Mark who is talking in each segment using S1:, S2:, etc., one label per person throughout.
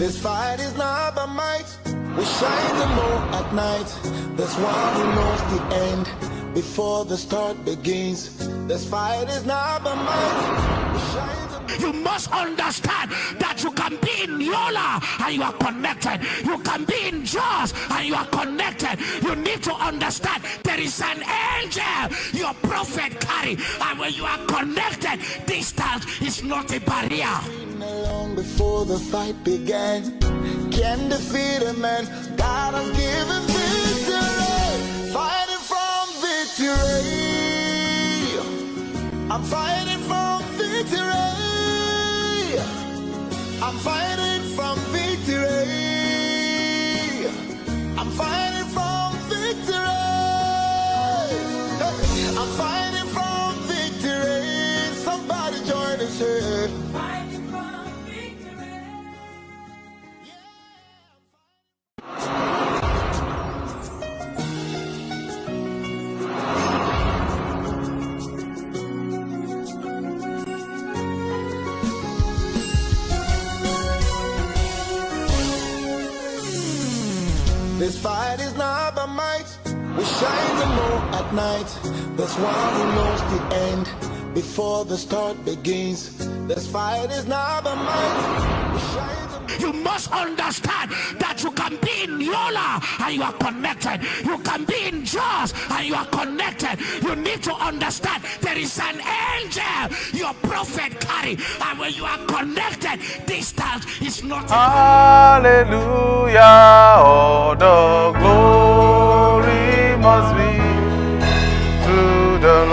S1: This fight is not by might. We shine the moon at night. There's one who knows the end before the start begins. This fight is not by might. We shine the moon.
S2: You must understand that you can be in Yola and you are connected. You can be in Jaws and you are connected. You need to understand there is an angel your prophet carry, and when you are connected, distance is not a barrier.
S1: Long before the fight began, can defeat a man. God has given victory. Fighting from victory. I'm fighting from victory. I'm fighting from victory. I'm fighting from victory. I'm fighting from victory. Somebody join us here. This fight is not by might. We shine the moon at night. There's one who knows the end before the start begins. This fight is not by might. We shine the moon.
S2: You must understand that you can be in Yola and you are connected. You can be in Jaws and you are connected. You need to understand there is an angel your prophet carry, and when you are connected, distance is not.
S3: Hallelujah, all the glory must be to the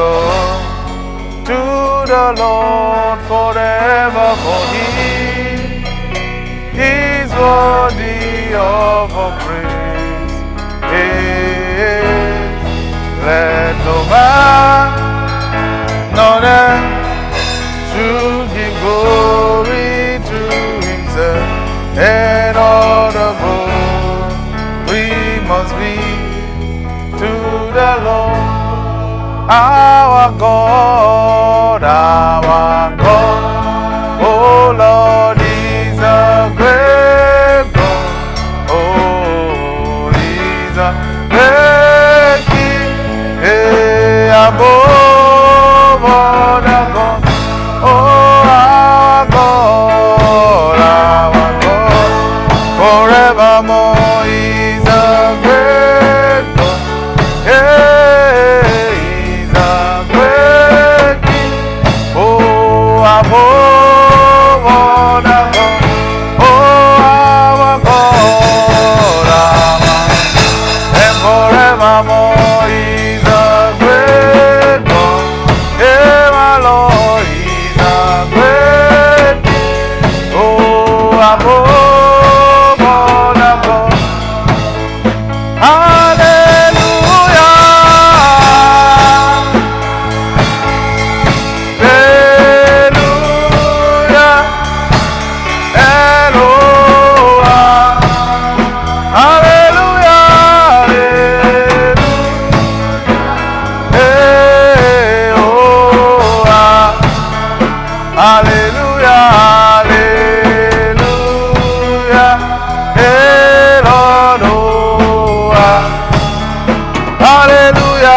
S3: Lord forever, for He is worthy of our praise. Yes, let no man, nor earth, should give glory to Himself, and all the glory must be to the Lord, our God, our God. Oh Lord is a great God. Oh, He's a great King. Hey, above all the God. Oh, our God, forevermore He's a great God. Hey, He's a great King. Oh, above all the God. Oh, our God, and forevermore He's a great God. Hey, my Lord, He's a great King. Oh, above all the God. Hallelujah. Hallelujah. Eloah. Hallelujah. Hallelujah. Eloah. Hallelujah. Hallelujah. Eloah. Hallelujah.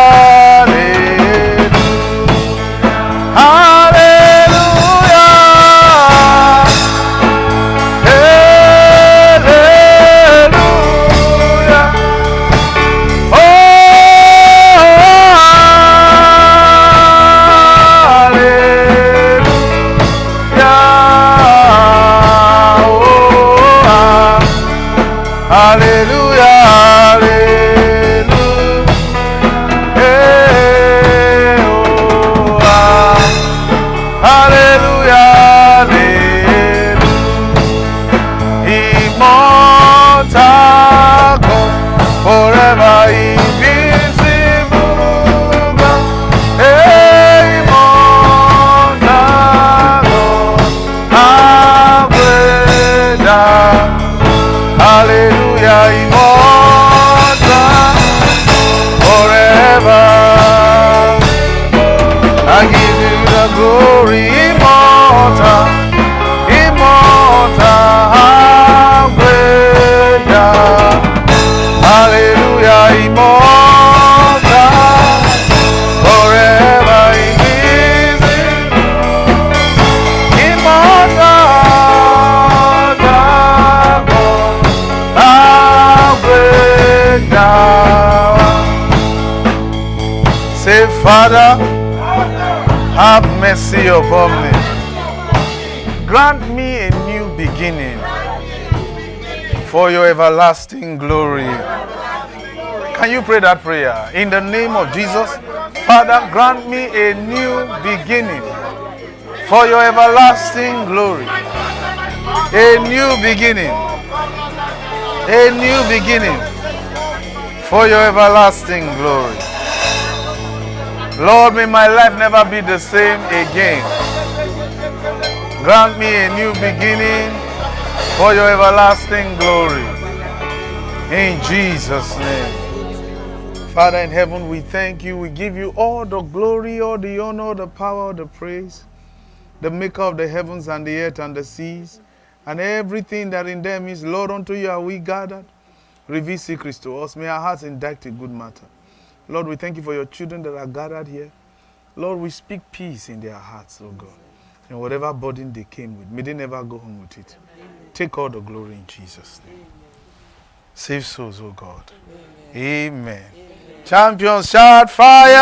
S3: mercy upon me. Grant me a new beginning for your everlasting glory. Can you pray that prayer? In the name of Jesus, Father, grant me a new beginning for your everlasting glory. A new beginning. A new beginning for your everlasting glory. Lord, may my life never be the same again. Grant me a new beginning for your everlasting glory. In Jesus' name. Father in heaven, we thank you. We give you all the glory, all the honor, the power, the praise. The maker of the heavens and the earth and the seas, and everything that in them is. Lord, unto you are we gathered. Reveal secrets to us. May our hearts indict a good matter. Lord, we thank you for your children that are gathered here. Lord, we speak peace in their hearts, oh God. And whatever burden they came with, may they never go home with it. Take all the glory in Jesus' name. Save souls, oh God. Amen. Champions, shout fire!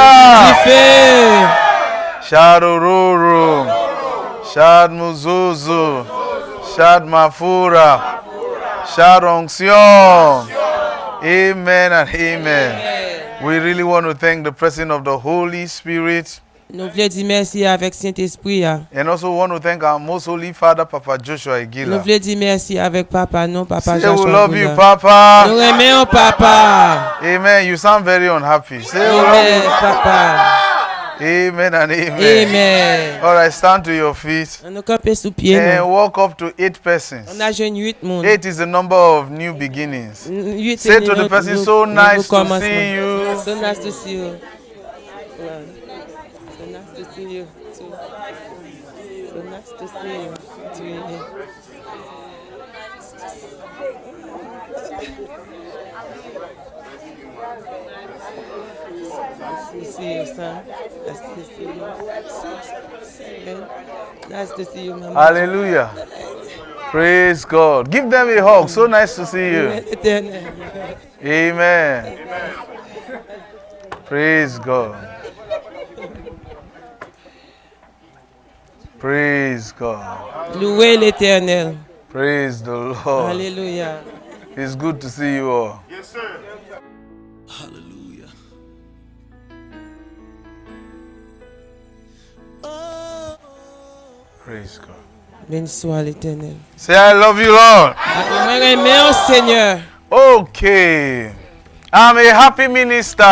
S3: Shout Ororo! Shout Muzuzu! Shout Mafura! Shout Onction! Amen and amen. We really want to thank the presence of the Holy Spirit.
S4: Nous voulons dire merci avec Saint-Esprit.
S3: And also want to thank our most holy Father, Papa Joshua
S4: Nous
S3: Igila.
S4: voulons dire merci avec Papa, non, Papa
S3: Say we
S4: Joshua
S3: love you,
S4: Igila.
S3: Papa.
S4: Nous aimons Papa.
S3: Amen. You sound very unhappy. Say we love
S4: Amen,
S3: you.
S4: Papa.
S3: Amen and amen.
S4: Amen.
S3: All right, stand to your feet
S4: On nous campe sous pied.
S3: and walk up to 8 persons.
S4: On a jeune 8 monde.
S3: 8 is the number of new beginnings.
S4: 8
S3: Say to the person, so nice to see you.
S4: So nice to see you. Yeah. So nice to see you. Too. So nice to see you. Too. Nice to see you, son. Nice to see you. 6, 7. Nice to see you, Mama.
S3: Hallelujah. Praise God. Give them a hug. So nice to see you. Amen. Praise God. Praise God.
S4: Louez l'Éternel.
S3: Praise the Lord.
S4: Alléluia.
S3: It's good to see you all.
S2: Hallelujah.
S3: Praise God.
S4: Béni soit l'Éternel.
S3: Say, I love you, Lord.
S4: Moi, j'aime au Seigneur.
S3: Okay. I'm a happy minister.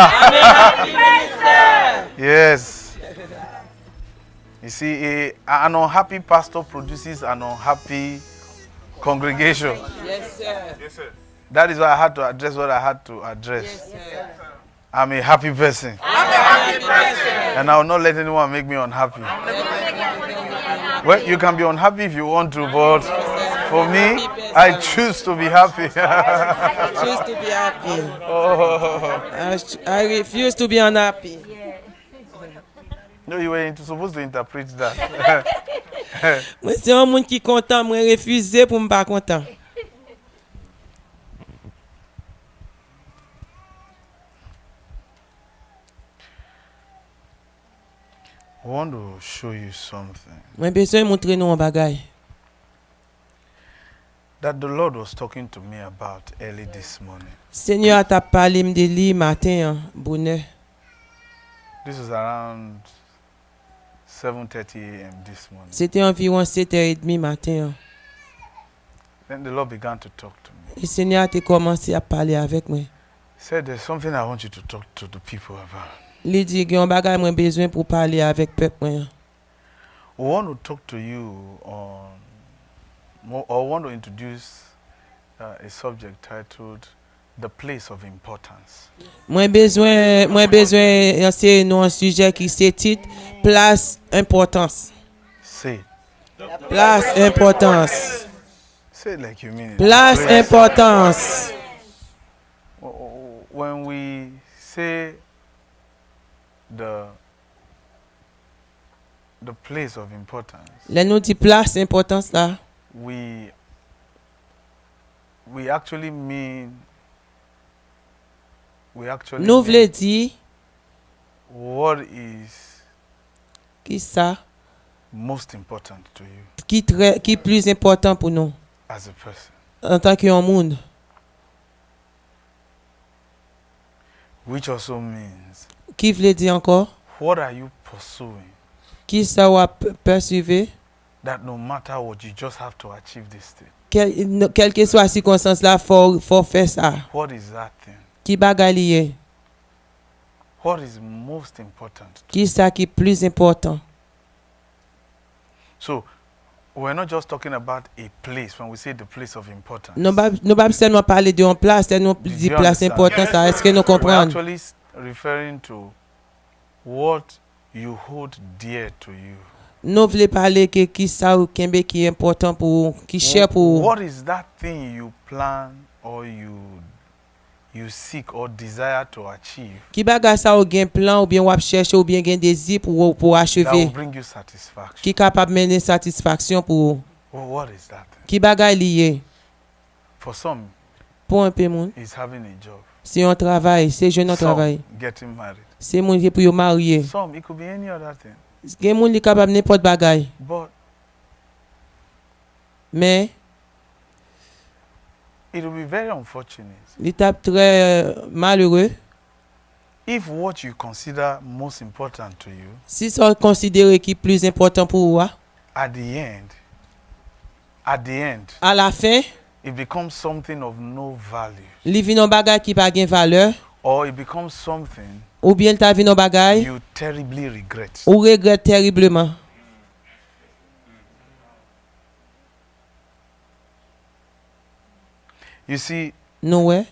S3: Yes. You see, an unhappy pastor produces an unhappy congregation.
S4: Yes, sir.
S2: Yes, sir.
S3: That is why I had to address what I had to address.
S4: Yes, sir.
S3: I'm a happy person. And I will not let anyone make me unhappy. Well, you can be unhappy if you want to, but for me, I choose to be happy.
S4: I choose to be happy.
S3: Oh.
S4: I refuse to be unhappy.
S3: No, you were supposed to interpret that.
S4: Moi, c'est un monde qui est content, moi refuser pour me pas content.
S3: I want to show you something
S4: Moi besoin montrer nous un bagage.
S3: that the Lord was talking to me about early this morning.
S4: Seigneur t'a parlé de lui matin, bonheur.
S3: This was around 7:30 a.m. this morning.
S4: C'était environ 7h30 matin.
S3: Then the Lord began to talk to me.
S4: Et Seigneur a commencé à parler avec moi.
S3: He said, there's something I want you to talk to the people about.
S4: Il dit qu'il y a un bagage moi besoin pour parler avec peuple moi.
S3: We want to talk to you or want to introduce a subject titled The Place of Importance.
S4: Moi besoin c'est un sujet qui c'est titre place importance.
S3: Say it.
S4: Place importance.
S3: Say it like you mean it.
S4: Place importance.
S3: When we say the place of importance,
S4: Là nous dit place importance là.
S3: we actually mean
S4: Nous voulons dire
S3: what is
S4: qui ça
S3: most important to you
S4: qui plus important pour nous
S3: as a person?
S4: en tant qu'un monde.
S3: Which also means,
S4: Qui veut dire encore?
S3: what are you pursuing
S4: Qui ça va poursuivre?
S3: that no matter what, you just have to achieve this thing?
S4: Quelle que soit la circonstance là, faut faire ça.
S3: What is that thing?
S4: Qui bagaille lié?
S3: What is most important?
S4: Qui ça qui plus important?
S3: So, we're not just talking about a place when we say the place of importance.
S4: Nous pas seulement parler de une place, nous
S3: Did
S4: dit
S3: you
S4: place
S3: understand?
S4: importante ça. Est-ce que nous
S3: We're
S4: comprenons?
S3: actually referring to what you hold dear to you.
S4: Nous voulons parler que qui ça ou qui est important pour qui cher pour
S3: What is that thing you plan or you seek or desire to achieve
S4: qui bagaille ça ou gain plan ou bien ou chercher ou bien gain désir pour
S3: that will
S4: achever
S3: bring you satisfaction?
S4: qui capable mener satisfaction pour
S3: Well, what is that thing?
S4: qui bagaille lié
S3: For some,
S4: pour un peu monde
S3: it's having a job.
S4: c'est un travail c'est jeune un
S3: Some,
S4: travail
S3: getting married.
S4: c'est monde qui pour yo marier
S3: Some, it could be any other thing.
S4: gain monde qui capable n'importe bagaille
S3: But
S4: mais
S3: it will be very unfortunate
S4: l'étape très malheureux
S3: if what you consider most important to you
S4: si ça considéré qui plus important pour vous
S3: at the end,
S4: à la fin
S3: it becomes something of no value,
S4: li vin un bagay qui pas gain valeur
S3: or it becomes something
S4: ou bien ta vin un bagay
S3: you terribly regret.
S4: ou regrette terriblement.
S3: You see,
S4: Non ouais.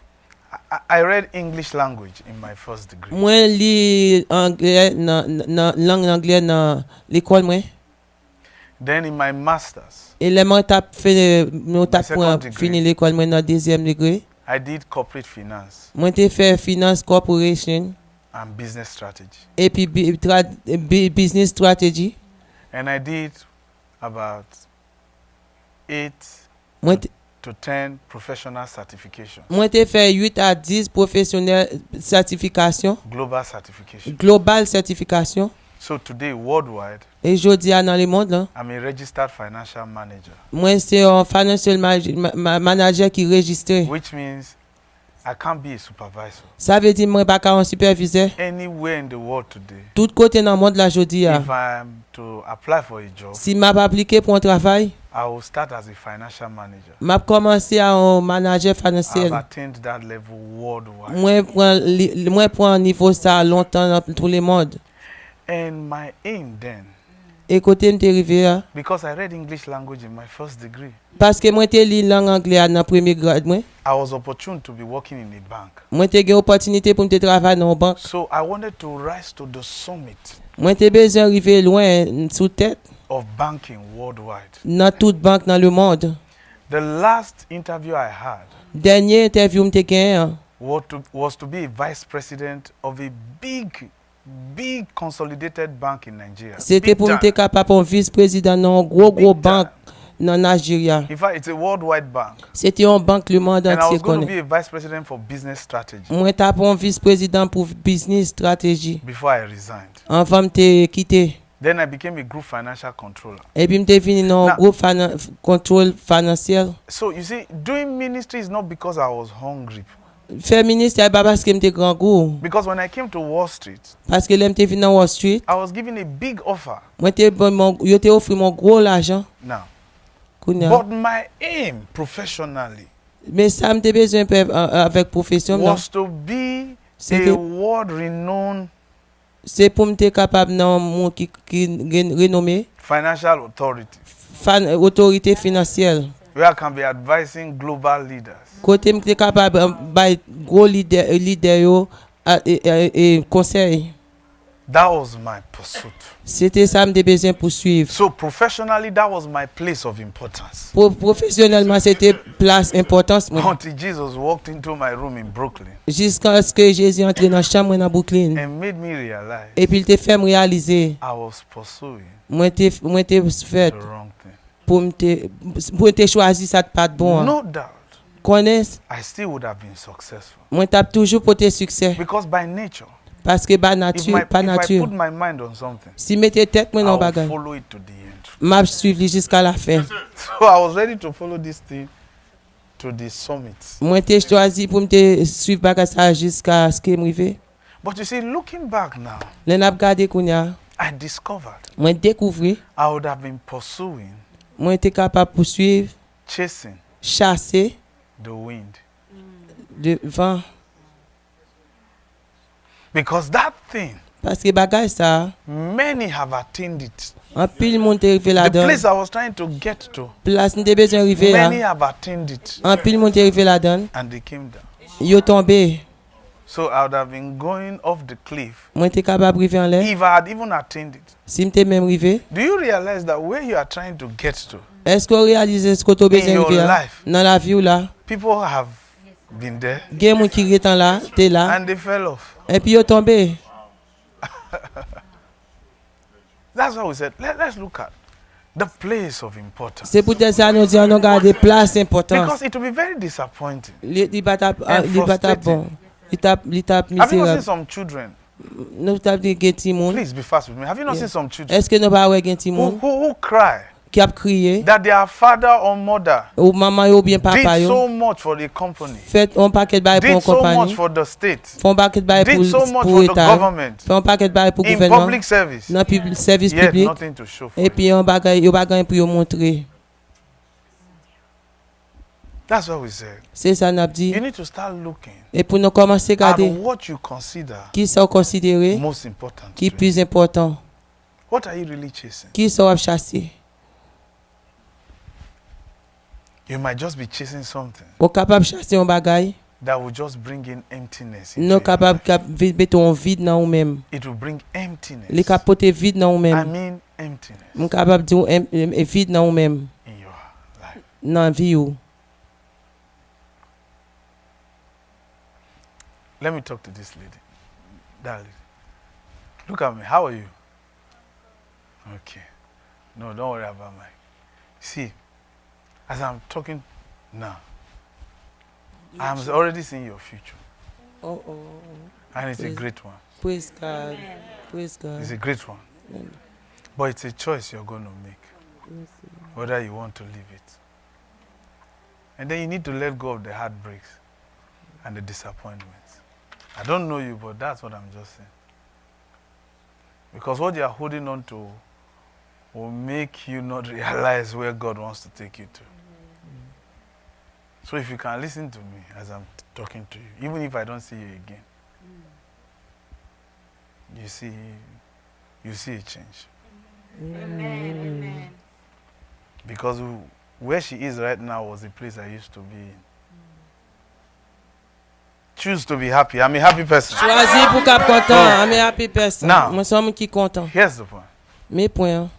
S3: I read English language in my first degree.
S4: Moi li anglais dans langue anglais dans l'école moi
S3: Then in my masters,
S4: et les moi t'a fait nous t'a
S3: second degree.
S4: fini l'école moi dans deuxième degré.
S3: I did corporate finance
S4: Moi t'ai fait finance corporation
S3: and business strategy.
S4: et puis business strategy.
S3: And I did about 8
S4: Moi
S3: to 10 professional certifications,
S4: moi t'ai fait 8 à 10 professionnels certification,
S3: global certification.
S4: global certification.
S3: So today, worldwide,
S4: Et jodi dans le monde là,
S3: I'm a registered financial manager,
S4: moi c'est un financial manager qui registré.
S3: which means I can't be a supervisor.
S4: Ça veut dire moi pas un superviseur.
S3: Anywhere in the world today,
S4: Tout côté dans le monde là jodi
S3: if I'm to apply for a job,
S4: si m'a pas appliqué pour un travail,
S3: I will start as a financial manager.
S4: m'a commencé à un manager
S3: I've
S4: financier.
S3: attained that level worldwide.
S4: Moi prend niveau ça longtemps dans tout le monde.
S3: And my aim then,
S4: Et côté m'te arrivé là,
S3: because I read English language in my first degree,
S4: parce que moi t'ai li langue anglais dans premier grade moi.
S3: I was opportune to be working in a bank.
S4: Moi t'ai eu opportunité pour me travailler dans une banque.
S3: So I wanted to rise to the summit
S4: Moi t'ai besoin arriver loin sous tête
S3: of banking worldwide.
S4: dans toute banque dans le monde.
S3: The last interview I had
S4: Dernier interview m'te gagné
S3: was to be a vice president of a big consolidated bank in Nigeria.
S4: c'était
S3: Big
S4: pour me
S3: time.
S4: capable un vice-président dans un gros
S3: Big
S4: banque dans Nigeria.
S3: In fact, it's a worldwide bank.
S4: C'était une banque le monde
S3: And I
S4: entier
S3: was going to
S4: connaît.
S3: be a vice president for business strategy
S4: Moi t'ai un vice-président pour business stratégie.
S3: before I resigned.
S4: Avant m'te quitté.
S3: Then I became a group financial controller.
S4: Et puis m'te venu dans
S3: Now-
S4: groupe contrôle financier.
S3: So you see, doing ministry is not because I was hungry.
S4: Faire ministre pas parce que m'te grand goût.
S3: Because when I came to Wall Street,
S4: Parce que l'aime te venu dans Wall Street.
S3: I was given a big offer.
S4: Moi yo te offert mon gros l'argent.
S3: Now,
S4: Kounya.
S3: but my aim professionally
S4: Mais ça m'te besoin avec profession là.
S3: was to be
S4: C'était-
S3: a world-renowned
S4: C'est pour m'te capable dans monde qui renommé
S3: financial authority
S4: autorité financière.
S3: where I can be advising global leaders.
S4: Côté m'te capable by gros leader yo et conseil.
S3: That was my pursuit.
S4: C'était ça m'te besoin poursuivre.
S3: So professionally, that was my place of importance.
S4: Professionnellement c'était place importance moi.
S3: Until Jesus walked into my room in Brooklyn
S4: Jusqu'à ce que Jésus entre dans la chambre dans Brooklyn.
S3: and made me realize
S4: Et puis il te fait me réaliser.
S3: I was pursuing
S4: Moi te fait
S3: the wrong thing.
S4: pour te choisir ça pas de bon.
S3: No doubt,
S4: Connais
S3: I still would have been successful.
S4: moi t'as toujours pour tes succès
S3: Because by nature,
S4: Parce que pas
S3: If
S4: nature, pas
S3: I
S4: nature.
S3: put my mind on something,
S4: Si mettez tête moi
S3: I
S4: dans
S3: will
S4: bagage,
S3: follow it to the end.
S4: m'a suivre jusqu'à la fin.
S3: So I was ready to follow this thing to the summit.
S4: Moi t'ai choisi pour me suivre bagage ça jusqu'à ce que m'rive.
S3: But you see, looking back now,
S4: Là n'a regardé kounya,
S3: I discovered
S4: moi découvrir,
S3: I would have been pursuing,
S4: moi était capable poursuivre,
S3: chasing
S4: chasser
S3: the wind.
S4: de vent
S3: Because that thing,
S4: parce que bagage ça,
S3: many have attained it.
S4: en pile monde arrivé
S3: The
S4: là-dedans.
S3: place I was trying to get to,
S4: Place nous besoin arriver
S3: many
S4: là.
S3: have attained it.
S4: En pile monde arrivé là-dedans.
S3: And they came down.
S4: Yo tombé.
S3: So I would have been going off the cliff
S4: Moi était capable arriver en l'air.
S3: if I had even attained it.
S4: Si m'était même arrivé,
S3: Do you realize that where you are trying to get to,
S4: est-ce qu'on réalise ce qu'on a besoin
S3: your
S4: arriver là?
S3: life.
S4: Dans la vie ou là?
S3: people have been there
S4: Gen moun qui retan là, t'es là.
S3: and they fell off?
S4: Et puis yo tombé.
S3: That's why we said, let's look at the place of importance.
S4: C'est pour ça nous dit on garde place importante.
S3: Because it will be very disappointing.
S4: Li bata
S3: And
S4: li bata bon. Li tap
S3: Have you not seen
S4: misérable.
S3: some children?
S4: Nous tap di gen ti moun.
S3: Please be fast with me. Have you not
S4: Yeah.
S3: seen some children
S4: Est-ce que nous pas ouais gen ti moun
S3: who cry
S4: qui a crié
S3: that their father or mother
S4: ou maman yo ou bien papa
S3: did
S4: yo
S3: so much for the company,
S4: fait un paquet de bail pour
S3: did
S4: une
S3: so much
S4: compagnie,
S3: for the state,
S4: font paquet de bail
S3: did so much
S4: pour
S3: for the
S4: état,
S3: government,
S4: font paquet de bail pour
S3: in
S4: gouvernement,
S3: public service,
S4: dans service
S3: yet
S4: public
S3: nothing to show for
S4: et
S3: it.
S4: puis on bagay yo bagay pour yo montrer.
S3: That's what we said.
S4: C'est ça n'a dit.
S3: You need to start looking
S4: Et pour nous commencer à
S3: at
S4: regarder
S3: what you consider
S4: qui sont considérés
S3: most important.
S4: qui
S3: to you.
S4: plus important,
S3: What are you really chasing?
S4: qui sont chasser.
S3: You might just be chasing something
S4: Ou capable chasser un bagay,
S3: that will just bring in emptiness. into
S4: nous
S3: your
S4: capable
S3: life.
S4: mettre un vide dans ou même.
S3: It will bring emptiness.
S4: Les capoter vide dans ou
S3: I
S4: même.
S3: mean emptiness
S4: Nous capable dire vide dans ou même
S3: in your life.
S4: dans vie ou.
S3: Let me talk to this lady. That lady. Look at me. How are you? Okay. No, don't worry about me. See, as I'm talking now, I'm already seeing your future.
S4: Oh.
S3: And it's a
S4: Praise-
S3: great one.
S4: Praise God. Praise God.
S3: It's a great one. But it's a choice you're going to make, whether you want to leave it. And then you need to let go of the heartbreaks and the disappointments. I don't know you, but that's what I'm just saying. Because what you're holding on to will make you not realize where God wants to take you to. So if you can listen to me as I'm talking to you, even if I don't see you again, you see a change. Because where she is right now was the place I used to be in. Choose to be happy. I'm a happy person.
S4: Choisi pour cap content, I'm a happy person.
S3: Now.
S4: Moi sommes qui content.
S3: Here's the point.
S4: Mes points.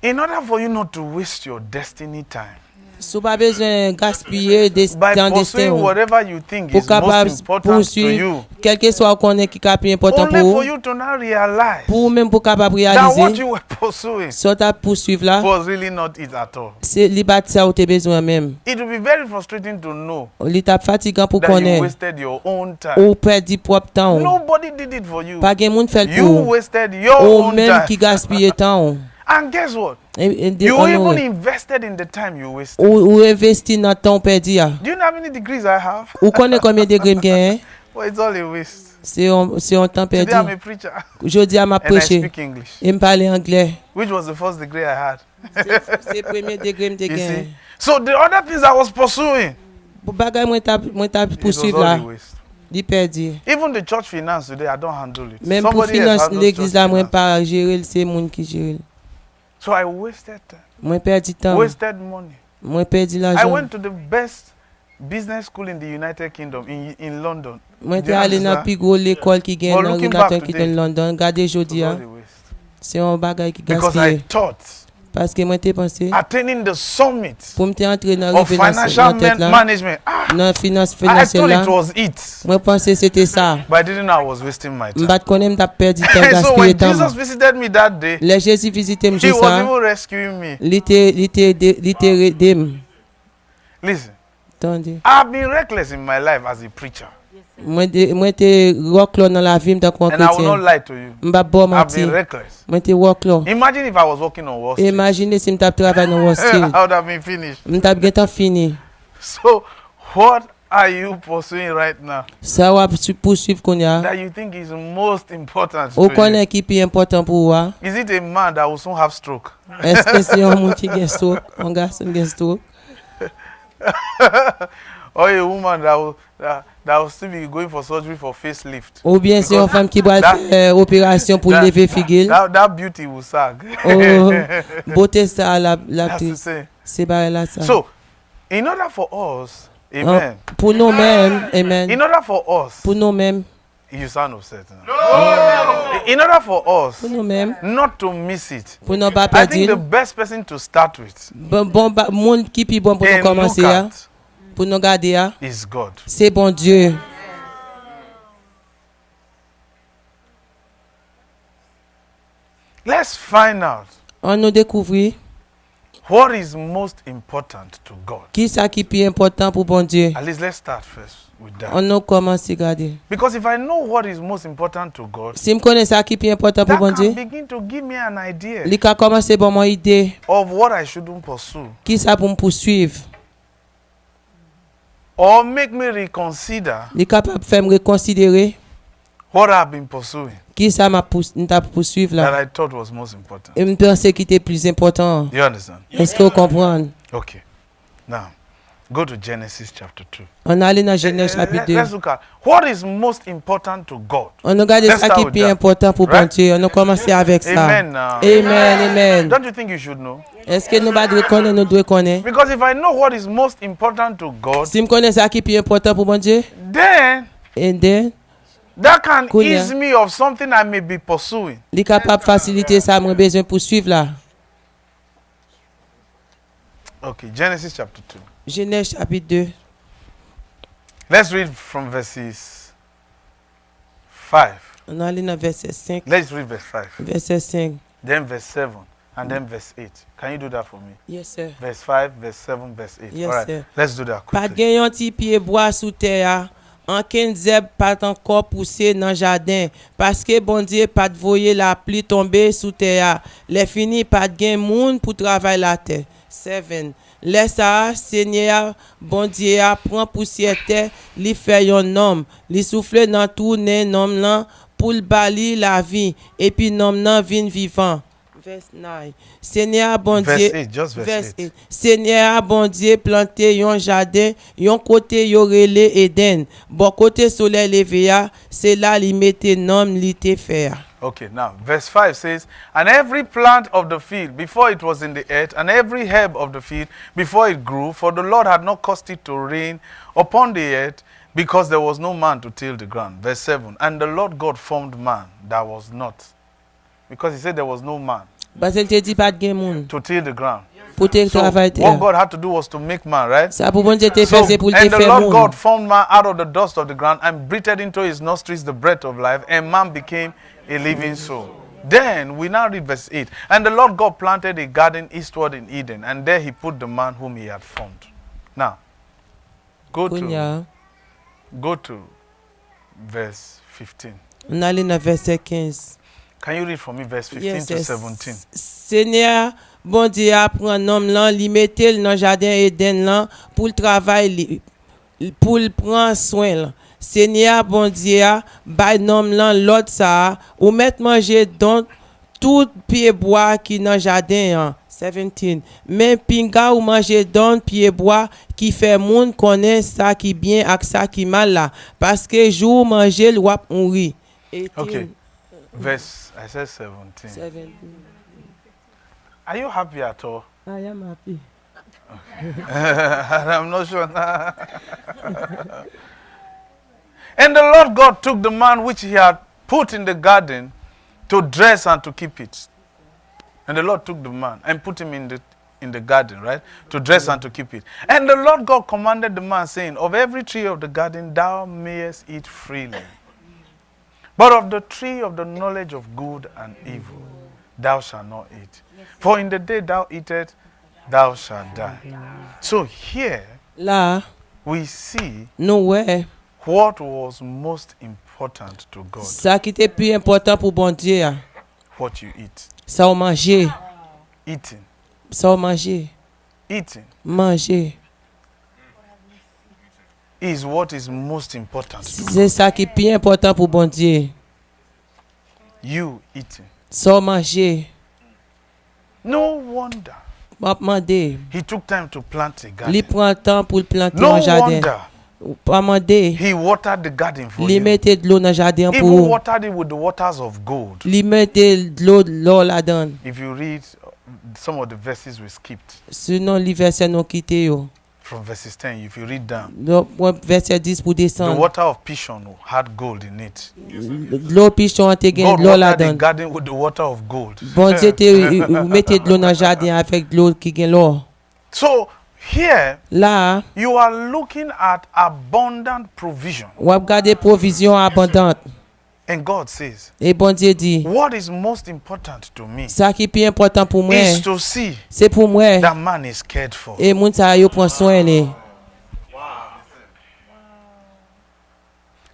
S3: In order for you not to waste your destiny time
S4: Sou pas besoin gaspiller
S3: by
S4: dans
S3: pursuing
S4: destin ou.
S3: whatever you think
S4: Pour
S3: is
S4: capable
S3: most important to
S4: poursuivre
S3: you,
S4: quel que soit qu'on est qui est plus important
S3: only
S4: pour
S3: for
S4: vous,
S3: you to now realize
S4: pour même pour capable
S3: that what
S4: réaliser
S3: you were pursuing
S4: soit à poursuivre là,
S3: was really not it at all.
S4: c'est liberté ça où tu besoin même.
S3: It will be very frustrating to know
S4: L'étape fatigant pour
S3: that you
S4: connaître
S3: wasted your own time.
S4: ou perdre propre temps.
S3: Nobody did it for you.
S4: Pas gen moun fait
S3: You
S4: pour
S3: wasted your
S4: ou
S3: own
S4: même qui
S3: time.
S4: gaspille temps.
S3: And guess what?
S4: Et
S3: You
S4: on
S3: even invested in the time you wasted.
S4: ou investir dans temps perdu.
S3: Do you know how many degrees I have?
S4: Ou connaît combien de degrés gain?
S3: Well, it's all a waste.
S4: C'est un temps perdu.
S3: Today I'm a preacher
S4: Jodi à m'a
S3: and I
S4: prêcher
S3: speak English,
S4: et me parler anglais.
S3: which was the first degree I had.
S4: C'est premier degré me
S3: You
S4: gain.
S3: see? So the other things I was pursuing,
S4: Pour bagay moi t'a
S3: it was
S4: poursuivre
S3: all
S4: là,
S3: a waste.
S4: di perdu.
S3: Even the church finance today, I don't handle it.
S4: Même pour
S3: Somebody else
S4: finance
S3: handles
S4: l'église
S3: church
S4: là moi
S3: finance.
S4: pas gérer, c'est moun qui gère.
S3: So I wasted time,
S4: Moi perdu temps,
S3: wasted money.
S4: moi perdu
S3: I
S4: l'argent.
S3: went to the best business school in the United Kingdom, in London.
S4: Moi
S3: Do
S4: t'ai
S3: you
S4: allé dans
S3: understand?
S4: plus gros l'école qui gagne
S3: But
S4: dans
S3: looking
S4: United
S3: back
S4: Kingdom
S3: today,
S4: London. Regardez
S3: It was
S4: jodi
S3: all
S4: a,
S3: a waste.
S4: c'est un bagay qui
S3: Because I
S4: gaspille.
S3: thought
S4: Parce que moi t'ai pensé
S3: attaining the summit
S4: pour me entrer dans
S3: of
S4: arriver
S3: financial
S4: dans tête là,
S3: management,
S4: dans finance
S3: I
S4: financière
S3: thought
S4: là.
S3: it was it.
S4: Moi pensais c'était ça.
S3: But I didn't know I was wasting my time.
S4: M'bat connaît m't'a perdu temps
S3: so
S4: gaspiller
S3: when
S4: temps.
S3: Jesus visited me that day,
S4: Les Jésus visité
S3: he
S4: m'jou
S3: was
S4: ça.
S3: even rescuing me.
S4: Littéralement.
S3: Listen,
S4: Attendez.
S3: I've been reckless in my life as a preacher.
S4: Moi te rock là dans la vie m'ta comme
S3: And I will not
S4: chrétien.
S3: lie to you.
S4: M'pa bon
S3: I've
S4: menti.
S3: been reckless.
S4: Moi te rock là.
S3: Imagine if I was walking on Wall Street.
S4: Imaginez si m'ta travaillé dans Wall Street.
S3: I would have been finished.
S4: M'ta bien temps fini.
S3: So, what are you pursuing right now
S4: Ça va poursuivre qu'on y a.
S3: that you think is most important
S4: Ou
S3: to you?
S4: connaît qui est important pour moi.
S3: Is it a man that will soon have stroke?
S4: Est-ce que c'est un monde qui gagne stroke, un garçon qui gagne stroke?
S3: Or a woman that will still be going for surgery for facelift?
S4: Ou bien c'est une femme qui va
S3: that-
S4: faire opération pour
S3: that-
S4: lever figure.
S3: That beauty will sag.
S4: Oh, beauté ça la
S3: That's to
S4: petite.
S3: say.
S4: C'est pas là ça.
S3: So, in order for us, amen.
S4: Pour nous-mêmes, amen.
S3: In order for us,
S4: Pour nous-mêmes,
S3: you sound upset. Now. In order for us
S4: pour nous-mêmes,
S3: not to miss it,
S4: pour nous pas
S3: I think the
S4: perdre.
S3: best person to start with
S4: Bon monde qui est bon pour nous
S3: and look
S4: commencer, hein,
S3: at
S4: pour nous garder, hein,
S3: is God.
S4: c'est bon Dieu.
S3: Let's find out
S4: On nous découvrir
S3: what is most important to God.
S4: qui ça qui est important pour bon Dieu.
S3: At least let's start first with that.
S4: On nous commence à garder.
S3: Because if I know what is most important to God,
S4: Si me connais ça qui est important pour
S3: that
S4: bon
S3: can
S4: Dieu,
S3: begin to give me an idea
S4: il a commencé bon mon idée
S3: of what I shouldn't pursue
S4: qui ça pour me poursuivre.
S3: or make me reconsider
S4: Il est capable de faire me reconsidérer
S3: what I've been pursuing
S4: qui ça m'a poursuivre
S3: that
S4: là.
S3: I thought was most important.
S4: Et me penser qui était plus important.
S3: You understand?
S4: Est-ce que vous comprenez?
S3: Okay. Now, go to Genesis chapter 2.
S4: On allait dans Genèse chapitre 2.
S3: Let's look at what is most important to God.
S4: On a regardé
S3: Let's
S4: ça
S3: start
S4: qui
S3: with
S4: est
S3: that.
S4: important pour bon
S3: Right?
S4: Dieu. On a commencé avec ça.
S3: Amen.
S4: Amen, amen.
S3: Don't you think you should know?
S4: Est-ce que nous devons connaître, nous devons connaître?
S3: Because if I know what is most important to God,
S4: Si je connais ça qui est important pour bon Dieu,
S3: then
S4: et then,
S3: that can
S4: Kunya.
S3: ease me of something I may be pursuing.
S4: il est capable de faciliter ça, moi besoin poursuivre là.
S3: Okay, Genesis chapter 2.
S4: Genèse chapitre 2.
S3: Let's read from verses 5.
S4: On allait dans verset 5.
S3: Let's read verse 5.
S4: Verset 5.
S3: Then verse 7. And then verse 8. Can you do that for me?
S4: Yes, sir.
S3: Verse 5, verse 7, verse 8.
S4: Yes,
S3: All right,
S4: sir.
S3: let's do that
S4: Pas de
S3: quickly.
S4: gen yon ti pied bois sous terre, anken zeb pas encore poussé dans jardin, parce que bon Dieu pas de voyer la pluie tomber sous terre. Les fini pas de gen moun pour travailler la terre. 7. Laisse ça, Seigneur, bon Dieu a prend poussière terre, li fait yon homme, li souffle dans tout nez nom lan pour le bali la vie, et puis nom nan vin vivant. Verse 9. Seigneur, bon
S3: Verse
S4: Dieu.
S3: 8, just verse 8.
S4: Seigneur, bon Dieu, planté yon jardin, yon côté yo relé Eden. Bon côté soleil levé a, c'est là li mette nom li te faire.
S3: Okay, now verse 5 says, and every plant of the field before it was in the earth, and every herb of the field before it grew, for the Lord had not caused it to rain upon the earth, because there was no man to till the ground. Verse 7, and the Lord God formed man that was not, because he said there was no man
S4: Parce que te dit pas de gen moun
S3: to till the ground.
S4: pour te
S3: So
S4: travailler
S3: what
S4: terre.
S3: God had to do was to make man, right?
S4: Ça pour bon Dieu te
S3: So,
S4: faire c'est pour te
S3: and the
S4: faire
S3: Lord
S4: moun.
S3: God formed man out of the dust of the ground and breathed into his nostrils the breath of life, and man became a living soul. Then we now read verse 8. And the Lord God planted a garden eastward in Eden, and there he put the man whom he had formed. Now, go
S4: Kounya,
S3: to verse 15.
S4: on allait dans verset 15.
S3: Can you read for me verse 15 to 17?
S4: Seigneur, bon Dieu a prend homme là, li mette dans jardin Eden là pour le travail pour le prendre soin là. Seigneur, bon Dieu a bay homme là l'autre ça ou mettre manger dans tout pied bois qui dans jardin. 17. Mais pinga ou manger dans pied bois qui fait moun connaît ça qui bien ak ça qui mal là parce que jour manger le wap mourir. 18.
S3: Okay. Verse, I said 17.
S4: 17.
S3: Are you happy at all?
S4: I am happy.
S3: I'm not sure. And the Lord God took the man which he had put in the garden to dress and to keep it. And the Lord took the man and put him in the garden, right? To dress and to keep it. And the Lord God commanded the man, saying, of every tree of the garden thou mayest eat freely. But of the tree of the knowledge of good and evil thou shalt not eat. For in the day thou eatest, thou shalt die. So here
S4: Là,
S3: we see
S4: nous ouais
S3: What was most important to God?
S4: Ça qui était plus important pour bon Dieu, ah,
S3: What you eat.
S4: ça ou manger,
S3: Eating.
S4: ça ou manger,
S3: Eating
S4: manger.
S3: is what is most important.
S4: C'est ça qui est plus important pour bon Dieu.
S3: You eating.
S4: Ça ou manger.
S3: No wonder
S4: M'a demandé,
S3: he took time to plant a
S4: il
S3: garden.
S4: prend temps pour planter
S3: No
S4: un jardin.
S3: wonder
S4: Pas demandé,
S3: he watered the garden for
S4: il
S3: you.
S4: mettait de l'eau dans le jardin
S3: Even
S4: pour.
S3: watered it with the waters of gold.
S4: Il mettait de l'eau là-dedans.
S3: If you read some of the verses we skipped
S4: Sinon, les versets nous quitté yo.
S3: from verses 10, if you read down,
S4: Donc, verset 10 pour
S3: the
S4: descendre.
S3: water of Pishon had gold in it.
S4: L'eau pichon a été
S3: God
S4: de l'eau
S3: watered the
S4: là-dedans.
S3: garden with the water of gold.
S4: Bon Dieu, vous mettez de l'eau dans le jardin avec de l'eau qui gagne l'eau.
S3: So here
S4: Là,
S3: you are looking at abundant provision.
S4: on regarde provision abondante.
S3: And God says,
S4: Et bon Dieu dit,
S3: what is most important to me
S4: ça qui est plus important pour moi,
S3: is to see
S4: c'est pour moi.
S3: that man is cared for.
S4: Et moun sa yo prend soin li.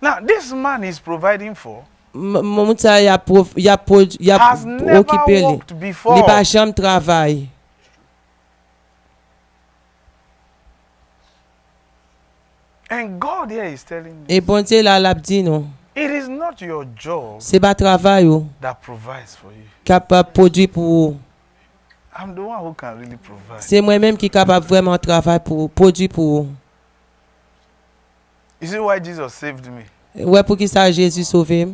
S3: Now, this man is providing for
S4: Moun sa y a
S3: has never
S4: occupé li.
S3: worked
S4: Li
S3: before.
S4: pa jamais travail.
S3: And God here is telling me,
S4: Et bon Dieu là l'a dit non,
S3: it is not your job
S4: c'est pas travail ou
S3: that provides for you.
S4: capable produire pour vous.
S3: I'm the one who can really provide.
S4: C'est moi-même qui capable vraiment travailler pour produire pour vous.
S3: You see why Jesus saved me?
S4: Ouais, pour qui ça Jésus sauvé?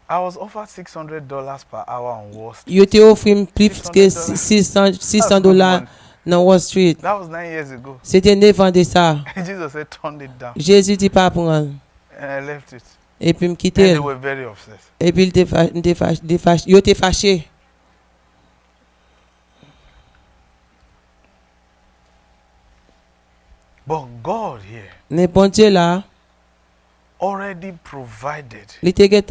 S3: I was offered $600 per hour on Wall Street.
S4: Yo te offri plus que 600 dollars dans Wall Street.
S3: That was 9 years ago.
S4: C'était 9 ans de ça.
S3: And Jesus said, turn it down.
S4: Jésus dit pas prendre.
S3: And I left it.
S4: Et puis me
S3: And
S4: quitter.
S3: they were very upset.
S4: Et puis yo te fâché.
S3: But God here
S4: Mais bon Dieu là,
S3: already provided,
S4: il te gen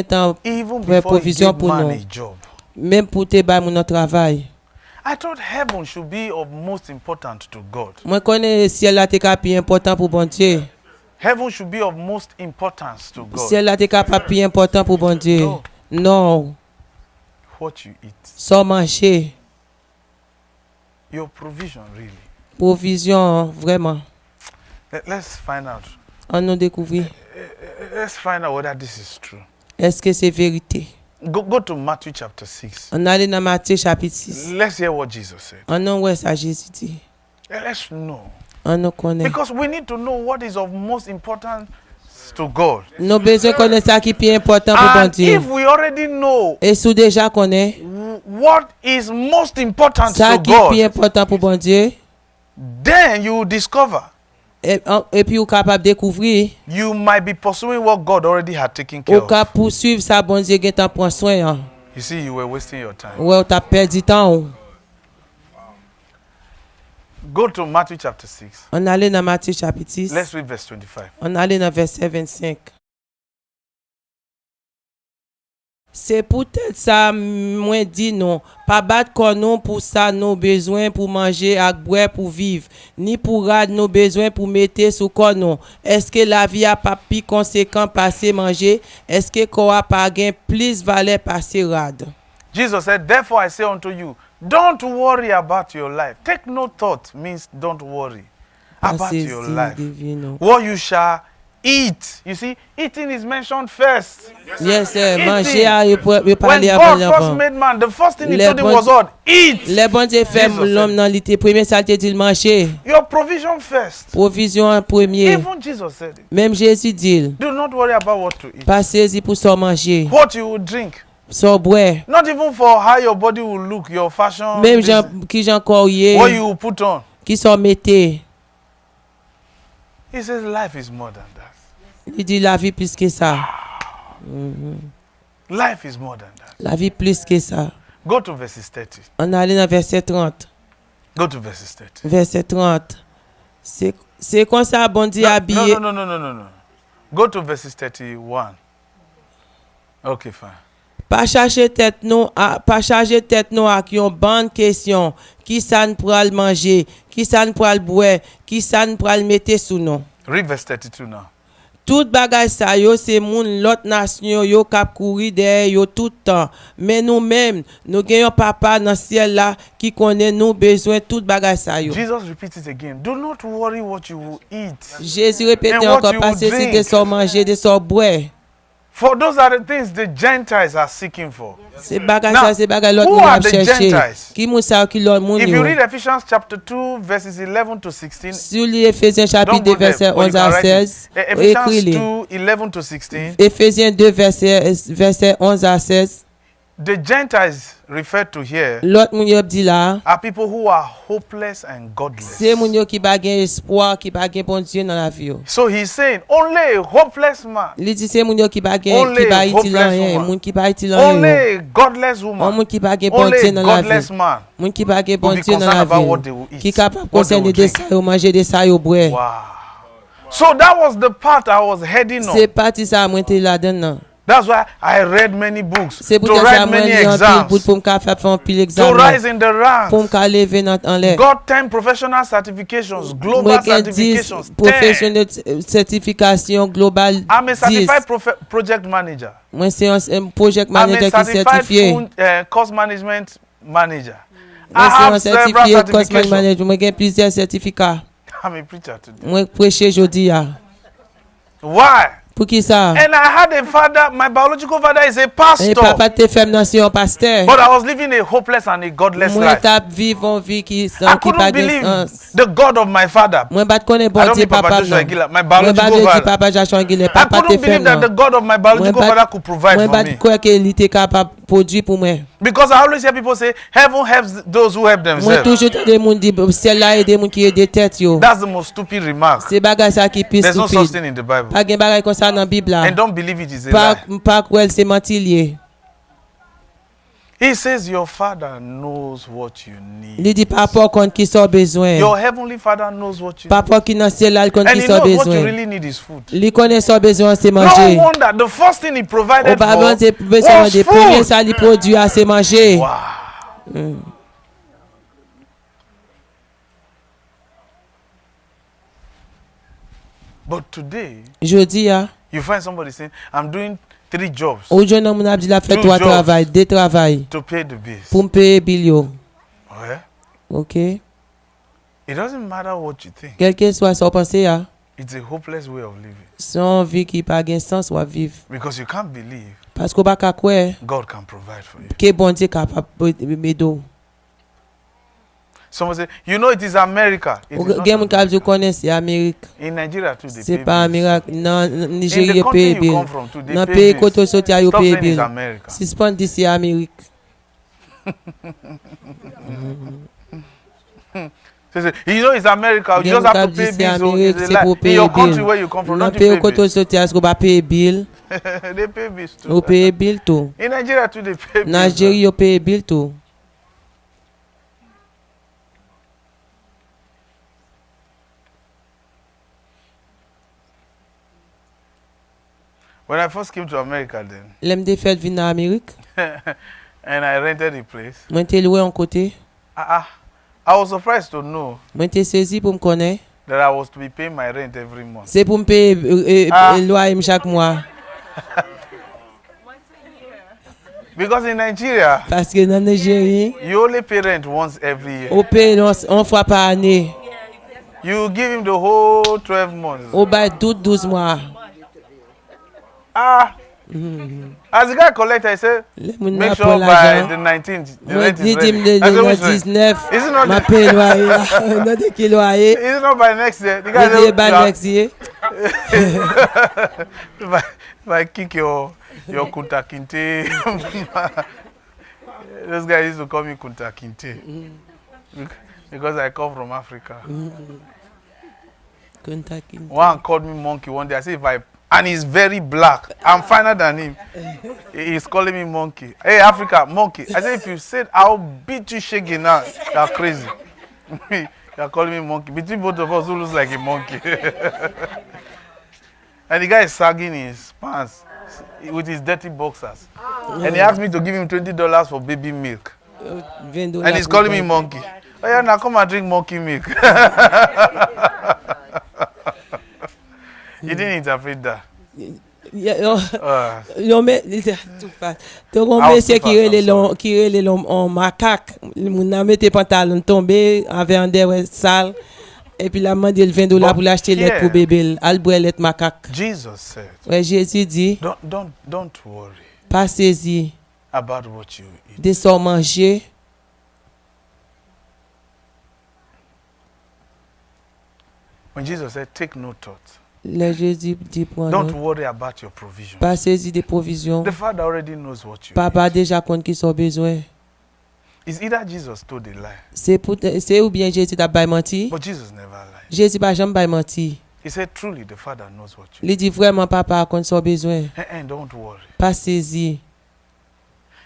S4: temps
S3: even
S4: Faire
S3: before he
S4: provision
S3: gave
S4: pour
S3: man
S4: nous.
S3: a job.
S4: même pour te ba mon travail.
S3: I thought heaven should be of most important to God.
S4: Moi connais ciel là te plus important pour bon Dieu.
S3: Heaven should be of most importance to God.
S4: Ciel là te plus important pour bon Dieu.
S3: No.
S4: Non,
S3: What you eat,
S4: sans manger,
S3: your provision really.
S4: provision vraiment.
S3: Let's find out.
S4: On nous découvrir.
S3: Let's find out whether this is true.
S4: Est-ce que c'est vérité?
S3: Go to Matthew chapter 6.
S4: On allait dans Matthieu chapitre 6.
S3: Let's hear what Jesus said.
S4: On nous ouais ça Jésus dit.
S3: Let's know.
S4: On nous connaît.
S3: Because we need to know what is of most importance to God.
S4: Nous besoin connaître ça qui est plus important pour bon
S3: And
S4: Dieu.
S3: if we already know
S4: Et si déjà connaît
S3: what is most important
S4: ça
S3: to
S4: qui est plus
S3: God,
S4: important pour bon Dieu,
S3: then you will discover
S4: et puis vous capable découvrir,
S3: you might be pursuing what God already had taken care
S4: ou
S3: of.
S4: capable poursuivre ça bon Dieu qui t'en prend soin. Hein.
S3: You see, you were wasting your time.
S4: Ouais, tu as perdu temps.
S3: Go to Matthew chapter 6.
S4: On allait dans Matthieu chapitre 6.
S3: Let's read verse 25.
S4: On allait dans verset 25. C'est peut-être ça, moi dit non. Pas battre qu'on nous pour ça, nos besoins pour manger, et boire pour vivre. Ni pour rad nos besoins pour mettre sous corps non. Est-ce que la vie a pas plus conséquent passer manger? Est-ce que qu'on a pas gain plus valeur passer rad?
S3: Jesus said, therefore I say unto you, don't worry about your life. Take no thought means don't worry about
S4: Passer
S3: your
S4: si
S3: life.
S4: divino.
S3: What you shall eat. You see, eating is mentioned first.
S4: Yes, sir.
S3: Eating.
S4: Manger à
S3: When
S4: parler avant
S3: God first
S4: l'enfant.
S3: made man, the first thing he
S4: Les
S3: told him
S4: bon-
S3: was what? Eat.
S4: Les bon Dieu fait
S3: Jesus
S4: l'homme
S3: said,
S4: dans l'été. Premier ça te dit manger.
S3: your provision first.
S4: Provision en premier.
S3: Even Jesus said it.
S4: Même Jésus dit,
S3: Do not worry about what to eat.
S4: passez-y pour ça manger,
S3: What you will drink.
S4: ça boire.
S3: Not even for how your body will look, your fashion.
S4: Même
S3: this-
S4: gens qui j'en courrier,
S3: what you will put on.
S4: qui sont mettez.
S3: He says life is more than that.
S4: Il dit la vie plus que ça.
S3: Life is more than that.
S4: La vie plus que ça.
S3: Go to verses 30.
S4: On allait dans verset 30.
S3: Go to verses 30.
S4: Verset 30. C'est comme ça, bon Dieu habillé.
S3: No. Go to verses 31. Okay, fine.
S4: Pas charger tête nous avec une bonne question. Qui ça nous pourra le manger? Qui ça nous pourra le boire? Qui ça nous pourra le mettre sous nous?
S3: Read verse 32 now.
S4: Tout bagay sa yo c'est moun l'autre nation yo k'ap courir derrière yo tout temps. Mais nous-mêmes, nous gagnons papa dans ciel là qui connaît nous besoin tout bagay sa yo.
S3: Jesus repeats it again. Do not worry what you will eat.
S4: Jésus répétait
S3: And what
S4: encore
S3: you
S4: pas
S3: will
S4: si
S3: drink.
S4: de so manger, de so boire.
S3: For those are the things the Gentiles are seeking for.
S4: C'est bagay
S3: Now,
S4: ça, c'est bagay l'autre
S3: who
S4: moun
S3: are
S4: ap
S3: the
S4: chercher.
S3: Gentiles?
S4: Qui moun sa qui l'autre moun
S3: If you
S4: yo.
S3: read Ephesians chapter 2, verses 11 to 16,
S4: Sur les Éphésiens
S3: don't
S4: chapitre
S3: go
S4: 2
S3: there,
S4: verset
S3: but you
S4: 11
S3: can
S4: à
S3: write
S4: 16.
S3: it. Ephesians
S4: Écris-les.
S3: 2, 11 to 16.
S4: Éphésiens 2 verset 11 à 16.
S3: The Gentiles referred to here
S4: L'autre moun yo dit là,
S3: are people who are hopeless and godless.
S4: c'est moun yo qui pa gen espoir, qui pa gen bon Dieu dans la vie yo.
S3: So he's saying only a hopeless man,
S4: Li di c'est moun yo qui pa gen
S3: Only
S4: qui pa
S3: a
S4: iti lan
S3: hopeless
S4: rien,
S3: woman.
S4: moun qui pa iti lan rien.
S3: only a godless
S4: On
S3: woman,
S4: moun qui pa gen bon
S3: only
S4: Dieu
S3: a
S4: dans la
S3: godless
S4: vie.
S3: man
S4: Moun qui pa gen bon
S3: be
S4: Dieu dans
S3: concerned
S4: la
S3: about
S4: vie.
S3: what they will eat,
S4: Qui capable
S3: what they will
S4: concerner de
S3: drink.
S4: ça yo manger de ça yo boire.
S3: Wow. So that was the part I was heading
S4: C'est
S3: on.
S4: parti ça moi te là dedans.
S3: That's why I read many books
S4: C'est pour
S3: to
S4: ça ça
S3: write
S4: moi
S3: many
S4: li en pile
S3: exams,
S4: pour me faire un pile
S3: to
S4: examen.
S3: rise in the ranks.
S4: Pour me lever en l'air.
S3: Got 10 professional certifications, global
S4: Moi gen 10
S3: certifications. 10.
S4: professionnel certification globale
S3: I'm a
S4: 10.
S3: certified project manager.
S4: Moi c'est un project
S3: I'm a
S4: manager qui
S3: certified
S4: certifié.
S3: cost management manager.
S4: Moi
S3: I
S4: c'est un
S3: have several
S4: certifié cost
S3: certifications.
S4: manager. Moi j'ai plusieurs certificats.
S3: I'm a preacher today.
S4: Moi prêcher jodi ya.
S3: Why?
S4: Pour qui ça?
S3: And I had a father, my biological father is a
S4: Et
S3: pastor.
S4: papa te fait dans un pasteur.
S3: But I was living a hopeless and a godless
S4: Moi
S3: life.
S4: t'a vivre une vie qui
S3: I
S4: sans qui
S3: couldn't
S4: pas
S3: believe
S4: de sens.
S3: the God of my father.
S4: Moi pas connais
S3: I
S4: bon
S3: don't
S4: Dieu
S3: mean Papa
S4: papa
S3: Joshua
S4: non.
S3: Aguilar, my
S4: Moi pas
S3: biological
S4: dire
S3: father.
S4: papa Joshua Aguilar,
S3: I
S4: papa te
S3: couldn't
S4: fait
S3: believe that the
S4: non.
S3: God of my biological
S4: Moi
S3: father could provide
S4: moi
S3: for
S4: pas
S3: me.
S4: croire qu'il était capable produire pour moi.
S3: Because I always hear people say, heaven helps those who help
S4: Moi
S3: themselves.
S4: toujours des monde dit ciel là aider monde qui aide tête yo.
S3: That's the most stupid remark.
S4: C'est bagage ça qui pisse
S3: There's no such
S4: stupide.
S3: thing in the Bible.
S4: Pas gen bagage comme ça dans Bible là.
S3: And don't believe it is a
S4: Pas
S3: lie.
S4: pas croire c'est mentilier.
S3: He says your father knows what you need.
S4: Il dit papa compte qui sont besoin.
S3: Your heavenly father knows what you need.
S4: Papa qui dans ciel là compte
S3: And
S4: qui
S3: he
S4: sont
S3: knows what you
S4: besoin.
S3: really need is food.
S4: Il connaît son besoin c'est
S3: No
S4: manger.
S3: wonder the first thing he
S4: Au
S3: provided
S4: baba
S3: for
S4: c'est besoin
S3: was
S4: de premier
S3: food.
S4: ça lui produit à c'est manger.
S3: Wow. But today,
S4: Jodi a
S3: you find somebody saying, I'm doing 3 jobs
S4: aujourd'hui on a dit la fait
S3: Two
S4: 3
S3: jobs.
S4: travail, 2 travail
S3: to pay the bills.
S4: pour me payer bill yo.
S3: Okay?
S4: OK?
S3: It doesn't matter what you think.
S4: Quel que soit son pensée a,
S3: It's a hopeless way of living.
S4: son vie qui pas gain sens ou vivre
S3: Because you can't believe
S4: parce qu'on pas ka croire
S3: God can provide for you.
S4: que bon Dieu capable m'aider.
S3: Someone say, you know it is America. It is not
S4: Gen moun
S3: America.
S4: k'ap di connaît c'est Amérique.
S3: In Nigeria too, they
S4: C'est
S3: pay
S4: pas
S3: bills.
S4: Amérique. Dans
S3: In the
S4: Nigeria
S3: country
S4: paye
S3: you
S4: bill.
S3: come from too, they
S4: Dans
S3: pay
S4: pays
S3: bills.
S4: koto soti a yo
S3: Stop
S4: paye
S3: saying it's
S4: bill.
S3: America.
S4: Si spon di c'est Amérique.
S3: So say, you know it's America. You
S4: Gen
S3: just
S4: moun
S3: have
S4: k'ap
S3: to
S4: di
S3: pay
S4: c'est
S3: bills. So
S4: Amérique,
S3: it's a
S4: c'est pour
S3: lie. In
S4: payer
S3: your country
S4: bill.
S3: where you come from,
S4: Dans
S3: don't you
S4: pays
S3: pay
S4: koto
S3: bills?
S4: soti a sko ba paye bill.
S3: They pay bills too.
S4: Ou paye bill tout.
S3: In Nigeria too, they pay bills.
S4: Nigeria yo paye bill tout.
S3: When I first came to America then,
S4: Lem de fête vin nan Amérique.
S3: and I rented a place,
S4: Mwen te loué an kote.
S3: I was surprised to know
S4: Mwen te sezi pou m konen.
S3: that I was to be paying my rent every month.
S4: Se pou m paye loyer m chaque mois.
S3: Because in Nigeria,
S4: Parce que nan Nigeria,
S3: you only pay rent once every year.
S4: ou paye on fois par année.
S3: You give him the whole 12 months.
S4: Ou bay tout 12 mois.
S3: As the guy collected, I said,
S4: Le moun
S3: make
S4: nan
S3: sure
S4: pou
S3: by
S4: l'argent.
S3: the 19th, the
S4: Mwen
S3: rent
S4: di
S3: is
S4: dim
S3: ready. I said,
S4: le
S3: which rent?
S4: 19,
S3: Is it not
S4: ma
S3: the-
S4: paye loyer. Nan de ki loyer.
S3: Is it not by next year? The guy
S4: Mwen di
S3: said,
S4: ba
S3: "You are-
S4: next year.
S3: if I kick your Kunta Kinte." Those guys used to call me Kunta Kinte. Because I come from Africa.
S4: Kentucky.
S3: One called me monkey one day. I said, and he's very black. I'm finer than him. He's calling me monkey. Hey, Africa, monkey. I said, if you said, I'll beat you shaking now. You're crazy. You're calling me monkey. Between both of us, who looks like a monkey? And the guy is sagging his pants. with his dirty boxers. And he asked me to give him $20 for baby milk.
S4: $20
S3: And he's calling me monkey. Oh yeah, now come and drink monkey milk. You didn't interpret that.
S4: Yo mais tout pas. Donc on met c'est qui relè l'homme macaque, moun nan mette pantalon tombé avec un derrière sale et puis la demandé le $20 pour l'acheter lait pour bébé, al boire lait macaque.
S3: Jesus said,
S4: Ouais, Jésus dit,
S3: don't worry
S4: pas saisi
S3: about what you eat.
S4: de ça manger.
S3: When Jesus said, take no thought.
S4: Le Jésus dit pour
S3: Don't
S4: nous,
S3: worry about your provision.
S4: pas saisi des provisions.
S3: The Father already knows what you
S4: Papa
S3: need.
S4: déjà compte qui sont besoin.
S3: It's either Jesus told a lie,
S4: C'est ou bien Jésus t'a pas menti.
S3: but Jesus never lied.
S4: Jésus pas jamais pas menti.
S3: He said, truly, the Father knows what you
S4: Il dit vraiment papa compte son besoin.
S3: need. And don't worry.
S4: Pas saisi.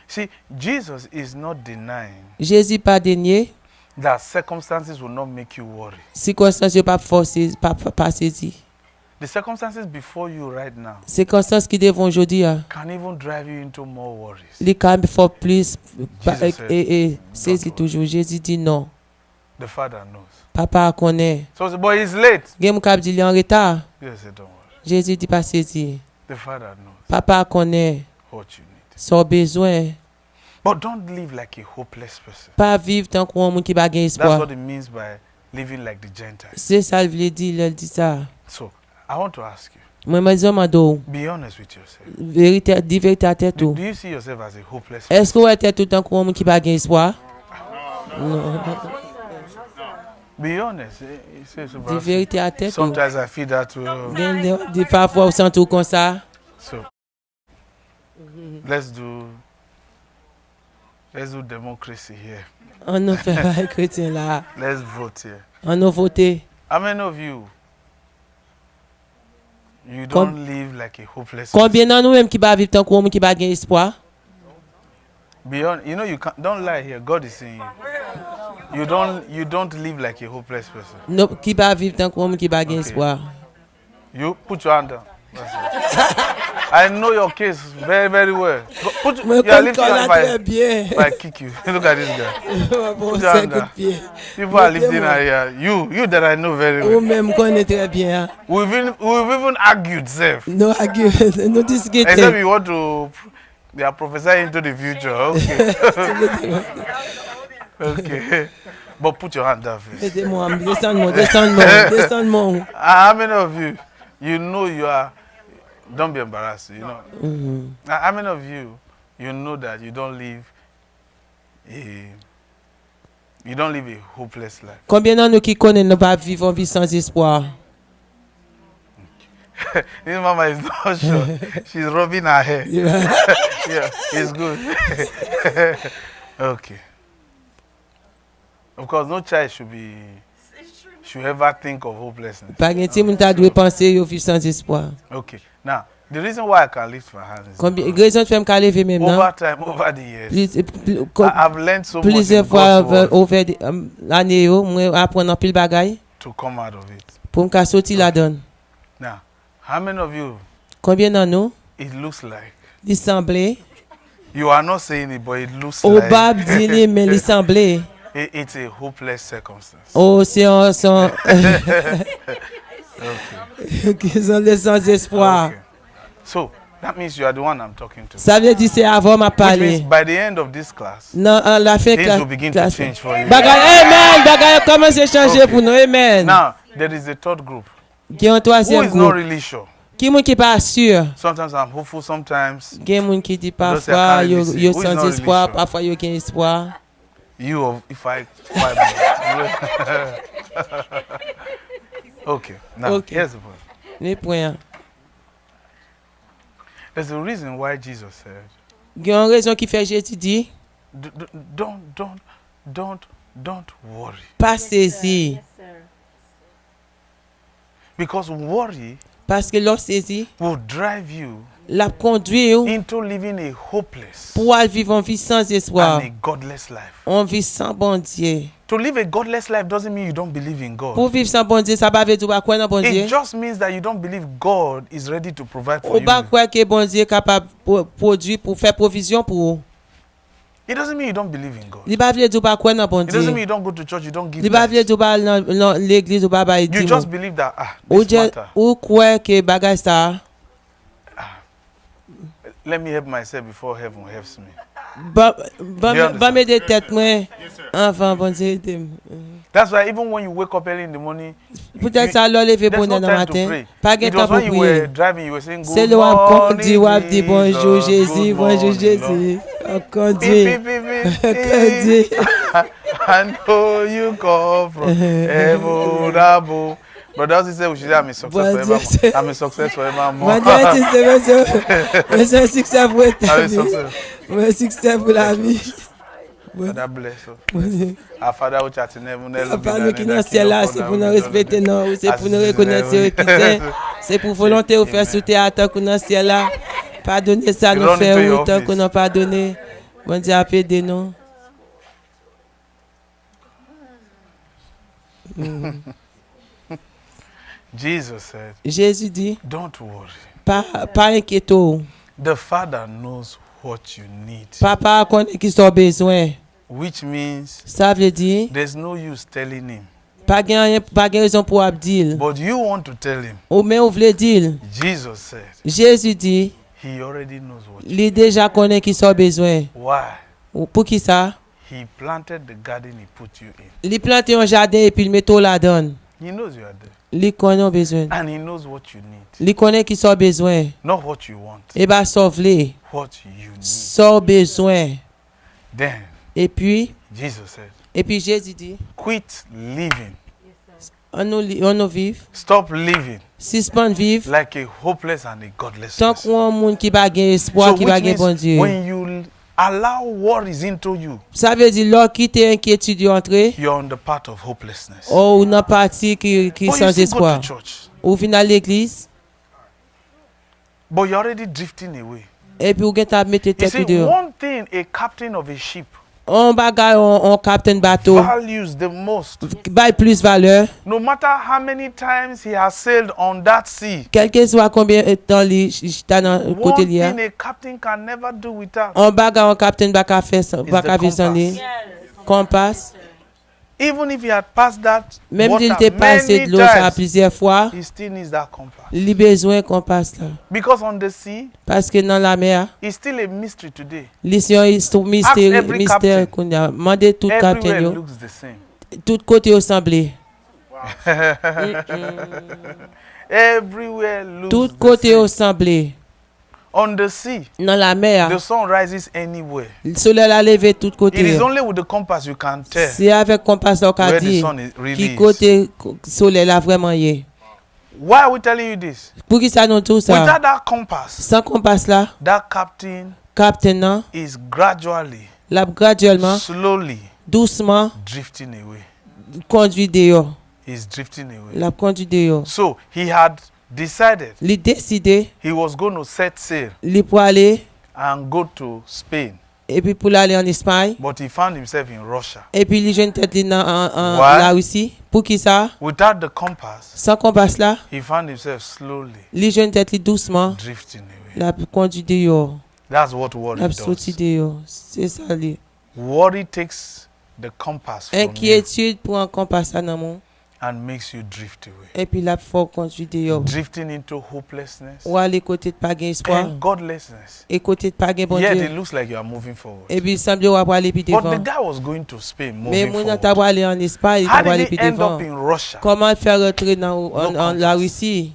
S3: See, Jesus is not denying
S4: Jésus pas dénié.
S3: that circumstances will not make you worry.
S4: Circonstances pas forcé pas saisi.
S3: The circumstances before you right now
S4: Circonstances qui devant aujourd'hui
S3: can even drive you into more worries.
S4: les cas faut plus
S3: Jesus said,
S4: et saisi
S3: "Don't
S4: toujours. Jésus dit non.
S3: The Father knows.
S4: Papa connaît.
S3: So, but he's late.
S4: Gen mou k'ap di li en retard.
S3: Jesus said, don't worry.
S4: Jésus dit pas saisi.
S3: The Father knows
S4: Papa connaît
S3: what you need.
S4: son besoin.
S3: But don't live like a hopeless person.
S4: Pas vivre tant qu'on moun qui pas gen
S3: That's
S4: espoir.
S3: what it means by living like the Gentiles.
S4: C'est ça le veut dire, il dit ça.
S3: So, I want to ask you,
S4: Moi me dis mando
S3: be honest with yourself.
S4: vérité di vérité à tête
S3: Do
S4: tout.
S3: you see yourself as a hopeless
S4: Est-ce que
S3: person?
S4: vous êtes tout le temps qu'on moun qui pas gen espoir?
S3: Be honest. He says,
S4: Di vérité à tête tout.
S3: sometimes I feel that too.
S4: Gen di parfois ou sent tout comme ça.
S3: So, let's do democracy here.
S4: On nous fait pas chrétien là.
S3: Let's vote here.
S4: On nous voter.
S3: How many of you
S4: Com-
S3: don't live like a hopeless person?
S4: Combien d'entre nous même qui pas vivre tant qu'on moun qui pas gen espoir?
S3: Beyond, you know, you can't. Don't lie here. God is saying you don't live like a hopeless person.
S4: Non, qui pas vivre tant qu'on moun qui pas gen
S3: Okay.
S4: espoir.
S3: You put your hand down. That's it. I know your case very, very well.
S4: Moi
S3: You are
S4: comme
S3: lifting your hand
S4: très
S3: if
S4: bien.
S3: I kick you. Look at this guy.
S4: Bon,
S3: your
S4: c'est
S3: hand
S4: coup de
S3: down.
S4: pied.
S3: People are lifting her here. You that I know very
S4: Ou
S3: well.
S4: même connaît très bien.
S3: We've even argued, self.
S4: Nous nous discuter.
S3: Except you want to. They are prophesying into the future. Okay. Okay. But put your hand down first.
S4: Aidez-moi, descends-moi.
S3: How many of you, you know you are, don't be embarrassed, you know. How many of you, you know that you don't live a hopeless life?
S4: Combien d'entre nous qui connaissent ne pas vivre en vie sans espoir?
S3: This mama is not sure. She's rubbing her hair. Yeah, it's good. Okay. Of course, no child should ever think of hopelessness.
S4: Pas gen ti moun ta dwe penser yo vivre sans espoir.
S3: Okay. Now, the reason why I can lift my hands is
S4: Combien raison femme ka lever même non?
S3: over time, over the years, I've learned so much in
S4: Plusieurs fois
S3: God's word
S4: over l'année yo, moi apprendre pile bagay
S3: to come out of it.
S4: pour m'ka sorti la donne.
S3: Now, how many of you,
S4: Combien d'entre nous
S3: it looks like,
S4: li semblé
S3: you are not saying it, but it looks
S4: au
S3: like
S4: bab di li mais li semblé
S3: it's a hopeless circumstance.
S4: oh c'est un sans sans espoir.
S3: Okay. So, that means you are the one I'm talking to.
S4: Ça veut dire c'est avant m'a
S3: Which means
S4: parler.
S3: by the end of this class,
S4: Non, la fin
S3: things will begin to
S4: classe.
S3: change for you.
S4: Bagay, amen, bagay commence à changer
S3: Okay.
S4: pour nous, amen.
S3: Now, there is a third group
S4: Gen un
S3: who
S4: troisième
S3: is not
S4: groupe.
S3: really sure.
S4: Qui moun qui pas sûr.
S3: Sometimes I'm hopeful, sometimes
S4: Gen moun qui dit
S3: Those I
S4: parfois
S3: can't
S4: yo
S3: really see.
S4: yo
S3: Who is
S4: sans
S3: not really
S4: espoir,
S3: sure?
S4: parfois yo gen espoir.
S3: you of if I Okay. Now,
S4: Okay.
S3: here's the point.
S4: Les points.
S3: There's a reason why Jesus said,
S4: Gen une raison qui fait Jésus dit
S3: don't worry.
S4: pas saisi
S3: Because worry
S4: parce que l'on saisi
S3: will drive you
S4: la conduit
S3: into living a hopeless
S4: pour aller vivre en vie sans espoir,
S3: and a godless life.
S4: en vie sans bon Dieu.
S3: To live a godless life doesn't mean you don't believe in God.
S4: Pour vivre sans bon Dieu, ça pas veut dire pas croire dans bon Dieu.
S3: It just means that you don't believe God is ready to provide for
S4: Ou pas
S3: you.
S4: croire que bon Dieu est capable de produire pour faire provision pour vous.
S3: It doesn't mean you don't believe in God.
S4: Il pas veut dire pas croire dans bon
S3: It doesn't mean
S4: Dieu.
S3: you don't go to church, you don't give
S4: Il pas veut
S3: tithes.
S4: dire pas dans l'église ou pas ba
S3: You
S4: dire.
S3: just believe that,
S4: Ou
S3: this matter.
S4: ou croire que bagage ça.
S3: Let me help myself before heaven helps me.
S4: Ba me de tête moi. Enfin bon Dieu.
S3: That's why even when you wake up early in the morning,
S4: Peut-être ça leur lever
S3: there's
S4: bon
S3: no
S4: dans
S3: time to
S4: matin.
S3: pray.
S4: Pas de
S3: It
S4: temps
S3: was
S4: pour
S3: when you were
S4: prier.
S3: driving, you were saying,
S4: C'est
S3: good
S4: le wap conduit,
S3: morning,
S4: wap dit bonjour
S3: Jesus.
S4: Jésus,
S3: Good
S4: bonjour
S3: morning,
S4: Jésus. On
S3: Beep,
S4: conduit.
S3: beep, beep, beep,
S4: Conduit.
S3: beep. I know you come from heaven above. But does he say we should say I'm a success
S4: Bon Dieu,
S3: forevermore? I'm a success forevermore.
S4: Mon Dieu, c'est un succès pour
S3: I'm a
S4: ta vie.
S3: success.
S4: Un succès pour la vie.
S3: Father bless us.
S4: Mon Dieu.
S3: Our Father which art in heaven, hallowed be
S4: Papa,
S3: thy
S4: nous
S3: name,
S4: qui
S3: thy
S4: dans ciel
S3: kingdom
S4: là,
S3: come,
S4: c'est
S3: thy
S4: pour
S3: will
S4: nous
S3: be done on
S4: respecter,
S3: earth
S4: non, c'est
S3: as
S4: pour
S3: it
S4: nous
S3: is in
S4: reconnaître
S3: heaven.
S4: qui c'est. C'est pour volonté ou faire sous terre, tant qu'on dans ciel là. Pardonnez ça, nous
S3: run into
S4: faire
S3: your
S4: autant
S3: office.
S4: qu'on n'a pas donné. Bon Dieu a aidé nous.
S3: Jesus said,
S4: Jésus dit,
S3: don't worry.
S4: pas inquiétez-vous.
S3: The Father knows what you need.
S4: Papa connaît qui sont besoin.
S3: Which means
S4: Ça veut dire,
S3: there's no use telling him.
S4: pas de raison pour abdil.
S3: But you want to tell him.
S4: Ou même vous voulez dire,
S3: Jesus said,
S4: Jésus dit,
S3: he already knows what you
S4: il déjà connaît qui sont besoin.
S3: Why?
S4: Ou pour qui ça?
S3: He planted the garden he put you in.
S4: Il plante un jardin et puis il met tout la donne.
S3: He knows you are there.
S4: Il connaît besoin.
S3: And he knows what you need.
S4: Il connaît qui sont besoin.
S3: Not what you want.
S4: Et bah sauve-les.
S3: What you need.
S4: Sont besoin.
S3: Then
S4: Et puis Jésus dit,
S3: quit living.
S4: on nous vive.
S3: Stop living
S4: Suspend vivre.
S3: like a hopeless and a godless
S4: Tant
S3: person.
S4: qu'on monde qui va gagner espoir, qui
S3: which
S4: va gagner bon
S3: means
S4: Dieu.
S3: when you allow worries into you,
S4: Ça veut dire là quitter inquiétude entrer.
S3: you're on the path of hopelessness.
S4: Ou dans partie qui
S3: But you
S4: sans
S3: still go
S4: espoir.
S3: to church,
S4: Ou vient à l'église
S3: but you're already drifting away.
S4: et puis ou gen t'a mettre
S3: You
S4: tête
S3: see,
S4: dehors.
S3: one thing a captain of a ship
S4: On bagaille on captain bateau.
S3: values the most,
S4: Bail plus valeur.
S3: no matter how many times he has sailed on that sea,
S4: Quel que soit combien de temps il dans
S3: one
S4: côté li.
S3: thing a captain can never do without.
S4: On bagaille on captain ba ka faire
S3: the
S4: ba ka vivre sans lui. Compass.
S3: Even if he had passed that
S4: Même s'il
S3: water
S4: était passé
S3: many
S4: de l'eau ça
S3: times,
S4: plusieurs fois,
S3: he still needs that compass.
S4: il a besoin compass là.
S3: Because on the sea,
S4: Parce que dans la mer,
S3: it's still a mystery today.
S4: l'histoire est mystère
S3: every
S4: mystère
S3: captain.
S4: qu'on a. Mandez tout captain
S3: Everywhere
S4: yo.
S3: looks the same.
S4: Tout côté ressemblé.
S3: Everywhere looks
S4: Tout
S3: the
S4: côté
S3: same.
S4: ressemblé.
S3: On the sea,
S4: Dans la mer,
S3: the sun rises anywhere.
S4: le soleil a levé tout
S3: It
S4: côté.
S3: is only with the compass you can tell
S4: C'est avec compass là qu'on
S3: where the
S4: dit
S3: sun is really
S4: qui
S3: is.
S4: côté soleil là vraiment y est.
S3: Why are we telling you this?
S4: Pour qui ça nous tout ça?
S3: Without that compass,
S4: Sans compass là,
S3: that captain
S4: captain là,
S3: is gradually,
S4: la graduellement,
S3: slowly
S4: doucement
S3: drifting away.
S4: conduit dehors.
S3: He's drifting away.
S4: La conduit dehors.
S3: So he had decided
S4: Il décidé,
S3: he was going to set sail
S4: il pour aller
S3: and go to Spain,
S4: et puis pour aller en Espagne
S3: but he found himself in Russia.
S4: et puis il jeune tête en
S3: Why?
S4: la Russie. Pour qui ça?
S3: Without the compass,
S4: Sans compass là,
S3: he found himself slowly
S4: il jeune tête doucement,
S3: drifting away.
S4: la conduit dehors.
S3: That's what worry
S4: La sorti
S3: does.
S4: dehors. C'est ça li.
S3: Worry takes the compass from you
S4: Inquiétude pour un compass là dans mon
S3: and makes you drift away.
S4: et puis la faut conduit dehors.
S3: Drifting into hopelessness
S4: Ou aller côté de pas gain espoir
S3: and godlessness.
S4: et côté de pas gain bon
S3: Yet
S4: Dieu.
S3: it looks like you are moving forward.
S4: Et puis il semble ou aller puis
S3: But
S4: devant.
S3: the guy was going to Spain,
S4: Mais
S3: moving
S4: mon t'a
S3: forward.
S4: aller en Espagne, il
S3: How
S4: t'a aller
S3: did
S4: puis
S3: he end
S4: devant.
S3: up in Russia?
S4: Comment faire rentrer dans en la
S3: compass.
S4: Russie?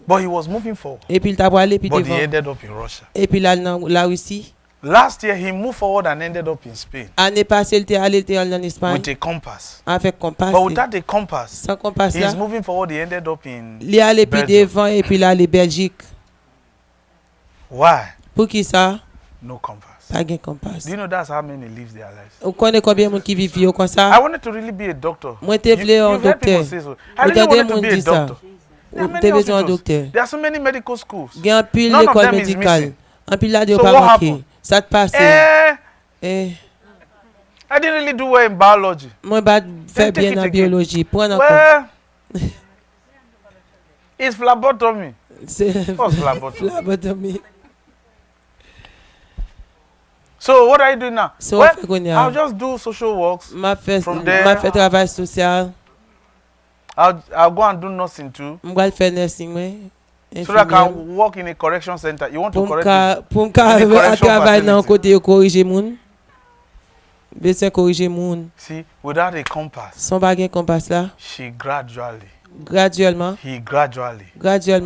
S3: But he was moving forward.
S4: Et puis il t'a aller puis
S3: But he
S4: devant.
S3: ended up in Russia.
S4: Et puis là dans la Russie,
S3: Last year, he moved forward and ended up in Spain
S4: année passée il était allé en Espagne
S3: with a compass.
S4: avec compass.
S3: But without the compass,
S4: Sans compass
S3: he's
S4: là,
S3: moving forward, he ended up in
S4: il est allé puis
S3: Belgium.
S4: devant et puis là les Belgique.
S3: Why?
S4: Pour qui ça?
S3: No compass.
S4: Pas gain compass.
S3: Do you know that's how many live their lives?
S4: Vous connaissez combien de monde qui vivent comme
S3: I
S4: ça?
S3: wanted to really be a doctor.
S4: Moi t'ai voulu un
S3: You've heard people
S4: docteur.
S3: say so. I really
S4: Regardez
S3: wanted to
S4: mon
S3: be a
S4: dit ça.
S3: doctor. There are
S4: Vous
S3: many
S4: avez besoin d'un
S3: hospitals.
S4: docteur.
S3: There are so many medical schools.
S4: Il y a un pile
S3: None of
S4: l'école
S3: them is
S4: médicale.
S3: missing.
S4: Un pile là de
S3: So
S4: pas
S3: what
S4: manqué.
S3: happened?
S4: Ça te passe.
S3: Eh,
S4: Eh,
S3: I didn't really do well in biology.
S4: Moi, pas faire
S3: take
S4: bien
S3: it
S4: en
S3: again.
S4: biologie. Prends encore.
S3: Well, it's phlebotomy.
S4: C'est
S3: What's phlebotomy?
S4: phlebotomie.
S3: So what are you doing now?
S4: So,
S3: well,
S4: fait qu'on y a-
S3: I'll just do social works.
S4: M'a fait
S3: From there-
S4: m'a fait travail social.
S3: I'll go and do nursing too.
S4: M'gal faire nursing moi.
S3: So that I
S4: infirmière.
S3: can work in a correction center. You want to
S4: Pour
S3: correct
S4: m'ka pour
S3: In the correction
S4: travailler dans
S3: facility.
S4: côté corriger moun. Besoin corriger moun.
S3: See, without a compass,
S4: Son bagage compas là,
S3: he
S4: graduellement
S3: gradually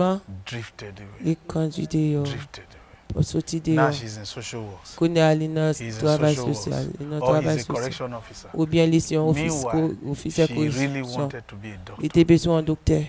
S3: drifted away.
S4: il conduit yo
S3: Drifted away.
S4: pour sortir de
S3: Now
S4: yo.
S3: she's in social works.
S4: Qu'on est allé dans
S3: He's in
S4: travail
S3: social
S4: social,
S3: works.
S4: dans
S3: Or
S4: travail
S3: he's a
S4: social.
S3: correction officer.
S4: Ou bien les sont
S3: Meanwhile,
S4: officier
S3: she really
S4: correction.
S3: wanted to be a doctor.
S4: Il était besoin d'un docteur.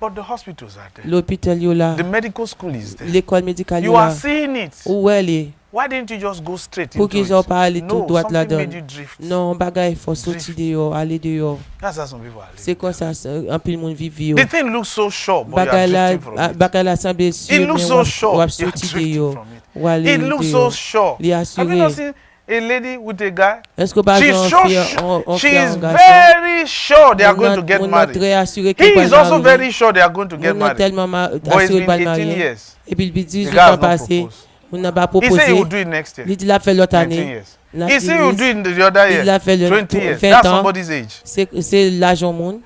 S3: But the hospitals are there.
S4: L'hôpital yo là,
S3: The medical school is there.
S4: l'école médicale yo
S3: You are
S4: là.
S3: seeing it.
S4: Où elle est?
S3: Why didn't you just go straight
S4: Pour
S3: into
S4: qu'ils ont
S3: it?
S4: pas aller tout
S3: No,
S4: droit
S3: something
S4: là-dedans.
S3: made you drift.
S4: Non, bagay faut sortir de yo, aller de yo.
S3: That's how some people are living.
S4: C'est comme ça un peu le monde vit yo.
S3: The thing looks so short, but you
S4: Bagay
S3: are
S4: là,
S3: drifting from it.
S4: bagay là semble sûr
S3: It looks
S4: mais
S3: so
S4: ou
S3: short, you are
S4: sortir de
S3: drifting
S4: yo.
S3: from it.
S4: Ou aller
S3: It
S4: de
S3: looks
S4: yo.
S3: so short.
S4: Li
S3: Have you not
S4: assuré.
S3: seen a lady with a guy?
S4: Est-ce que pas
S3: She's
S4: on
S3: so
S4: fait
S3: sure.
S4: on
S3: She
S4: fait
S3: is
S4: un garçon?
S3: very sure they are going to get married.
S4: Très assuré
S3: He
S4: qu'il
S3: is also very sure they are going to get married.
S4: tellement
S3: But it's
S4: assuré
S3: been
S4: pas
S3: 18
S4: marier.
S3: years.
S4: Et puis il dit
S3: The
S4: 18
S3: guy has
S4: ans
S3: not
S4: passé,
S3: proposed.
S4: on n'a pas
S3: He said he
S4: proposé.
S3: will do it next year.
S4: Il dit l'a fait l'autre
S3: 19
S4: année.
S3: years.
S4: La
S3: He said he will do
S4: fille,
S3: it the other year.
S4: il a fait le
S3: 20 years.
S4: 20
S3: That's
S4: ans.
S3: somebody's age.
S4: C'est l'agent monde.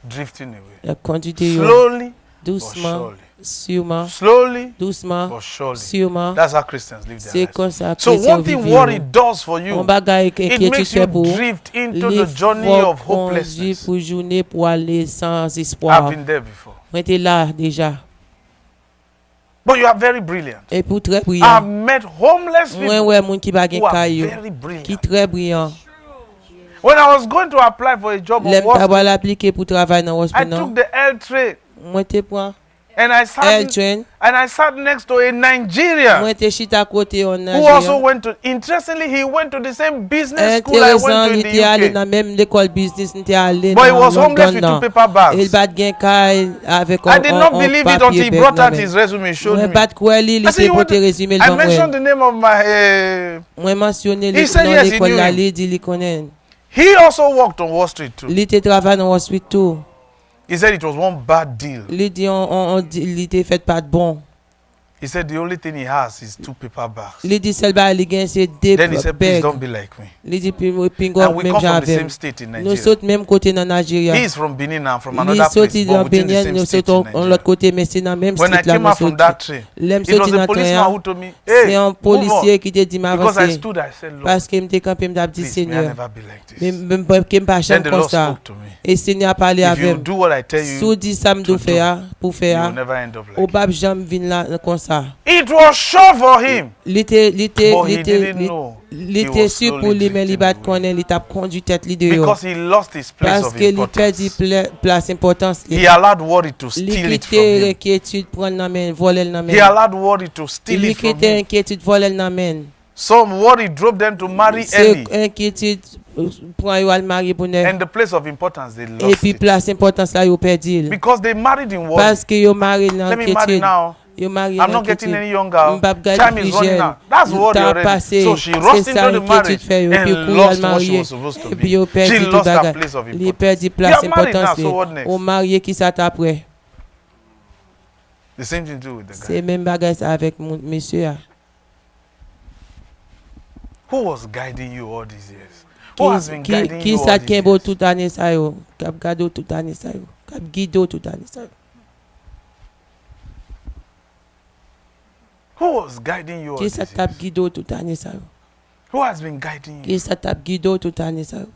S3: Drifting away.
S4: La conduite yo.
S3: Slowly,
S4: Doucement,
S3: surely.
S4: sûrement,
S3: slowly,
S4: doucement,
S3: but surely.
S4: sûrement.
S3: That's how Christians live their
S4: C'est
S3: lives.
S4: comme ça
S3: So
S4: chrétien
S3: one thing
S4: vit
S3: worry
S4: yo.
S3: does for
S4: On
S3: you,
S4: bagaille
S3: it
S4: inquiétude
S3: makes you
S4: fait pour
S3: drift into the journey of hopelessness.
S4: pour journée pour aller sans
S3: I've
S4: espoir.
S3: been there before.
S4: On était là déjà.
S3: But you are very brilliant.
S4: Et pour très
S3: I've
S4: brillant.
S3: met homeless
S4: Moi
S3: people
S4: ouais moun qui ba gen
S3: who are
S4: caillou,
S3: very brilliant.
S4: qui très brillant.
S3: When I was going to apply for a job on
S4: L'aime
S3: Wall
S4: pas
S3: Street,
S4: l'appliquer pour travailler dans
S3: I
S4: hospital.
S3: took the L train
S4: Moi te prend
S3: and I
S4: L
S3: sat
S4: train.
S3: next to a Nigerian
S4: Moi te chita côté en
S3: who also
S4: Nigeria.
S3: went to. Interestingly, he went to the same business school I
S4: Intéressant,
S3: went to
S4: il
S3: in
S4: était allé
S3: the UK.
S4: dans même l'école business, il était allé
S3: But he
S4: dans
S3: was homeless
S4: London.
S3: with two
S4: Non.
S3: paper
S4: Il
S3: bags.
S4: bat gen caille avec
S3: I did not believe it until he brought out his resume and showed
S4: Moi
S3: me.
S4: bat quoi il
S3: I said,
S4: était
S3: you want
S4: porté résumé
S3: I
S4: devant
S3: mentioned
S4: moi.
S3: the name of my.
S4: Moi mentionné
S3: He said
S4: dans
S3: yes, he
S4: l'école
S3: knew
S4: là,
S3: him.
S4: il dit il connaît.
S3: He also worked on Wall Street too.
S4: Il était travaillé dans hospital.
S3: He said it was one bad deal.
S4: Il dit il était fait pas de bon.
S3: He said the only thing he has is two paper bags.
S4: Il dit seul ba il gagne c'est deux
S3: Then he said, please
S4: bags.
S3: don't be like me.
S4: Il dit pingo
S3: And we
S4: même
S3: come from the
S4: j'avais.
S3: same state in
S4: Nous
S3: Nigeria.
S4: sommes même côté dans Nigeria.
S3: He is from Benin and from
S4: Il
S3: another place,
S4: sorti
S3: but
S4: dans
S3: within the
S4: Benin,
S3: same
S4: nous
S3: state
S4: sommes
S3: in
S4: en l'autre
S3: Nigeria.
S4: côté mais c'est dans même
S3: When I
S4: state là
S3: came
S4: nous
S3: out from
S4: sommes.
S3: that train,
S4: L'aime
S3: it was
S4: sorti
S3: the
S4: dans
S3: policeman who
S4: train.
S3: told me,
S4: C'est
S3: hey,
S4: un
S3: move
S4: policier
S3: on.
S4: qui te dit
S3: Because I
S4: m'avancer.
S3: stood, I said, Lord,
S4: Parce qu'il me campé me dit
S3: please, may I
S4: Seigneur.
S3: never be like
S4: Mais
S3: this.
S4: même que me pas
S3: Then
S4: chambre
S3: the
S4: comme
S3: Lord
S4: ça.
S3: spoke to me.
S4: Et Seigneur a parlé
S3: If you
S4: avec
S3: do what I tell you,
S4: sous dit ça me
S3: to
S4: doit faire pour
S3: you
S4: faire.
S3: will never end up
S4: Au
S3: like it.
S4: bab jamais vinn là comme ça.
S3: It was sure for him,
S4: Il était
S3: but he didn't know.
S4: il
S3: He
S4: était
S3: was
S4: sûr pour
S3: slowly
S4: lui mais il
S3: drifting
S4: bat
S3: away.
S4: connaît il t'a conduit tête li de yo.
S3: Because he lost his place
S4: Parce
S3: of
S4: que il perdit
S3: importance.
S4: place importance.
S3: He allowed worry to
S4: Il
S3: steal it from
S4: quittait
S3: him.
S4: inquiétude prendre dans main voler dans
S3: He
S4: main.
S3: allowed worry to steal
S4: Il
S3: it from
S4: quittait
S3: him.
S4: inquiétude voler dans main.
S3: Some worry drove them to marry
S4: C'est
S3: early,
S4: inquiétude pour yo al marier pour neuf.
S3: and the place of importance they
S4: Et
S3: lost
S4: puis
S3: it.
S4: place importance là yo perdu.
S3: Because they married in worry.
S4: Parce que yo marié dans
S3: Let me marry
S4: inquiétude.
S3: now.
S4: Yo marié
S3: I'm
S4: dans
S3: not getting any
S4: inquiétude.
S3: younger.
S4: M'bap gade
S3: Time is
S4: plus
S3: running
S4: jeune.
S3: out. That's worry
S4: Temps
S3: already.
S4: passé.
S3: So she
S4: C'est
S3: rushed
S4: ça
S3: into the
S4: inquiétude
S3: marriage
S4: fait yo. Puis
S3: and
S4: pour
S3: lost
S4: al
S3: what she
S4: marier.
S3: was supposed to
S4: Et puis
S3: be.
S4: yo
S3: She
S4: perdu tout
S3: lost her
S4: bagage.
S3: place of
S4: Il
S3: importance.
S4: perdu
S3: You
S4: place
S3: are married now,
S4: importance.
S3: so what next?
S4: Au marié qui ça après.
S3: The same thing to do with the guy.
S4: C'est même bagage ça avec mon monsieur. a.
S3: Who was guiding you all these years? Who has been guiding
S4: Qui
S3: you all
S4: ça
S3: these
S4: tient beau
S3: years?
S4: toute année ça yo. Cap gado toute année ça yo. Cap guido toute année ça yo.
S3: Who was guiding you all
S4: Qui
S3: these
S4: ça
S3: years?
S4: tape guido toute année ça yo.
S3: Who has been guiding you?
S4: Qui ça tape guido toute année ça yo.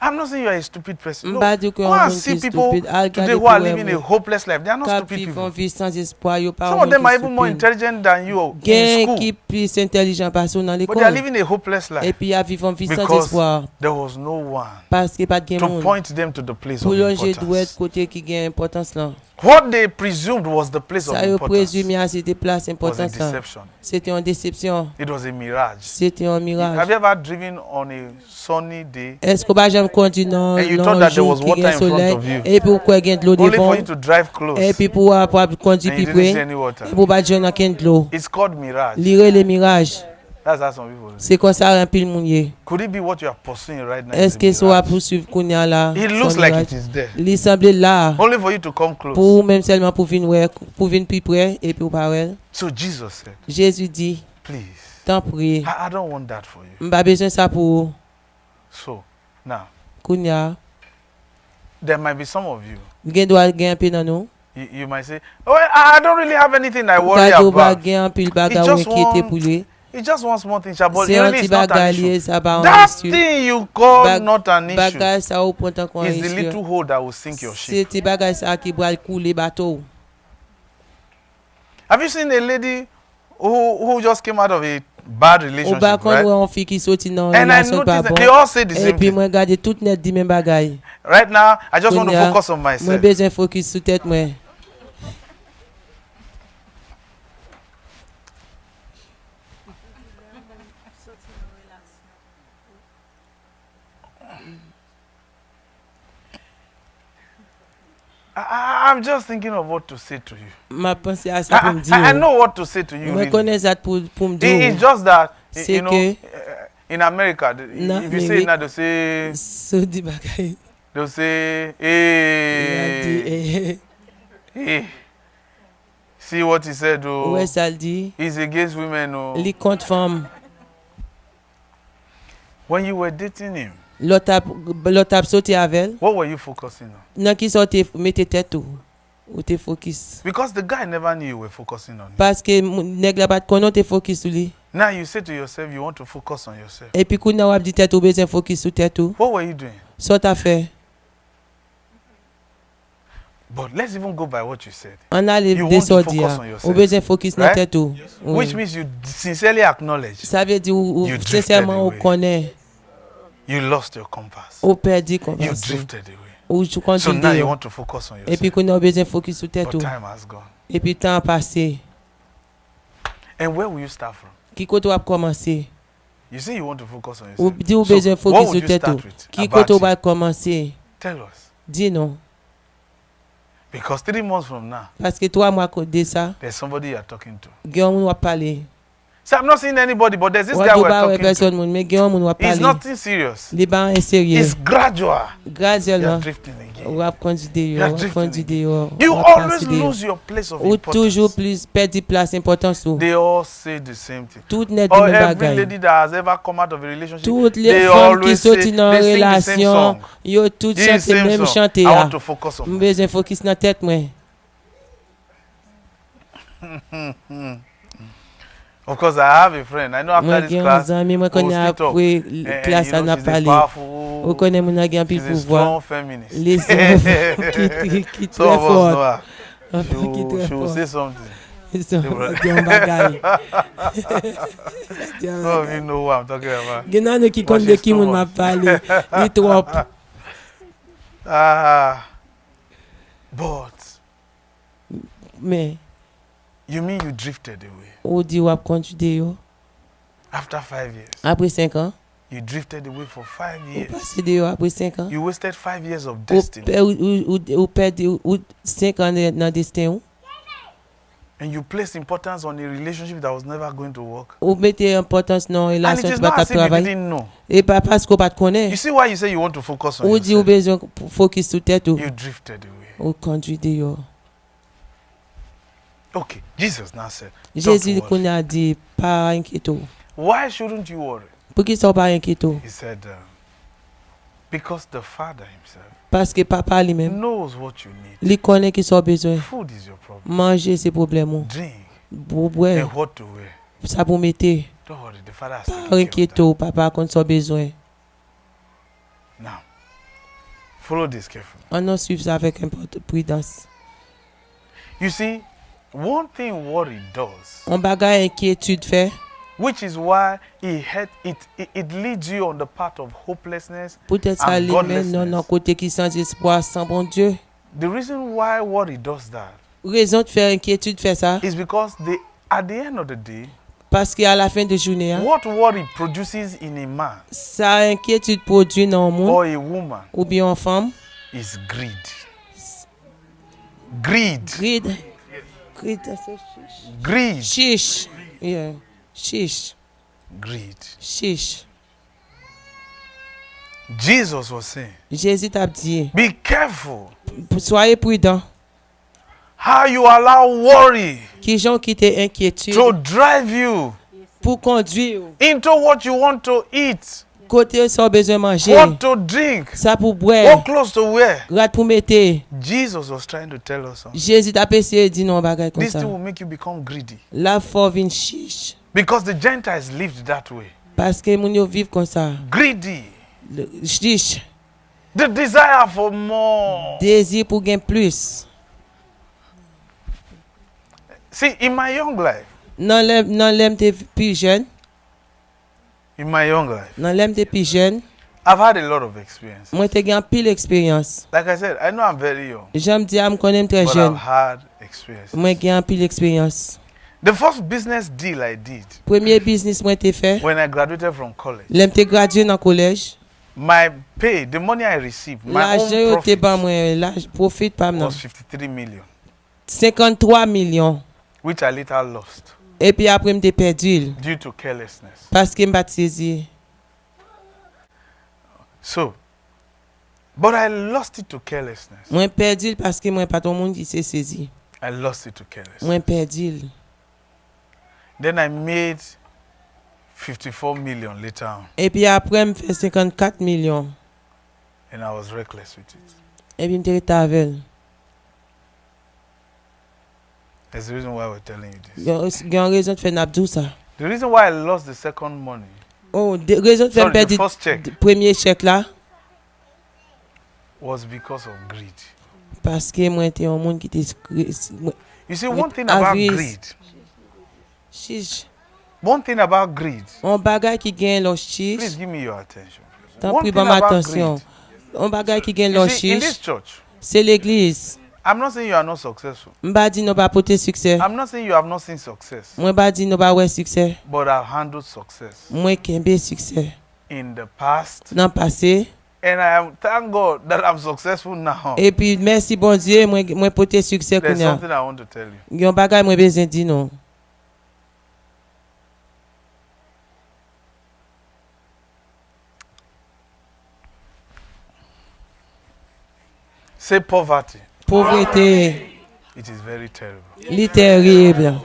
S3: I'm not saying you are a stupid person. No.
S4: M'ba di
S3: Go
S4: que on
S3: and
S4: monde
S3: see
S4: qui
S3: people
S4: stupide. Al
S3: today
S4: gade
S3: who are
S4: pour
S3: living a
S4: moi.
S3: hopeless life. They are not
S4: Cap
S3: stupid
S4: vivent
S3: people.
S4: vie sans espoir yo pas
S3: Some of them are even more intelligent than you in
S4: Gen
S3: school.
S4: qui plus intelligent parce qu'on dans
S3: But they are
S4: l'école.
S3: living a hopeless
S4: Et
S3: life
S4: puis a vivre vie sans
S3: because
S4: espoir
S3: there was no one
S4: parce que pas de
S3: to
S4: monde.
S3: point them to the place
S4: Pour
S3: of
S4: longer doit être
S3: importance.
S4: côté qui gagne importance là.
S3: What they presumed was the place of
S4: Ça yo
S3: importance
S4: présumé à c'était place
S3: was a
S4: importance là.
S3: deception.
S4: C'était une déception.
S3: It was a mirage.
S4: C'était un
S3: Have
S4: mirage.
S3: you ever driven on a sunny day
S4: Est-ce que pas jamais conduit dans
S3: And you
S4: dans
S3: thought
S4: un
S3: that there
S4: jour
S3: was
S4: qui
S3: water
S4: gagne
S3: in front
S4: soleil
S3: of you?
S4: et puis pourquoi gagne de l'eau
S3: only
S4: devant
S3: for you to drive close
S4: et puis pour conduire
S3: and
S4: plus
S3: you didn't see
S4: près
S3: any water?
S4: et pour pas joindre aucun de l'eau.
S3: It's called mirage.
S4: Lire les mirages.
S3: That's how some people do.
S4: C'est comme ça rempli le monde.
S3: Could it be what you are pursuing right now?
S4: Est-ce que ça va poursuivre qu'on y a là?
S3: It looks like it is there.
S4: Il semble là.
S3: Only for you to come close.
S4: Pour même seulement pour venir plus près et puis pour parler.
S3: So Jesus said,
S4: Jésus dit,
S3: please,
S4: t'en prie.
S3: I don't want that for you.
S4: M'pas besoin ça pour
S3: So now,
S4: qu'on y a.
S3: there might be some of you.
S4: Gen doit gen peu dans nous.
S3: You might say, oh, I don't really have anything I worry
S4: Gado ba
S3: about.
S4: gen pile bagay
S3: It
S4: ou
S3: just
S4: inquiété
S3: want-
S4: pour lui.
S3: It's just one small thing, but
S4: C'est un
S3: really
S4: petit
S3: it's not an
S4: bagay
S3: issue.
S4: lié ça ba
S3: That
S4: en issue.
S3: thing you call
S4: Bag-
S3: not an issue
S4: Bagay ça ou prend encore
S3: is the
S4: issue.
S3: little hole that will sink your ship.
S4: C'est petit bagay ça qui va couler bateau.
S3: Have you seen a lady who just came out of a bad
S4: Ou
S3: relationship,
S4: ba kon
S3: right?
S4: on fi qui sorti dans
S3: And I
S4: relation pas
S3: noticed
S4: bon.
S3: that they all say the
S4: Et
S3: same
S4: puis
S3: thing.
S4: moi regarder tout net dit même bagay.
S3: Right now, I just want to
S4: Konya,
S3: focus on
S4: Moi
S3: myself.
S4: besoin focus sur tête moi.
S3: I'm just thinking of what to say to you.
S4: M'a pensé à ça pour me dire.
S3: I know what to say to you.
S4: Moi
S3: Really.
S4: connais ça pour me
S3: It's
S4: dire.
S3: just that,
S4: C'est
S3: you know,
S4: que-
S3: in America,
S4: Non,
S3: if you
S4: mais
S3: say
S4: oui.
S3: it now,
S4: So di bagay.
S3: they'll say,
S4: Il a dit
S3: hey, hey. See what he said, oh.
S4: ouais ça le dit.
S3: He's against women, oh.
S4: Li compte femme.
S3: When you were dating him,
S4: L'autre a sauté avec elle.
S3: what were you focusing on?
S4: Nan qui sorti mette tête ou te focus.
S3: Because the guy never knew you were focusing on him.
S4: Parce que nèg la pas konon te focus sur lui.
S3: Now you say to yourself, you want to focus on yourself.
S4: Et puis quand on a dit tête ou besoin focus sur tête ou.
S3: What were you doing?
S4: Ça t'a fait.
S3: But let's even go by what you said.
S4: On a les
S3: You want
S4: des
S3: to
S4: sorties.
S3: focus on yourself,
S4: Ou besoin focus dans
S3: right?
S4: tête ou.
S3: Which means you sincerely acknowledge
S4: Ça veut dire ou
S3: You drifted
S4: sincèrement ou
S3: away.
S4: connaît
S3: you lost your compass.
S4: ou perdu
S3: You
S4: confiance.
S3: drifted away.
S4: Ou tu
S3: So
S4: continues.
S3: now you want to focus on
S4: Et puis
S3: yourself.
S4: quand on a besoin focus sur tête
S3: But
S4: ou.
S3: time has gone.
S4: Et puis temps passé.
S3: And where will you start from?
S4: Qui côté va commencer?
S3: You say you want to focus on
S4: Ou
S3: yourself.
S4: dit ou
S3: So
S4: besoin
S3: what
S4: focus
S3: would
S4: sur
S3: you
S4: tête ou.
S3: start with?
S4: Qui
S3: About
S4: côté
S3: you?
S4: va commencer?
S3: Tell us.
S4: Dis non.
S3: Because 3 months from now,
S4: Parce que 3 mois de ça,
S3: there's somebody you're talking to.
S4: gen moun wap pale.
S3: So I'm not seeing anybody, but there's this
S4: Ou
S3: guy
S4: do
S3: we're
S4: ba wè
S3: talking to.
S4: person moun, men gen moun wap
S3: It's
S4: pale.
S3: nothing serious.
S4: Li ba an serye.
S3: It's gradual. You're
S4: Graduellement,
S3: drifting again.
S4: ou ap konjide
S3: You
S4: yo,
S3: are
S4: wap
S3: drifting
S4: konjide yo.
S3: You
S4: wap
S3: always
S4: paside yo.
S3: lose your place of
S4: Ou toujou
S3: importance.
S4: plus perdi place importance ou.
S3: They all say the same thing.
S4: Tout net di
S3: Or
S4: men
S3: every
S4: bagay.
S3: lady that has ever come out of a relationship,
S4: Toutes
S3: they
S4: les femmes qui
S3: always
S4: sorti
S3: say
S4: nan
S3: they sing the same
S4: relasyon,
S3: song.
S4: yo tout
S3: This
S4: chante
S3: same
S4: même
S3: song.
S4: chante
S3: I
S4: ya.
S3: want to focus on.
S4: M bezwen focus nan tête mwen.
S3: Of course, I have a friend. I know after
S4: Mwen
S3: this
S4: gen an
S3: class,
S4: zami, mwen
S3: we'll
S4: konen
S3: still talk.
S4: apwe
S3: And,
S4: klas
S3: you know,
S4: an ap
S3: she's a
S4: pale.
S3: powerful,
S4: Ou konen moun a gen pil
S3: she's a
S4: pouvoi.
S3: strong feminist.
S4: Les hommes qui
S3: Some
S4: très
S3: of us know
S4: fort.
S3: her.
S4: Qui très
S3: She will
S4: fort.
S3: say something.
S4: Ils ont bagay.
S3: Some of you know who I'm talking about.
S4: Gen nan nou ki
S3: But
S4: kon de
S3: she's
S4: ki
S3: too
S4: moun
S3: much.
S4: map pale. Li trop.
S3: But
S4: Men,
S3: you mean you drifted away
S4: ou di wap konjude yo.
S3: after 5 years?
S4: Apre 5 an.
S3: You drifted away for 5
S4: Ou
S3: years.
S4: pase de yo apre 5 an.
S3: You wasted 5 years of
S4: Ou
S3: destiny,
S4: perde ou 5 an nan destin ou.
S3: and you placed importance on a relationship that was never going to work.
S4: Ou mette importance nan
S3: And it
S4: relasyon
S3: is
S4: ki ba
S3: not
S4: kap
S3: as if you
S4: travay.
S3: didn't know.
S4: E pa pasko pat konen.
S3: You see why you say you want to focus on
S4: Ou di ou
S3: yourself?
S4: bezon focus sou tèt ou.
S3: You drifted away.
S4: Ou konjude yo.
S3: Okay, Jesus now said,
S4: Jésus
S3: don't
S4: kon
S3: worry.
S4: a di pa inketo.
S3: Why shouldn't you worry?
S4: Pou ki sa pa inketo?
S3: He said, because the Father himself
S4: Paske papa li men.
S3: knows what you need.
S4: Li konen ki sa bezon.
S3: Food is your problem.
S4: Manje se problem ou.
S3: Drink
S4: Pou bwe.
S3: and what to wear.
S4: Sa pou mette.
S3: Don't worry, the Father has
S4: Pa
S3: taken care of
S4: inketo. Papa kon sa bezon.
S3: that. Now, follow this carefully.
S4: An nan suiv sa avèk prudence.
S3: You see, one thing worry does,
S4: On bagay inquietude fè.
S3: which is why it leads you on the path of hopelessness.
S4: Poutet sa
S3: And
S4: li men nan
S3: godlessness.
S4: kote ki sans espoir san bon Dieu.
S3: The reason why worry does that
S4: Rezon de fè inquietude fè sa.
S3: is because at the end of the day,
S4: Paske a la fin de jounen.
S3: what worry produces in a man
S4: Sa inquietude produit nan moun.
S3: or a woman
S4: Ou bien en femme.
S3: is greed. Greed.
S4: Greed. Greed.
S3: Greed.
S4: Chiche. Yeah. Chiche.
S3: greed.
S4: Chiche.
S3: Jesus was saying,
S4: Jésus t'a dit,
S3: be careful
S4: soyez prudents.
S3: how you allow worry
S4: Qui gens qui t'es inquiétude
S3: to drive you
S4: pour conduire
S3: into what you want to eat,
S4: côté ça besoin manger,
S3: what to drink,
S4: ça pour
S3: what
S4: boire,
S3: clothes to wear.
S4: rat pour mettre.
S3: Jesus was trying to tell us something.
S4: Jésus t'a essayé de dire non bagay comme
S3: This
S4: ça.
S3: thing will make you become greedy.
S4: La faut vin chiche
S3: Because the Gentiles lived that way.
S4: parce que moun yo vivent comme ça.
S3: Greedy.
S4: Chiche,
S3: The desire for more.
S4: désir pour gagner plus.
S3: See, in my young life,
S4: Nan lem te plus jeune, nan lem te plus jeune,
S3: I've had a lot of experience.
S4: moi te gen pile expérience.
S3: Like I said, I know I'm very young,
S4: J'aime dire am connais très
S3: but I've
S4: jeune.
S3: had experience.
S4: Moi gen pile expérience.
S3: The first business deal I did
S4: Premier business moi te fait,
S3: when I graduated from college,
S4: lem te gradué dans collège.
S3: my pay, the money I received, my
S4: L'argent
S3: own
S4: yo te ban
S3: profit
S4: moi, l'argent profit pas non.
S3: was 53 million,
S4: 53 millions.
S3: which I later lost
S4: Et puis après me te perdu
S3: due to carelessness.
S4: parce que m'pas saisi.
S3: So, but I lost it to carelessness.
S4: Moi perdu parce que moi pas tout monde qui s'est saisi.
S3: I lost it to carelessness.
S4: Moi perdu.
S3: Then I made 54 million later on,
S4: Et puis après me fait 54 millions.
S3: and I was reckless with it.
S4: Et puis me te retavel.
S3: There's the reason why we're telling you this.
S4: Gen raison de faire n'abdou ça.
S3: The reason why I lost the second money,
S4: Oh, raison de faire
S3: sorry, the
S4: perdre
S3: first check,
S4: premier chèque là
S3: was because of greed.
S4: parce que moi était un monde qui était
S3: You see, one thing about
S4: avarice.
S3: greed,
S4: chiche.
S3: one thing about greed,
S4: On bagay qui gagne leur
S3: please
S4: chiche.
S3: give me your attention. please.
S4: Tant
S3: One
S4: pis
S3: thing
S4: pas
S3: about
S4: attention.
S3: greed,
S4: On bagay qui gagne
S3: you
S4: leur
S3: see, in this
S4: chiche,
S3: church,
S4: c'est l'église.
S3: I'm not saying you are not successful.
S4: M'ba di nou pas porter succès.
S3: I'm not saying you have not seen success,
S4: Moi ba di nou pas ouais succès.
S3: but I've handled success
S4: Moi kembe succès.
S3: in the past,
S4: Dans passé.
S3: and I am thank God that I'm successful now.
S4: Et puis merci bon Dieu, moi porter succès
S3: There's
S4: kounya.
S3: something I want to tell you.
S4: Yon bagay moi besoin di non.
S3: Say poverty.
S4: Pauvreté,
S3: It is very terrible.
S4: li terrible.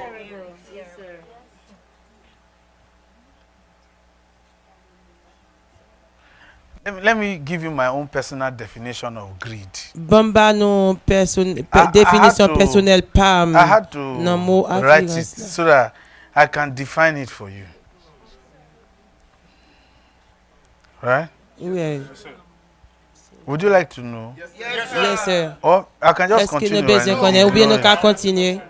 S3: Let me give you my own personal definition of greed.
S4: Bamba nou
S3: I had
S4: définition
S3: to-
S4: personnelle pas
S3: I had to
S4: nan mot
S3: write it
S4: attirance là.
S3: so that I can define it for you. Right?
S4: Oui.
S3: Would you like to know?
S4: Yes sir.
S3: Or I can just
S4: Est-ce que
S3: continue.
S4: nous besoin
S3: and
S4: connaître ou bien nous
S3: ignore
S4: ka
S3: it.
S4: continuer?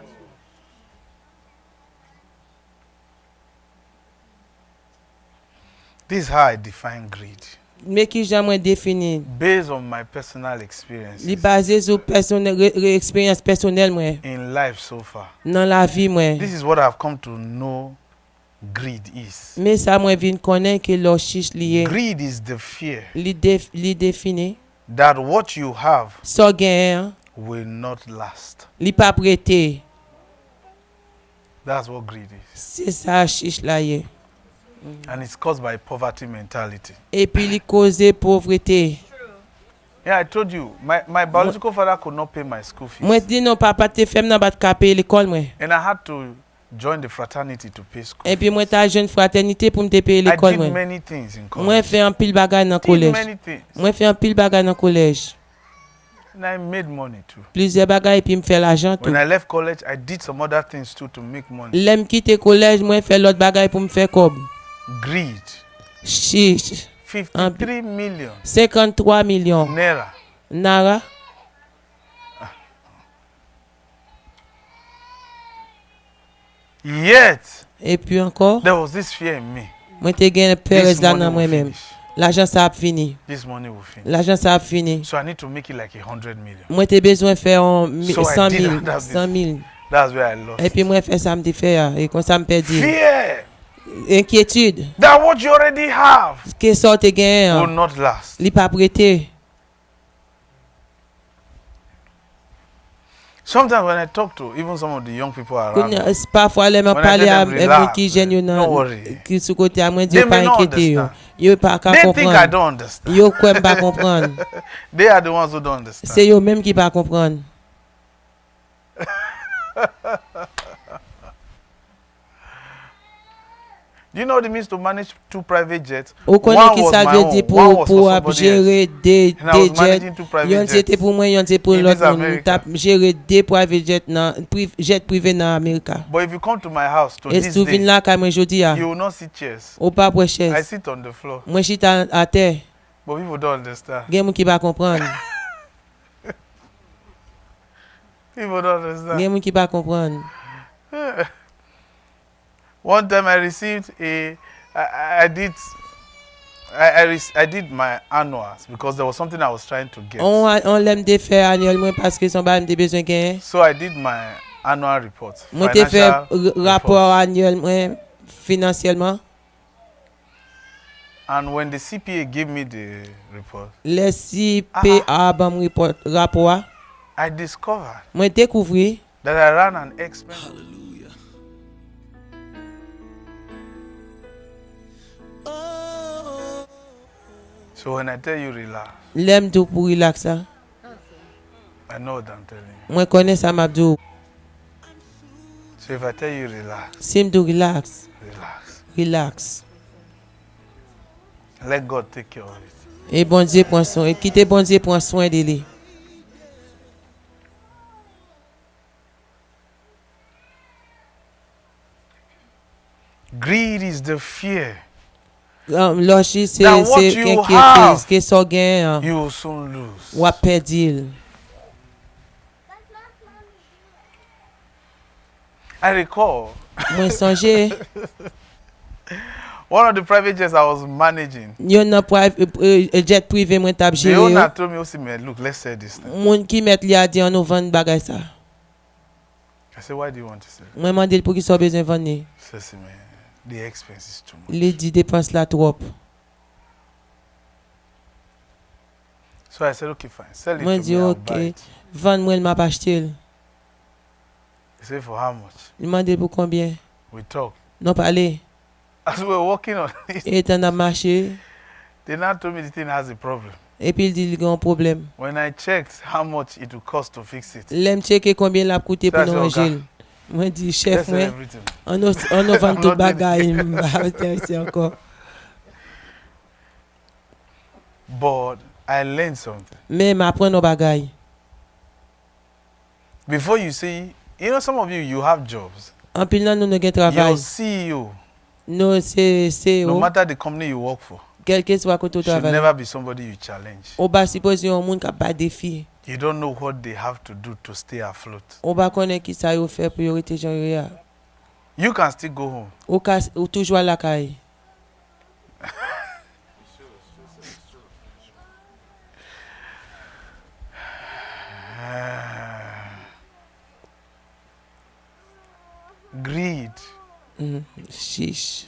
S3: This is how I define greed.
S4: Mais qui j'aimerais définir?
S3: Based on my personal experiences
S4: Li basé sur expérience personnelle moi
S3: in life so far.
S4: dans la vie moi.
S3: This is what I've come to know greed is.
S4: Mais ça moi vinn connaître que leur chiche lié.
S3: Greed is the fear
S4: Li définit
S3: that what you have
S4: so gain
S3: will not last.
S4: li pas prêté.
S3: That's what greed is.
S4: C'est ça chiche là yé.
S3: And it's caused by poverty mentality.
S4: Et puis li causer pauvreté.
S3: Yeah, I told you, my biological father could not pay my school fees.
S4: Moi dis non papa te femme nan bat ka payer l'école moi.
S3: And I had to join the fraternity to pay school.
S4: Et puis moi ta jeune fraternité pour me te payer
S3: I
S4: l'école
S3: did
S4: moi.
S3: many things in
S4: Moi
S3: college.
S4: fait un pile bagage dans
S3: Did
S4: collège.
S3: many things.
S4: Moi fait un pile bagage dans collège.
S3: And I made money too.
S4: Plusieurs bagages et puis me fait l'argent tout.
S3: When I left college, I did some other things too to make money.
S4: L'aime quitter collège, moi fait l'autre bagage pour me faire comme.
S3: Greed.
S4: Chiche.
S3: 53 million
S4: 53 millions.
S3: naira.
S4: Nara.
S3: Yet,
S4: Et puis encore,
S3: there was this fear in me.
S4: moi te gagne peur
S3: This
S4: là
S3: money
S4: dans
S3: will
S4: moi-même.
S3: finish.
S4: L'argent ça a fini.
S3: This money will finish.
S4: L'argent ça a fini.
S3: So I need to make it like 100 million.
S4: Moi te besoin faire
S3: So I
S4: 100
S3: did
S4: 000.
S3: that
S4: 100 000.
S3: That's where I lost.
S4: Et puis moi fait ça me fait et comme ça me perdu.
S3: Fear
S4: Inquiétude.
S3: that what you already have
S4: Que ça te
S3: will
S4: gagne.
S3: not last.
S4: Li pas prêté.
S3: Sometimes when I talk to even some of the young people around me,
S4: Parfois, les me
S3: When I
S4: parler
S3: tell
S4: à
S3: them relax,
S4: qui jeune yo
S3: don't
S4: nan
S3: worry.
S4: qui sous côté à moi
S3: They
S4: dire pas
S3: may not
S4: inquiéter yo.
S3: understand.
S4: Yo pas qu'à
S3: They think I
S4: comprendre.
S3: don't understand.
S4: Yo quoi pas comprendre.
S3: They are the ones who don't understand.
S4: C'est yo même qui pas comprendre.
S3: Do you know what it means to manage 2 private jets?
S4: Ou connaît
S3: One
S4: qui
S3: was
S4: ça
S3: my
S4: veut
S3: own,
S4: dire
S3: one
S4: pour
S3: was for
S4: pour
S3: somebody
S4: gérer
S3: else.
S4: des
S3: And I was
S4: jets.
S3: managing 2 private
S4: Yon c'était
S3: jets.
S4: pour moi, yon c'était pour
S3: in
S4: l'autre
S3: this
S4: monde.
S3: America.
S4: Tap gérer des private jets dans jet privé dans Amérique.
S3: But if you come to my house to
S4: Et
S3: this
S4: si tu viens
S3: day,
S4: là quand moi jodi a,
S3: you will not see chairs.
S4: ou pas pour
S3: I
S4: chaise.
S3: sit on the floor.
S4: Moi j'étais à terre.
S3: But people don't understand.
S4: Gen moun qui pas comprendre.
S3: People don't understand.
S4: Gen moun qui pas comprendre.
S3: One time I received I did my annuals because there was something I was trying to get.
S4: On l'aime de faire annuellement parce que son ba m'te besoin gain.
S3: So I did my annual report.
S4: Moi te fait
S3: financial
S4: rapport
S3: report.
S4: annuellement financièrement.
S3: And when the CPA gave me the report,
S4: Les CPA bam rapport.
S3: I discovered
S4: Moi découvrir
S3: that I ran an expense. So when I tell you relax,
S4: l'aime tout pour relaxer.
S3: I know what I'm telling you.
S4: Moi connais ça m'abdou.
S3: So if I tell you relax,
S4: Si m'dou relax,
S3: relax.
S4: relax.
S3: Let God take care of it.
S4: Et bon Dieu prend soin, et quitter bon Dieu prend soin de lui.
S3: Greed is the fear
S4: Lochi c'est
S3: That what you have,
S4: que so gain
S3: you will soon lose.
S4: ou a perdre.
S3: I recall
S4: Moi songe
S3: one of the private jets I was managing.
S4: yon nan jet privé moi t'a
S3: The
S4: géré.
S3: owner told me, "Oh, man, look, let's sell this thing."
S4: Moun qui met li a dit on nous vend bagay ça.
S3: I said, "Why do you want to sell?"
S4: Moi mandé pour qui so besoin vendre.
S3: He said, "See, man, the expense is too much."
S4: Li dit dépense la trop.
S3: So I said, "Okay, fine, sell it
S4: Moi
S3: to
S4: dit
S3: me. I'll
S4: OK,
S3: buy it."
S4: vendre moi m'a pas acheté.
S3: He said, "For how much?"
S4: Il m'a dit pour combien?
S3: We talked.
S4: Non parler.
S3: As we were working on it,
S4: Et t'en a marché
S3: they now told me the thing has a problem.
S4: et puis il dit il y a un problème.
S3: When I checked how much it would cost to fix it,
S4: L'aime checker combien l'a coûté pour
S3: Ça,
S4: nous
S3: c'est
S4: ranger. Moi dit
S3: let's
S4: chef
S3: sell
S4: moi
S3: everything.
S4: on nous vend
S3: I'm
S4: tout
S3: not
S4: bagay ici encore.
S3: But I learned something.
S4: Mais m'apprend nos bagay.
S3: Before you say, you know, some of you have jobs.
S4: En pile nan nous gen
S3: Your
S4: travail.
S3: CEO,
S4: Nous c'est
S3: no matter the company you work for,
S4: quel que soit côté
S3: should
S4: travail.
S3: never be somebody you challenge.
S4: On va supposer un monde qui a pas défi.
S3: You don't know what they have to do to stay afloat.
S4: On va connaître qui ça yo fait pour rester gens yo.
S3: You can still go home.
S4: Ou toujours à la caille.
S3: Greed.
S4: Chiche.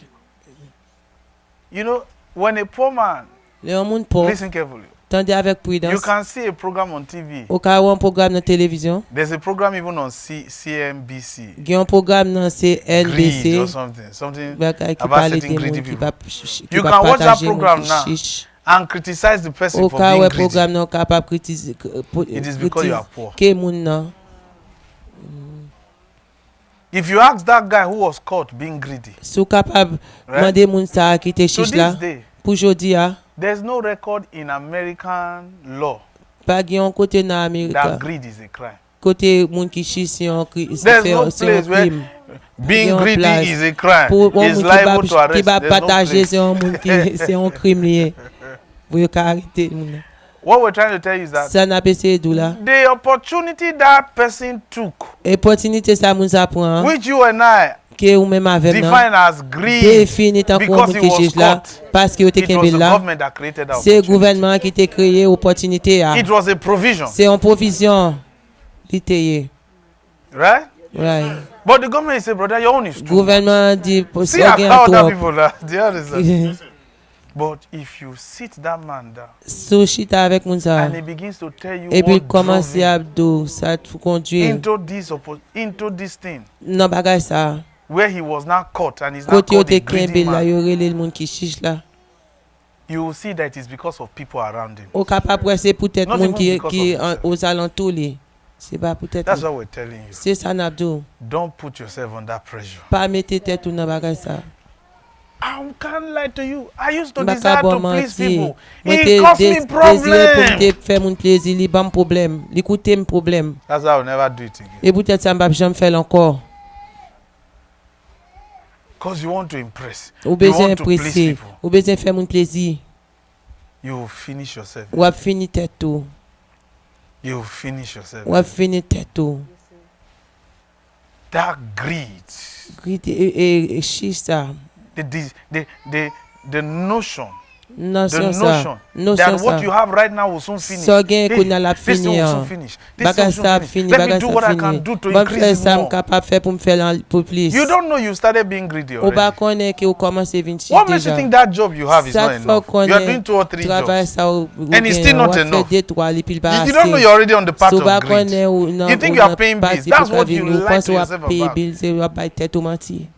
S3: You know, when a poor man,
S4: Le monde pauvre,
S3: listen carefully,
S4: tendez avec
S3: you
S4: prudence.
S3: can see a program on TV.
S4: Au cas où un programme dans télévision,
S3: There's a program even on CNBC.
S4: il y a un programme dans
S3: Greed
S4: CNBC.
S3: or something. Something
S4: Bagay qui
S3: about
S4: parle
S3: certain
S4: des
S3: greedy
S4: monde qui
S3: people.
S4: va
S3: You can watch that
S4: partager
S3: program
S4: monde
S3: now.
S4: qui chiche.
S3: and criticize the person
S4: Au
S3: for
S4: cas où
S3: being
S4: un
S3: greedy.
S4: programme non capable critiquer
S3: It is because you are poor.
S4: que monde non.
S3: If you ask that guy who was caught being greedy,
S4: Sou capable
S3: Right.
S4: demander monde ça qui te
S3: to
S4: chiche
S3: this
S4: là
S3: day,
S4: pour jodi a
S3: there's no record in American law
S4: pas gen côté dans Amérique
S3: that greed is a crime.
S4: côté monde qui chiche c'est un
S3: There's no
S4: c'est un
S3: place where
S4: crime.
S3: being
S4: en
S3: greedy
S4: place
S3: is a crime.
S4: Pour un
S3: Is
S4: monde
S3: liable to
S4: qui
S3: arrest.
S4: va
S3: There's no
S4: partager
S3: place.
S4: c'est un monde qui c'est un crime lié. Pour yo ka arrêter moun.
S3: What we're trying to tell you is that
S4: Ça n'a pas essayé d'où là.
S3: the opportunity that person took,
S4: Opportunité ça moun ça prend
S3: which you and I
S4: que ou même avec nan
S3: define as greed,
S4: défini tant pour
S3: because
S4: moun
S3: he
S4: qui
S3: was
S4: chiche là
S3: caught,
S4: parce que yo te
S3: it was
S4: kembe
S3: the
S4: là.
S3: government that created that
S4: C'est
S3: opportunity.
S4: gouvernement qui t'a créé opportunité là.
S3: It was a provision,
S4: C'est une provision littéraire.
S3: right?
S4: Right.
S3: But the government say, brother, your own is too.
S4: Gouvernement dit pour
S3: See
S4: ça
S3: how
S4: gain
S3: other
S4: trop.
S3: people are. Do you understand? But if you sit that man down
S4: So chita avec moun sa.
S3: and he begins to tell you
S4: Et puis
S3: what
S4: commence
S3: drove
S4: à
S3: him
S4: do ça te conduire
S3: into this thing
S4: non bagay ça.
S3: where he was now caught and he's now
S4: Côté yo
S3: called
S4: te
S3: a greedy
S4: kembe là,
S3: man,
S4: yo rele le moun ki chiche là.
S3: you will see that it's because of people around him.
S4: Ou capable c'est peut-être
S3: Not
S4: moun
S3: even
S4: qui
S3: because of yourself.
S4: aux alentours li. C'est pas peut-être.
S3: That's what we're telling you.
S4: C'est ça n'a do.
S3: Don't put yourself under pressure.
S4: Pas mettre tête ou dans bagay ça.
S3: I can't lie to you. I used to
S4: M'pa
S3: desire
S4: bon
S3: to please
S4: mentir.
S3: people.
S4: Moi
S3: It
S4: te
S3: caused me
S4: désiré pour me
S3: problems.
S4: faire mon plaisir, li ban problème, li coûter mon problème.
S3: That's why I'll never do it again.
S4: Et peut-être ça m'pa jamais faire encore.
S3: Because you want to impress.
S4: Ou
S3: You
S4: besoin
S3: want to please
S4: impresser,
S3: people.
S4: ou besoin faire mon plaisir.
S3: You will finish yourself.
S4: Ou a fini tête tout.
S3: You will finish yourself.
S4: Ou a fini tête tout.
S3: That greed,
S4: Grit et chiche ça.
S3: the notion,
S4: Non
S3: the
S4: ça. Non
S3: that
S4: ça.
S3: what you have right now will soon finish.
S4: Ça gain qu'on a la
S3: this thing will
S4: finir.
S3: soon finish. This thing
S4: Bagay
S3: will
S4: ça
S3: soon finish.
S4: fini,
S3: Let me
S4: bagay
S3: do
S4: ça
S3: what I
S4: fini.
S3: can do to
S4: Bon
S3: increase
S4: faire
S3: it
S4: ça
S3: more.
S4: capable faire pour me faire pour plus.
S3: You don't know you started being greedy
S4: Ou
S3: already.
S4: pas connaît que ou commence à venir
S3: What makes you
S4: déjà.
S3: think that job you have is
S4: Ça
S3: not
S4: fait
S3: enough?
S4: qu'on
S3: You are doing 2 or 3
S4: travail
S3: jobs.
S4: ça ou
S3: And it's still not enough.
S4: Deux trois les pile pas
S3: You don't know you're already on the path
S4: So
S3: of
S4: ba
S3: greed.
S4: connaît ou non.
S3: You think you are paying bills. That's what you lie to yourself
S4: pay
S3: about.
S4: bills et ou ba tête ou menti.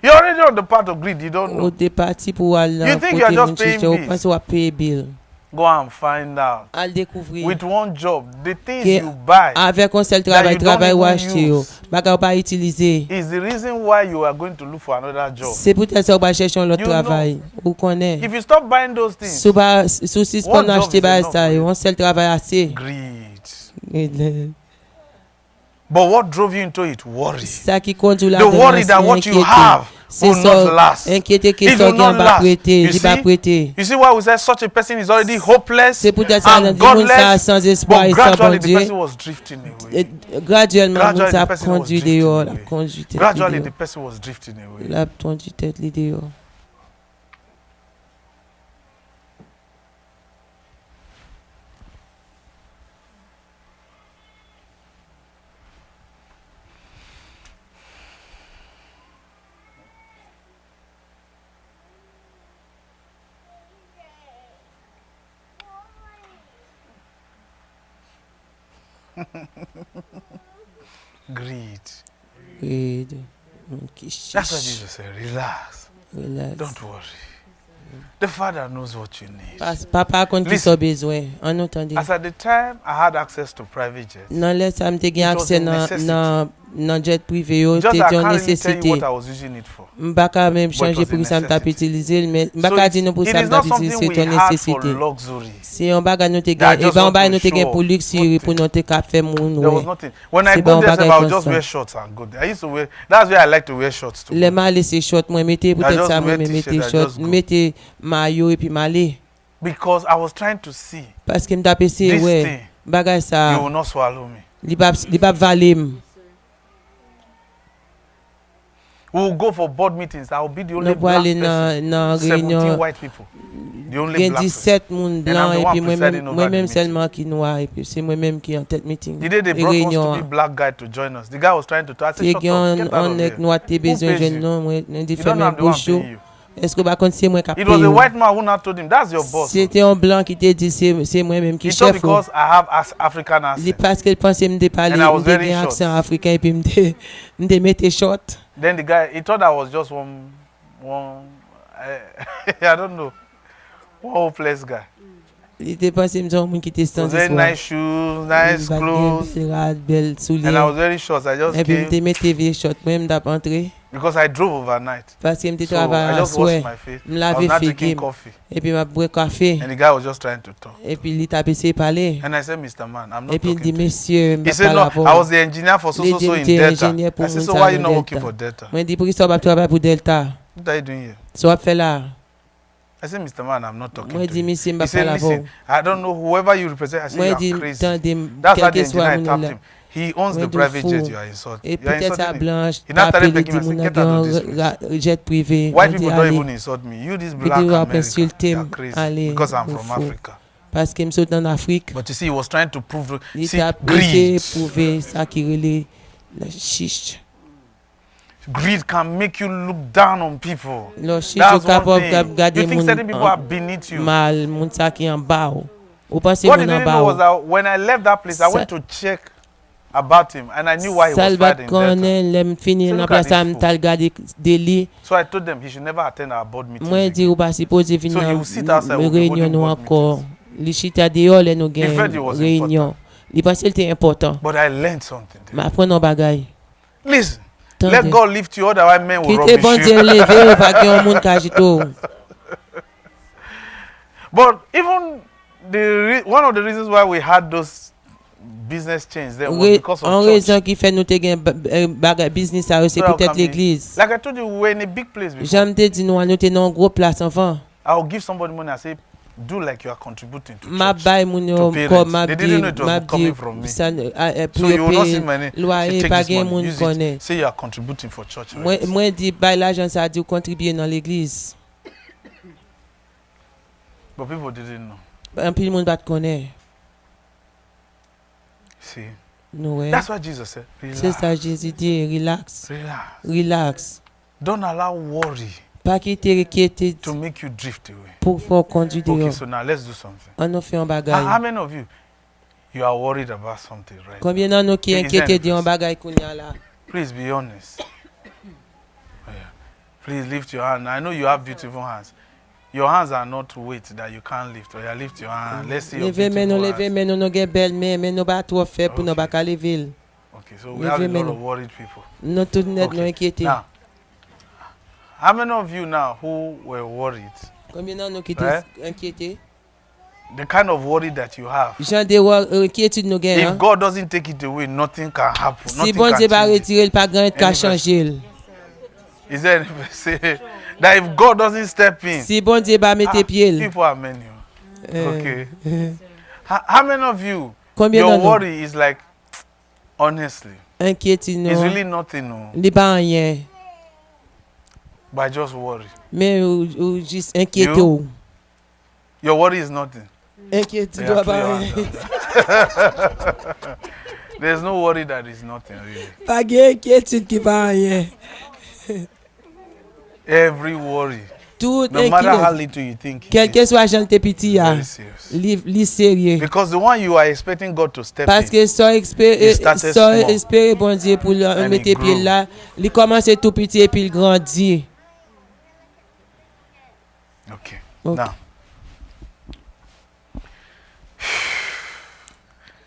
S3: You're already on the path of greed. You don't
S4: Ou
S3: know.
S4: des parti pour aller.
S3: You think you are just paying
S4: ou
S3: bills.
S4: pense ou pay bill.
S3: Go and find out.
S4: Al découvrir.
S3: With one job, the things
S4: Que
S3: you buy
S4: avec un seul
S3: that
S4: travail,
S3: you don't
S4: travail ou
S3: even
S4: acheter ou
S3: use
S4: ba pas utiliser.
S3: is the reason why you are going to look for another job.
S4: C'est peut-être ça ou ba chercher un autre
S3: You know.
S4: travail. Ou connaît.
S3: If you stop buying those things,
S4: Sous ba sous suspend
S3: One job
S4: acheter
S3: is
S4: ba
S3: enough
S4: ça,
S3: for you.
S4: un seul travail assez.
S3: greed. But what drove you into it? Worry.
S4: Ça qui conduit la
S3: The worry that what you have will not last.
S4: Inquiété que
S3: It
S4: ça
S3: will not
S4: gagne pas
S3: last.
S4: prêter,
S3: You
S4: il va
S3: see?
S4: prêter.
S3: You see why we say such a person is already hopeless
S4: C'est peut-être ça
S3: and
S4: dans le monde ça
S3: godless,
S4: sans espoir
S3: but
S4: et sans bon
S3: gradually the
S4: Dieu.
S3: person was drifting away.
S4: Graduellement
S3: Gradually,
S4: monde ça
S3: the person was
S4: conduit
S3: drifting
S4: dehors, la
S3: away.
S4: conduit tête
S3: Gradually the
S4: dehors.
S3: person was drifting away.
S4: La conduit tête dehors.
S3: Greed.
S4: Greed. Monde qui
S3: That's why
S4: cherche.
S3: Jesus said, relax.
S4: Relax.
S3: Don't worry. The Father knows what you need.
S4: Papa compte qui
S3: Listen.
S4: son besoin. En entendez.
S3: As at the time I had access to private jets,
S4: Nan lè sa mte gen
S3: It was
S4: akse
S3: a necessity.
S4: nan jet privé yo,
S3: just
S4: te
S3: I
S4: di an
S3: can't really tell you
S4: nesesite.
S3: what I was using it for.
S4: Mbaka mèm
S3: But it
S4: chanje
S3: was a
S4: pou sa mta
S3: necessity.
S4: pitilize, men
S3: So
S4: mbaka
S3: it's-
S4: di nou pou
S3: it
S4: sa
S3: is
S4: mta
S3: not
S4: pitilize,
S3: something
S4: se
S3: we
S4: ton
S3: have for
S4: nesesite.
S3: luxury.
S4: Se yon baga nou te
S3: That I
S4: gen,
S3: just
S4: e ba
S3: want
S4: yon
S3: to
S4: nou te gen
S3: show
S4: pou luxury
S3: what
S4: pou nou te ka fe moun
S3: There was
S4: wè.
S3: nothing. When I
S4: C'est
S3: go
S4: bon
S3: there,
S4: bagay
S3: I would
S4: comme
S3: just
S4: ça.
S3: wear shorts and go there. I used to wear. That's where I like to wear shorts too.
S4: Le ma lese short mwen mette, pou tèt
S3: just
S4: sa
S3: wear
S4: mwen
S3: t-shirt,
S4: mette
S3: I
S4: short,
S3: just go.
S4: mette mayo e pi male.
S3: Because I was trying to see
S4: Paske mta pese
S3: this
S4: wè,
S3: thing.
S4: bagay
S3: You
S4: sa,
S3: will not swallow me.
S4: li pap valem.
S3: We will go for board meetings. I will be the only
S4: Nou pou
S3: black
S4: ale
S3: person.
S4: nan
S3: 17
S4: reynyon.
S3: white people. The only
S4: Gen
S3: black person.
S4: 17 moun
S3: And
S4: blanc
S3: I'm the
S4: et
S3: one
S4: puis
S3: presiding over
S4: moi-même
S3: the meeting.
S4: seulement qui noir et puis c'est moi-même qui en tête meeting.
S3: The day they brought us to
S4: réunion.
S3: be black guy to join us, the guy was trying to talk. I said,
S4: Et
S3: shut
S4: qui
S3: up,
S4: on
S3: get out of
S4: est
S3: here.
S4: noir te besoin
S3: pays
S4: jeune
S3: you?
S4: non moi on dit
S3: You
S4: faire
S3: don't know
S4: même
S3: I'm the one
S4: bouchou.
S3: paying you.
S4: Est-ce que pas contre c'est moi qui
S3: It was a
S4: paye?
S3: white man who now told him, that's your boss.
S4: C'était un blanc qui te dit c'est moi-même qui
S3: He thought
S4: chef.
S3: because I have African
S4: Li
S3: accent.
S4: parce qu'il pensait me parler
S3: And I was
S4: me
S3: very
S4: gen
S3: short.
S4: accent africain et puis me mettre short.
S3: Then the guy, he thought I was just one I don't know, one hopeless guy.
S4: Il était pensé me dire un monde qui était
S3: He
S4: sans
S3: was wearing nice shoes, nice clothes,
S4: belle
S3: and
S4: soulier.
S3: I was very short. I just
S4: Et puis
S3: came
S4: me mettre vieux short moi-même d'entrer
S3: because I drove overnight.
S4: parce que me
S3: So
S4: travailler
S3: I
S4: à
S3: just washed
S4: soir.
S3: my face.
S4: Me
S3: I was
S4: laver
S3: not
S4: fait
S3: drinking
S4: game.
S3: coffee.
S4: Et puis m'a boire café.
S3: And the guy was just trying to talk.
S4: Et puis il t'a essayé de parler.
S3: And I said, Mr. Man, I'm not
S4: Et puis il
S3: talking
S4: dit
S3: to you.
S4: monsieur,
S3: He
S4: m'a
S3: said,
S4: pas
S3: no,
S4: la
S3: I
S4: voix.
S3: was the engineer for so
S4: Les
S3: in
S4: directeurs
S3: Delta.
S4: ingénieurs pour
S3: I said,
S4: monter
S3: so
S4: à
S3: why you not
S4: Delta.
S3: working for Delta?
S4: Moi dit pour qui ça va travailler pour Delta.
S3: What are you doing here?
S4: Ça va faire là.
S3: I said, Mr. Man, I'm not talking
S4: Moi
S3: to
S4: dit
S3: you.
S4: monsieur,
S3: He
S4: m'a pas
S3: said,
S4: la voix.
S3: listen, I don't know whoever you represent. I said,
S4: Moi
S3: you
S4: dit
S3: are crazy.
S4: tendez
S3: That's why
S4: quel
S3: the
S4: que soit
S3: engineer
S4: mon
S3: tapped
S4: là.
S3: him. He owns
S4: Ouais,
S3: the
S4: de
S3: private
S4: fou.
S3: jet you are insulting.
S4: Et
S3: You are
S4: peut-être sa
S3: insulting him.
S4: blanche
S3: He now started
S4: tapé
S3: begging me, I
S4: dit
S3: said,
S4: mon
S3: get out of this place.
S4: jet privé.
S3: White
S4: On dit,
S3: people don't
S4: allez.
S3: even insult me. You, this
S4: Puis
S3: black
S4: dit, on va
S3: American,
S4: insulter,
S3: you are crazy.
S4: allez,
S3: Because I'm
S4: au
S3: from
S4: fond.
S3: Africa.
S4: Parce qu'il me saute en Afrique.
S3: But you see, he was trying to prove,
S4: Il
S3: see,
S4: t'a essayé
S3: greed.
S4: de prouver ça qui relait la chiche.
S3: greed can make you look down on people.
S4: Lo chito
S3: That's one
S4: kapab
S3: thing.
S4: gade
S3: You think certain people
S4: moun
S3: are beneath you.
S4: mal, moun sa ki an ba ou. Ou pense
S3: What he
S4: moun an
S3: didn't
S4: ba
S3: know
S4: ou.
S3: was that when I left that place, I went to check about him and I knew why he was
S4: Salvat
S3: fighting Delta.
S4: konen lem fini
S3: So
S4: nan
S3: look at
S4: plas am
S3: this fool.
S4: tal gade deli.
S3: So I told them he should never attend our board meetings.
S4: Mwen di ou pa sipoze vin
S3: So he
S4: nan
S3: will sit outside, we'll be
S4: reunion
S3: holding
S4: nou
S3: board
S4: ankor. Li chita deyo le nou
S3: He felt it
S4: gen
S3: was
S4: reunion. Li pense l te important.
S3: But I learned something.
S4: Ma apren nou bagay.
S3: Listen,
S4: Tande.
S3: let God lift you, otherwise men will
S4: Kite bon
S3: rubbish
S4: Dieu
S3: you.
S4: leve ou pa gen yon moun ka jito.
S3: But even one of the reasons why we had those business change then was because
S4: En
S3: of church.
S4: rezon ki fe nou te gen bagay business a yo, se
S3: So how
S4: peut-être
S3: can we-
S4: l'eglise.
S3: Like I told you, we were in a big place before.
S4: Jam te di nou an nou te nan gros place anfan.
S3: I'll give somebody money and say, do like you are contributing to
S4: Ma
S3: church.
S4: bay moun yo
S3: to parents.
S4: ko ma
S3: They
S4: di
S3: didn't know it was
S4: ma
S3: coming
S4: di
S3: from me.
S4: san
S3: So
S4: pou
S3: you
S4: yo
S3: will not see
S4: pe
S3: money.
S4: loyer
S3: You take
S4: pa
S3: this
S4: gen
S3: money,
S4: moun
S3: use
S4: konen.
S3: it, say you are contributing for church. right?
S4: Mwen di bay l'ajan sa di ou kontribye nan l'eglise.
S3: But people didn't know.
S4: An pil moun bat konen.
S3: See,
S4: Nou we.
S3: that's what Jesus said.
S4: Se
S3: Relax.
S4: sa Jezi di, relax.
S3: Relax.
S4: Relax.
S3: Don't allow worry
S4: Pa ki te rekete
S3: to make you drift away.
S4: pou fò kondu de
S3: Okay,
S4: yo.
S3: so now let's do something.
S4: An nou fe yon
S3: How
S4: bagay.
S3: many of you are worried about something, right?
S4: Kombien nan nou ki
S3: Is there
S4: enkete di yon
S3: any
S4: bagay kounya la?
S3: Please be honest. Oh, yeah. Please lift your hand. I know you have beautiful hands. Your hands are not weight that you can't lift. Or you lift your hand. Let's see your
S4: Leve men nou,
S3: beautiful
S4: leve
S3: hands.
S4: men nou, nou gen bel men nou ba tro fe pou nou ba ka leve l.
S3: Okay, so we have a
S4: Leve men
S3: lot of
S4: nou.
S3: worried people.
S4: Nou tout net nou
S3: Okay.
S4: enkete.
S3: Now, how many of you now who were worried?
S4: Kombien nan nou ki
S3: Eh?
S4: te enkete?
S3: The kind of worry that you have.
S4: Jan de enkete nou gen.
S3: If God doesn't take it away, nothing can happen.
S4: Si
S3: Nothing
S4: bon
S3: can
S4: Dieu ba
S3: change it.
S4: retire l, pa gran ka
S3: Any
S4: chanje l.
S3: Is there any say that if God doesn't step in,
S4: Si bon Dieu ba mette pied l.
S3: people are many.
S4: Eh,
S3: Okay. How many of you,
S4: Kombien
S3: your
S4: nan nou?
S3: worry is like, honestly,
S4: Enkete
S3: it's
S4: nou.
S3: really nothing, no,
S4: Li ba anyen.
S3: but just worry.
S4: Men ou jis enkete
S3: You?
S4: ou.
S3: Your worry is nothing.
S4: Enkete
S3: Yeah,
S4: do
S3: put
S4: ba
S3: your
S4: anyen.
S3: hand There's no worry that is nothing, really.
S4: Pa gen enkete ki ba anyen.
S3: Every worry,
S4: Tout
S3: no matter how
S4: enkete.
S3: little you think it
S4: Kelke
S3: is,
S4: swa jan te piti ya.
S3: very serious.
S4: Li serye.
S3: Because the one you are expecting God to step in,
S4: Paske so
S3: It started small.
S4: espere bon Dieu pou
S3: And
S4: mette
S3: it
S4: pied
S3: grew.
S4: la, li komanse tout piti epi l grandi.
S3: okay.
S4: Okay.
S3: Now,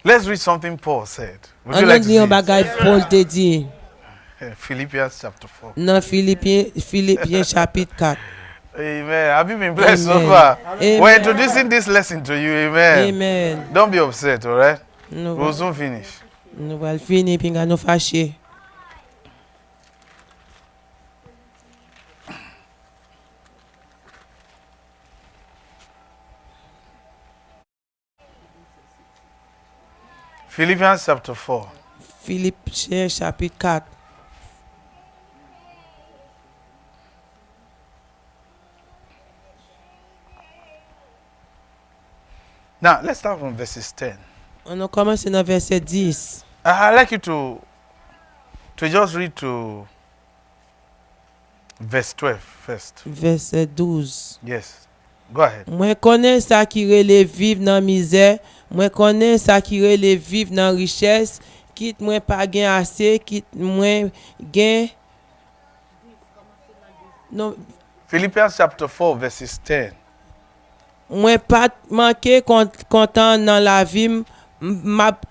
S3: let's read something Paul said. Would you
S4: An
S3: like
S4: nou
S3: to
S4: di
S3: see
S4: yon
S3: it?
S4: bagay Paul te di
S3: Philippians chapter 4.
S4: nan Philippiens chapitre 4.
S3: Amen. Have you been blessed so
S4: Amen.
S3: far?
S4: Amen.
S3: We're introducing this lesson to you. Amen.
S4: Amen.
S3: Don't be upset, all right?
S4: Nou
S3: We'll soon finish.
S4: val fini pi nga nou fache.
S3: Philippians chapter 4.
S4: Philippiens chapitre 4.
S3: Now, let's start from verses 10.
S4: On nou komanse nan verset 10.
S3: I'd like you to just read to verse 12 first.
S4: Verset 12.
S3: Yes. Go ahead.
S4: Mwen konen sa ki rele viv nan mize, mwen konen sa ki rele viv nan riches, kit mwen pa gen ase, kit mwen gen... Non,
S3: Philippians chapter 4, verses 10.
S4: mwen pa manke kontan nan la vim, map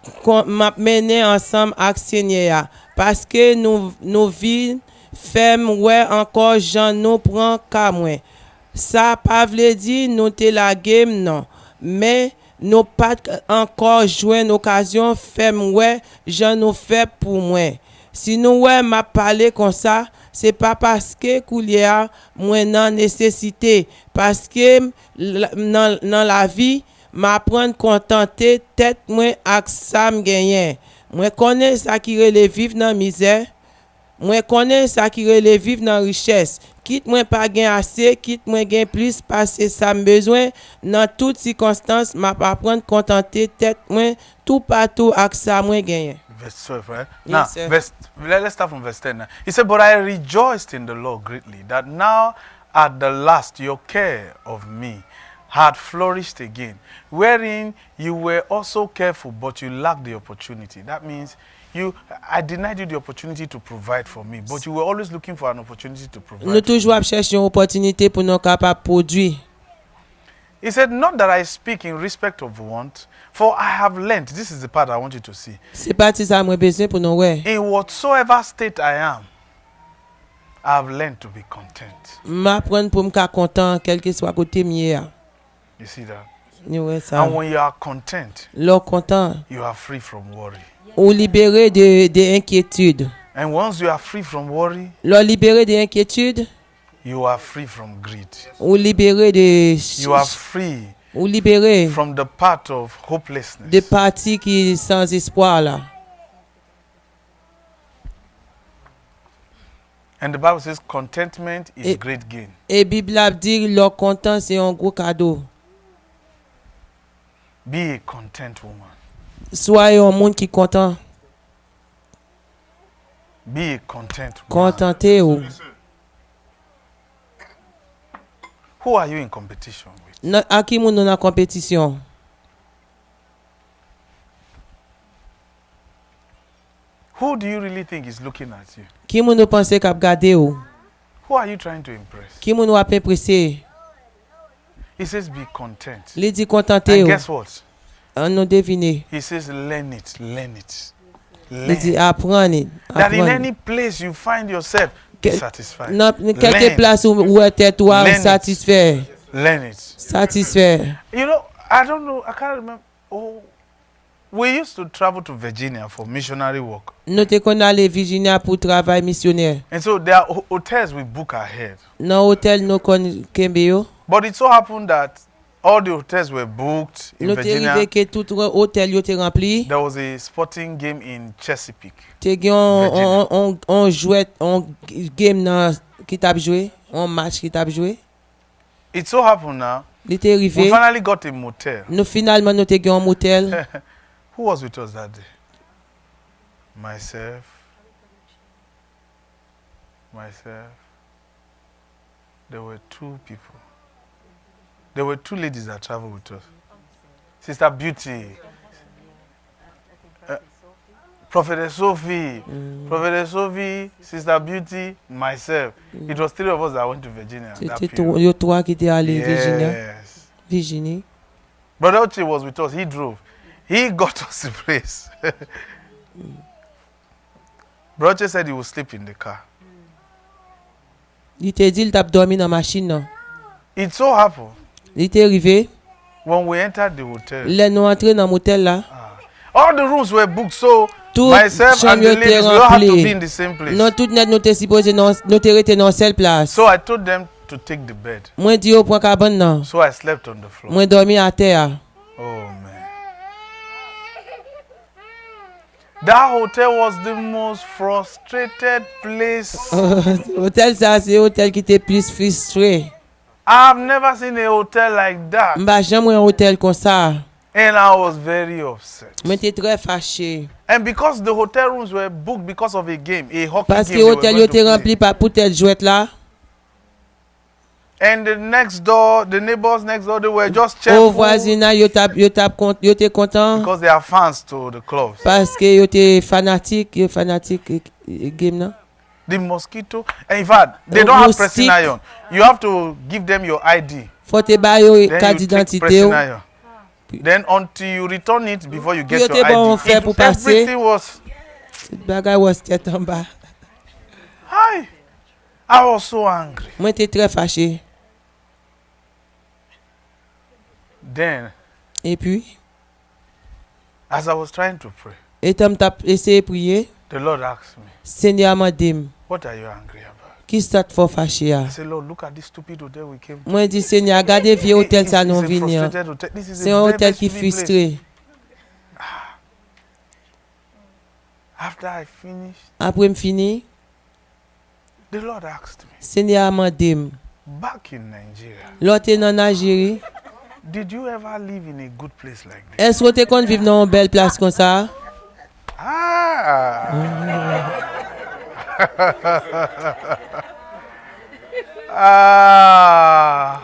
S4: mene ansam ak senye ya. Paske nou vi fem wè ankor jan nou pran ka mwen. Sa pa vle di nou te la gem nan, men nou pat ankor jwen okasyon fem wè jan nou fe pou mwen. Si nou wè ma pale kon sa, se pa paske koulye a mwen nan nesesite, paske nan la vi, ma pran kontante tet mwen ak sa m genyen. Mwen konen sa ki rele viv nan mizer, mwen konen sa ki rele viv nan riches. Kit mwen pa gen ase, kit mwen gen plus pase sa m bezwen, nan tout sikonstans ma pa pran kontante tet mwen tout patou ak sa mwen genyen.
S3: verse 12, right?
S4: Yes,
S3: now,
S4: sir.
S3: let's start from verse 10 now. He said, "But I rejoiced in the Lord greatly, that now at the last your care of me had flourished again, wherein you were also careful, but you lacked the opportunity." That means I denied you the opportunity to provide for me, but you were always looking for an opportunity to provide
S4: Nous
S3: for me.
S4: toujours ap chercher une opportunité pour nous capable produire.
S3: He said, "Not that I speak in respect of want, for I have learned." This is the part I want you to see.
S4: C'est parti ça moi besoin pour nous ouais.
S3: "In whatsoever state I am, I have learned to be content."
S4: M'apprendre pour me content quel que soit côté mieux.
S3: You see that?
S4: Ni ouais ça.
S3: And when you are content,
S4: L'or content
S3: you are free from worry.
S4: ou libéré de inquiétude.
S3: And once you are free from worry,
S4: L'or libéré de inquiétude
S3: you are free from greed.
S4: ou libéré de
S3: You are free
S4: ou libéré
S3: from the part of hopelessness.
S4: de parties qui sans espoir là.
S3: And the Bible says contentment is
S4: Et-
S3: great gain.
S4: Et Bible a dit l'or content c'est un gros cadeau.
S3: Be a content woman.
S4: Soyez un monde qui content,
S3: Be a content woman.
S4: contenté ou.
S3: Who are you in competition with?
S4: À qui moun nou nan compétition?
S3: Who do you really think is looking at you?
S4: Qui moun nou pense k'ap gade ou?
S3: Who are you trying to impress?
S4: Qui moun nou ap impressé?
S3: He says be content.
S4: Li di contenté
S3: And
S4: ou?
S3: guess what?
S4: An nou devine.
S3: He says learn it, learn it.
S4: Li di
S3: Learn.
S4: apprendre it.
S3: That in
S4: apprendre.
S3: any place you find yourself, be
S4: Que-
S3: satisfied.
S4: Nan quelque
S3: Learn.
S4: place où est tête ou
S3: Learn it.
S4: satisfait.
S3: Learn it.
S4: Satisfait.
S3: You know, I don't know, I can't remember. Oh, we used to travel to Virginia for missionary work.
S4: Nou te kon ale Virginia pour travail missionnaire.
S3: And so there are hotels we book ahead.
S4: Nan hôtel nou kon kembe yo.
S3: But it so happened that all the hotels were booked in
S4: Nou te
S3: Virginia.
S4: rive ke tout hôtel yo te rempli.
S3: There was a sporting game in Chesapeake.
S4: Te gen on jouet, on game nan ki tap joué, on match ki tap joué.
S3: It so happened now,
S4: Li te
S3: we
S4: rive.
S3: finally got a motel.
S4: Nou finalman nou te gen un motel.
S3: Who was with us that day? Myself. There were two people. There were two ladies that traveled with us. Sister Beauty. Prophetess Sophie. Prophetess Sophie, Sister Beauty, myself. It was three of us that went to Virginia. That
S4: C'était
S3: period.
S4: yo trois qui te ale Virginia.
S3: Yes.
S4: Virginie.
S3: Brother Ochi was with us. He drove. He got us the place. Brother Ochi said he would sleep in the car.
S4: Li te di l tap dormi nan machine nan.
S3: It so happened
S4: Li te rive.
S3: when we entered the hotel,
S4: Le nou entre nan motel la.
S3: all the rooms were booked. So
S4: Tout
S3: myself and
S4: chambre
S3: the
S4: yo te
S3: ladies, we all had to
S4: rempli.
S3: be in the same place.
S4: Non tout net nou te suppose nou te rete nan sel place.
S3: So I told them to take the bed.
S4: Mwen di yo pran kabane nan.
S3: So I slept on the floor.
S4: Mwen dormi a terre.
S3: Oh man. That hotel was the most frustrated place.
S4: Hotel sa se hotel ki te plus frustré.
S3: I've never seen a hotel like that.
S4: Mba jam un hotel kon sa.
S3: And I was very upset.
S4: Mwen te tre fâché.
S3: And because the hotel rooms were booked because of a game, a hockey
S4: Parce
S3: game
S4: que
S3: they were
S4: hotel
S3: going
S4: yo
S3: to
S4: te
S3: play.
S4: rempli pa pou tel jouet la.
S3: And the next door, the neighbors next door, they were just
S4: Au
S3: cheerful
S4: voisinage yo te content.
S3: because they are fans to the clubs.
S4: Parce que yo te fanatique game nan.
S3: The mosquito, and in fact, they don't have pressing
S4: Moustique.
S3: iron. You have to give them your ID.
S4: Faut te ba yo
S3: Then
S4: carte
S3: you take
S4: d'identité
S3: pressing
S4: ou.
S3: iron. Then until you return it before you get
S4: Yo
S3: your
S4: te bon fait
S3: ID.
S4: pour
S3: If
S4: passer.
S3: everything was
S4: Bagay was tête en bas.
S3: high, I was so angry.
S4: Mwen te très fâché.
S3: Then,
S4: Et puis,
S3: as I was trying to pray,
S4: etam tap essayer prier,
S3: the Lord asked me,
S4: Seigneur m'a dit,
S3: "What are you angry about?"
S4: qui ça te fait fâché a?
S3: I said, "Lord, look at this stupid hotel we came to.
S4: Moi dit Seigneur, regardez vieux hôtel ça non
S3: It's a
S4: venir.
S3: frustrated hotel. This is
S4: C'est
S3: a
S4: un
S3: very
S4: hôtel qui
S3: stupid place."
S4: frustré.
S3: After I finished,
S4: Après me fini,
S3: the Lord asked me,
S4: Seigneur m'a dit,
S3: back in Nigeria,
S4: l'autre dans Algérie,
S3: did you ever live in a good place like this?
S4: est-ce que tu comptes vivre dans une belle place comme ça?
S3: Ah. Ah.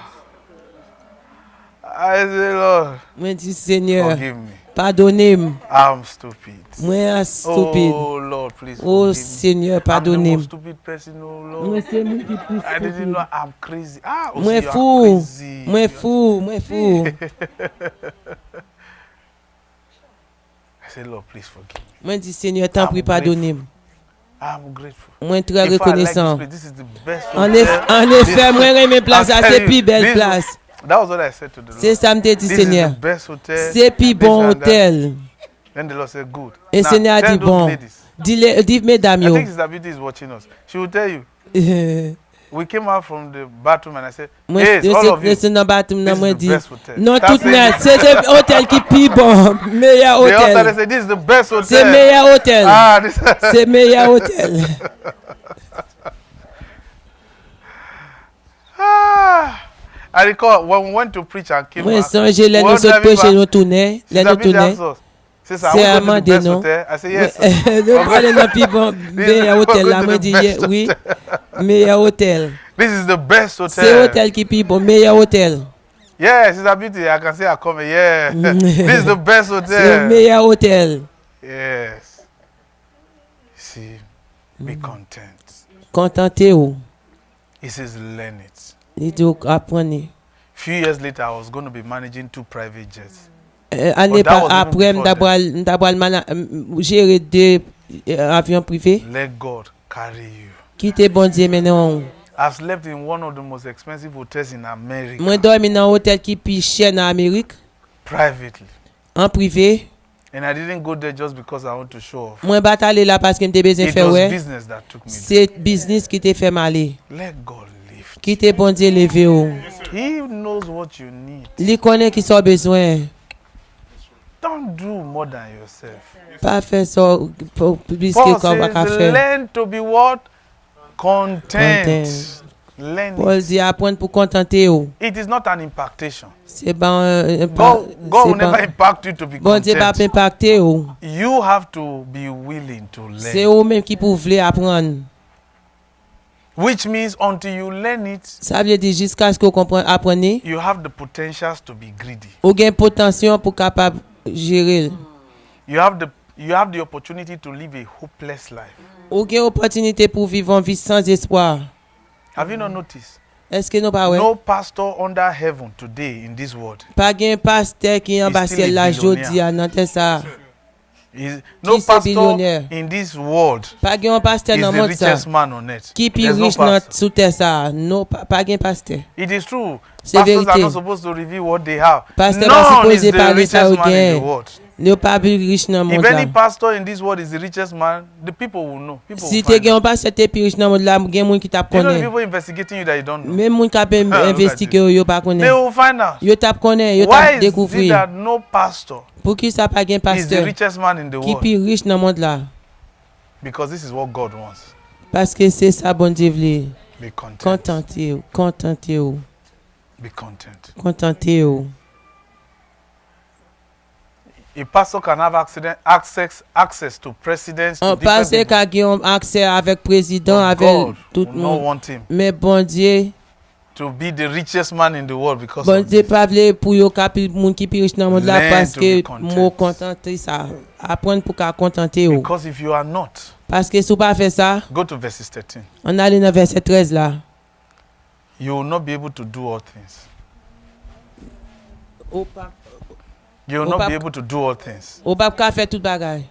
S3: I say, Lord,
S4: Moi dis Seigneur,
S3: forgive me.
S4: pardonnez-moi.
S3: I'm stupid.
S4: Moi stupide.
S3: Oh, Lord, please
S4: Oh
S3: forgive me.
S4: Seigneur,
S3: I'm the
S4: pardonnez-moi.
S3: most stupid person, oh, Lord.
S4: Moi c'est moi qui plus
S3: I didn't
S4: stupide.
S3: know I'm crazy. Ah, oh,
S4: Moi
S3: so you are
S4: fou.
S3: crazy.
S4: Moi fou, moi fou.
S3: I say, Lord, please forgive me.
S4: Moi dis Seigneur, tant pis
S3: I'm
S4: pardonnez-moi.
S3: I'm grateful.
S4: Moi très
S3: In fact, I like
S4: reconnaissant.
S3: this place. This is the best
S4: En
S3: hotel.
S4: effet, moi j'aime place,
S3: I'm
S4: c'est
S3: telling
S4: plus
S3: you,
S4: belle
S3: this-
S4: place.
S3: That was what I said to the
S4: C'est
S3: Lord.
S4: ça me dit
S3: This
S4: Seigneur.
S3: is the best hotel.
S4: C'est plus
S3: This
S4: bon
S3: and that.
S4: hôtel.
S3: Then the Lord said, good.
S4: Et
S3: Now,
S4: Seigneur a
S3: tell
S4: dit
S3: those
S4: bon.
S3: ladies.
S4: Dis mesdames
S3: I
S4: yo.
S3: think Sister Beauty is watching us. She will tell you. We came out from the bathroom and I said,
S4: Moi
S3: yes, all of you.
S4: c'est dans bathroom
S3: This
S4: nan moi
S3: is the
S4: dit.
S3: best hotel.
S4: Non
S3: Start
S4: tout
S3: saying
S4: net,
S3: it.
S4: c'est un hôtel qui plus bon, meilleur
S3: They all started
S4: hôtel.
S3: saying, this is the best hotel.
S4: C'est meilleur hôtel.
S3: Ah, this
S4: C'est meilleur hôtel.
S3: Ah. I recall when we went to preach and came
S4: Moi
S3: back.
S4: songe les
S3: we
S4: nous
S3: were
S4: autres
S3: driving
S4: prêcher
S3: back.
S4: nous tourner, les
S3: Sister
S4: nous
S3: Beauty
S4: tourner.
S3: asked us, Sister,
S4: C'est
S3: are we going to the
S4: amendé,
S3: best
S4: non?
S3: hotel? I said, yes. sir.
S4: Nous parlons dans plus bon meilleur hôtel là,
S3: Go to
S4: moi
S3: the
S4: dit
S3: best
S4: oui, meilleur hôtel.
S3: This is the best hotel.
S4: C'est hôtel qui plus bon, meilleur hôtel.
S3: Yeah, Sister Beauty, I can see her coming. Yeah. This is the best
S4: C'est le
S3: hotel.
S4: meilleur hôtel.
S3: Yes. See, be content.
S4: Contentez-vous.
S3: He says, learn it.
S4: Il dit apprenez.
S3: Few years later, I was going to be managing 2 private jets.
S4: Année
S3: that was
S4: après,
S3: even before
S4: gérer 2 avions privés.
S3: Let God carry you.
S4: Quittez bon Dieu maintenant.
S3: I've slept in one of the most expensive hotels in America.
S4: Moi dormi dans un hôtel qui plus cher en Amérique,
S3: Privately.
S4: en privé.
S3: And I didn't go there just because I want to show off.
S4: Moi pas aller là parce que m'était besoin
S3: It
S4: faire
S3: was
S4: ouais.
S3: business that took me there.
S4: C'est business qui te fait m'aller.
S3: Let God lift.
S4: Quittez bon Dieu lever ou.
S3: He knows what you need.
S4: Li connaît qui sont besoin.
S3: Don't do more than yourself.
S4: Pas faire ça pour plus
S3: Paul
S4: que qu'on va
S3: says,
S4: faire.
S3: learn to be what? Content. Learn
S4: Paul
S3: it.
S4: dit apprendre pour contenter ou.
S3: It is not an impactation.
S4: C'est bon
S3: God will never impact you to be
S4: bon Dieu pas
S3: content.
S4: impacter ou.
S3: You have to be willing to
S4: C'est
S3: learn.
S4: eux même qui pour vouloir apprendre.
S3: Which means until you learn it,
S4: Ça veut dire jusqu'à ce qu'on comprenne apprenez,
S3: you have the potentials to be greedy.
S4: ou gain potentiel pour capable gérer.
S3: You have the opportunity to live a hopeless life.
S4: Ou gain opportunité pour vivre une vie sans espoir.
S3: Have you not noticed?
S4: Est-ce que nous pas ouais?
S3: No pastor under heaven today in this world.
S4: Pas gain pasteur qui en
S3: He's
S4: bas
S3: still a
S4: la
S3: billionaire.
S4: jodi a nan tête ça.
S3: No
S4: c'est
S3: pastor
S4: billionaire?
S3: in this world
S4: Pas gain pasteur
S3: is
S4: dans
S3: the
S4: monde ça.
S3: richest man on earth.
S4: Qui plus
S3: There's no
S4: riche dans
S3: pastor.
S4: sous terre ça. Non pas gain pasteur.
S3: It is true.
S4: C'est
S3: Pastors
S4: vérité.
S3: are not supposed to reveal what they have.
S4: Pasteur pas
S3: None is
S4: supposé
S3: the
S4: parler ça
S3: richest
S4: au
S3: man in
S4: gain.
S3: the world.
S4: Ne pas plus riche dans monde
S3: If
S4: là.
S3: any pastor in this world is the richest man, the people will know. People
S4: Si
S3: will
S4: te
S3: find
S4: gain
S3: out.
S4: pasteur te plus riche dans monde là, gain monde qui t'a
S3: You know the
S4: connaît.
S3: people investigating you that you don't know.
S4: Même monde qui a
S3: Look at
S4: investigué yo pas
S3: They
S4: connaît.
S3: will find out.
S4: Yo t'a connaît, yo
S3: Why
S4: t'a
S3: is it
S4: découvrir.
S3: that no pastor
S4: Pour qui ça pas gain
S3: is the
S4: pasteur
S3: richest man in the
S4: qui
S3: world?
S4: plus riche dans monde là?
S3: Because this is what God wants.
S4: Parce que c'est ça bon Dieu veut.
S3: Be content.
S4: Contentez-vous, contentez-vous,
S3: Be content.
S4: contentez-vous.
S3: A pastor can have access to presidents. To
S4: On
S3: different
S4: pense
S3: people,
S4: qu'à gain accès avec président,
S3: but
S4: avec
S3: God
S4: tout
S3: will
S4: le
S3: not
S4: monde.
S3: want him
S4: Mais bon Dieu,
S3: to be the richest man in the world because
S4: bon
S3: of
S4: Dieu
S3: this.
S4: pas vle pour yo capi monde qui plus riche dans monde là
S3: Learn
S4: parce
S3: to
S4: que
S3: be content.
S4: mot contenter ça. Apprendre pour qu'à contenter ou.
S3: Because if you are not,
S4: Parce que si vous pas fait ça,
S3: go to verses 13.
S4: on allait dans verset 13 là.
S3: You will not be able to do all things.
S4: Ou pas
S3: You will
S4: Oh,
S3: not
S4: pap-
S3: be able to do all things.
S4: ou pas qu'à faire tout bagay.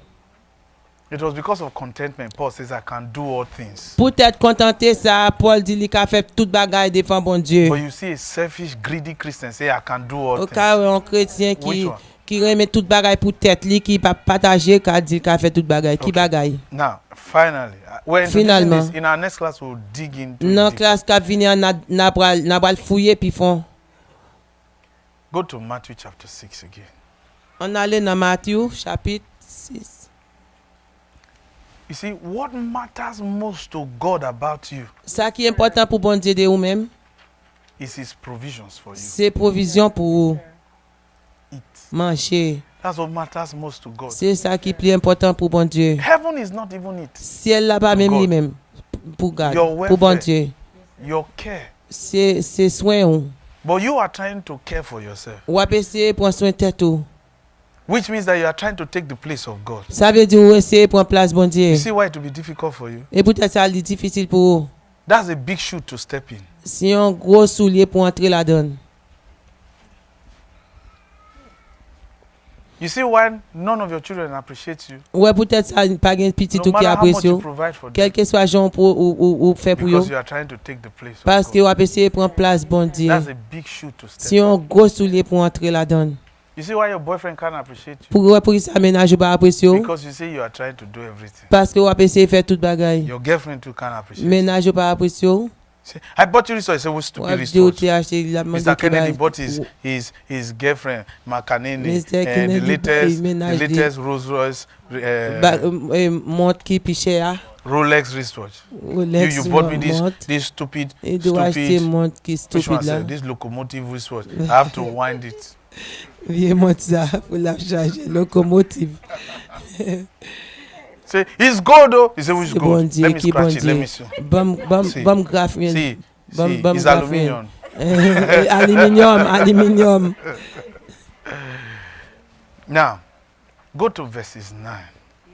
S3: It was because of contentment. Paul says, I can do all things.
S4: Pour être contenté ça, Paul dit qu'il a fait tout bagay devant bon Dieu.
S3: But you see a selfish, greedy Christian say, I can do all
S4: Au
S3: things.
S4: cas où un chrétien
S3: Which one?
S4: qui remet tout bagay pour tête li qui pas partager qu'a dit qu'il a fait tout bagay, qui
S3: Okay.
S4: bagay.
S3: Now, finally, we're introducing
S4: Finalement.
S3: this. In our next class, we'll dig into
S4: Dans
S3: it.
S4: classe qu'a venir n'a bral fouiller puis font.
S3: Go to Matthew chapter 6 again.
S4: On allait dans Matthieu chapitre 6.
S3: You see, what matters most to God about you
S4: Ça qui est important pour bon Dieu de vous même,
S3: is His provisions for you.
S4: c'est provision pour
S3: Eat.
S4: manger.
S3: That's what matters most to God.
S4: C'est ça qui est plus important pour bon Dieu.
S3: Heaven is not even it.
S4: Ciel là pas
S3: To
S4: même
S3: God.
S4: lui-même pour God,
S3: Your
S4: pour bon
S3: welfare.
S4: Dieu.
S3: Your care.
S4: C'est soin ou.
S3: But you are trying to care for yourself.
S4: Ou à essayer prendre soin tête ou.
S3: Which means that you are trying to take the place of God.
S4: Ça veut dire ou essayer prendre place bon Dieu.
S3: You see why it will be difficult for you?
S4: Et peut-être ça est difficile pour vous.
S3: That's a big shoe to step in.
S4: Si un gros soulier pour entrer là-dedans.
S3: You see why none of your children appreciate you?
S4: Ouais, peut-être ça pas un petit
S3: No
S4: tout qui
S3: matter how much
S4: apprécie.
S3: you provide for them.
S4: Quel que soit genre pour ou fait pour eux.
S3: Because you are trying to take the place
S4: Parce
S3: of
S4: que
S3: God.
S4: ou à essayer prendre place bon Dieu.
S3: That's a big shoe to step
S4: Si
S3: in.
S4: un gros soulier pour entrer là-dedans.
S3: You see why your boyfriend can't appreciate you?
S4: Pour ça ménage pas apprécier.
S3: Because you say you are trying to do everything.
S4: Parce que ou à essayer faire toute bagaille.
S3: Your girlfriend too can't appreciate you.
S4: Ménage pas apprécier.
S3: Say, I bought you wristwatch. I say, what
S4: Ou
S3: stupid
S4: à dire ou
S3: wristwatch?
S4: t'es acheté la
S3: Mr. Kennedy bought his girlfriend, Makanini,
S4: Mr. Kennedy
S3: the
S4: ménage
S3: latest Rolls Royce
S4: montre qui plus cher.
S3: Rolex wristwatch.
S4: Rolex
S3: You bought me
S4: montre.
S3: this stupid,
S4: Et doit acheter montre qui
S3: which one
S4: stupide là.
S3: said, this locomotive wristwatch. I have to wind it.
S4: Viens montre ça pour la charger locomotive.
S3: Say, it's gold though. He said, which
S4: C'est bon
S3: gold?
S4: Dieu
S3: Let me
S4: qui bon
S3: scratch it. Let me
S4: Dieu.
S3: see.
S4: Bam graphe.
S3: See,
S4: Bam, bam,
S3: it's
S4: graphe.
S3: aluminium.
S4: Aluminium.
S3: Now, go to verses 9.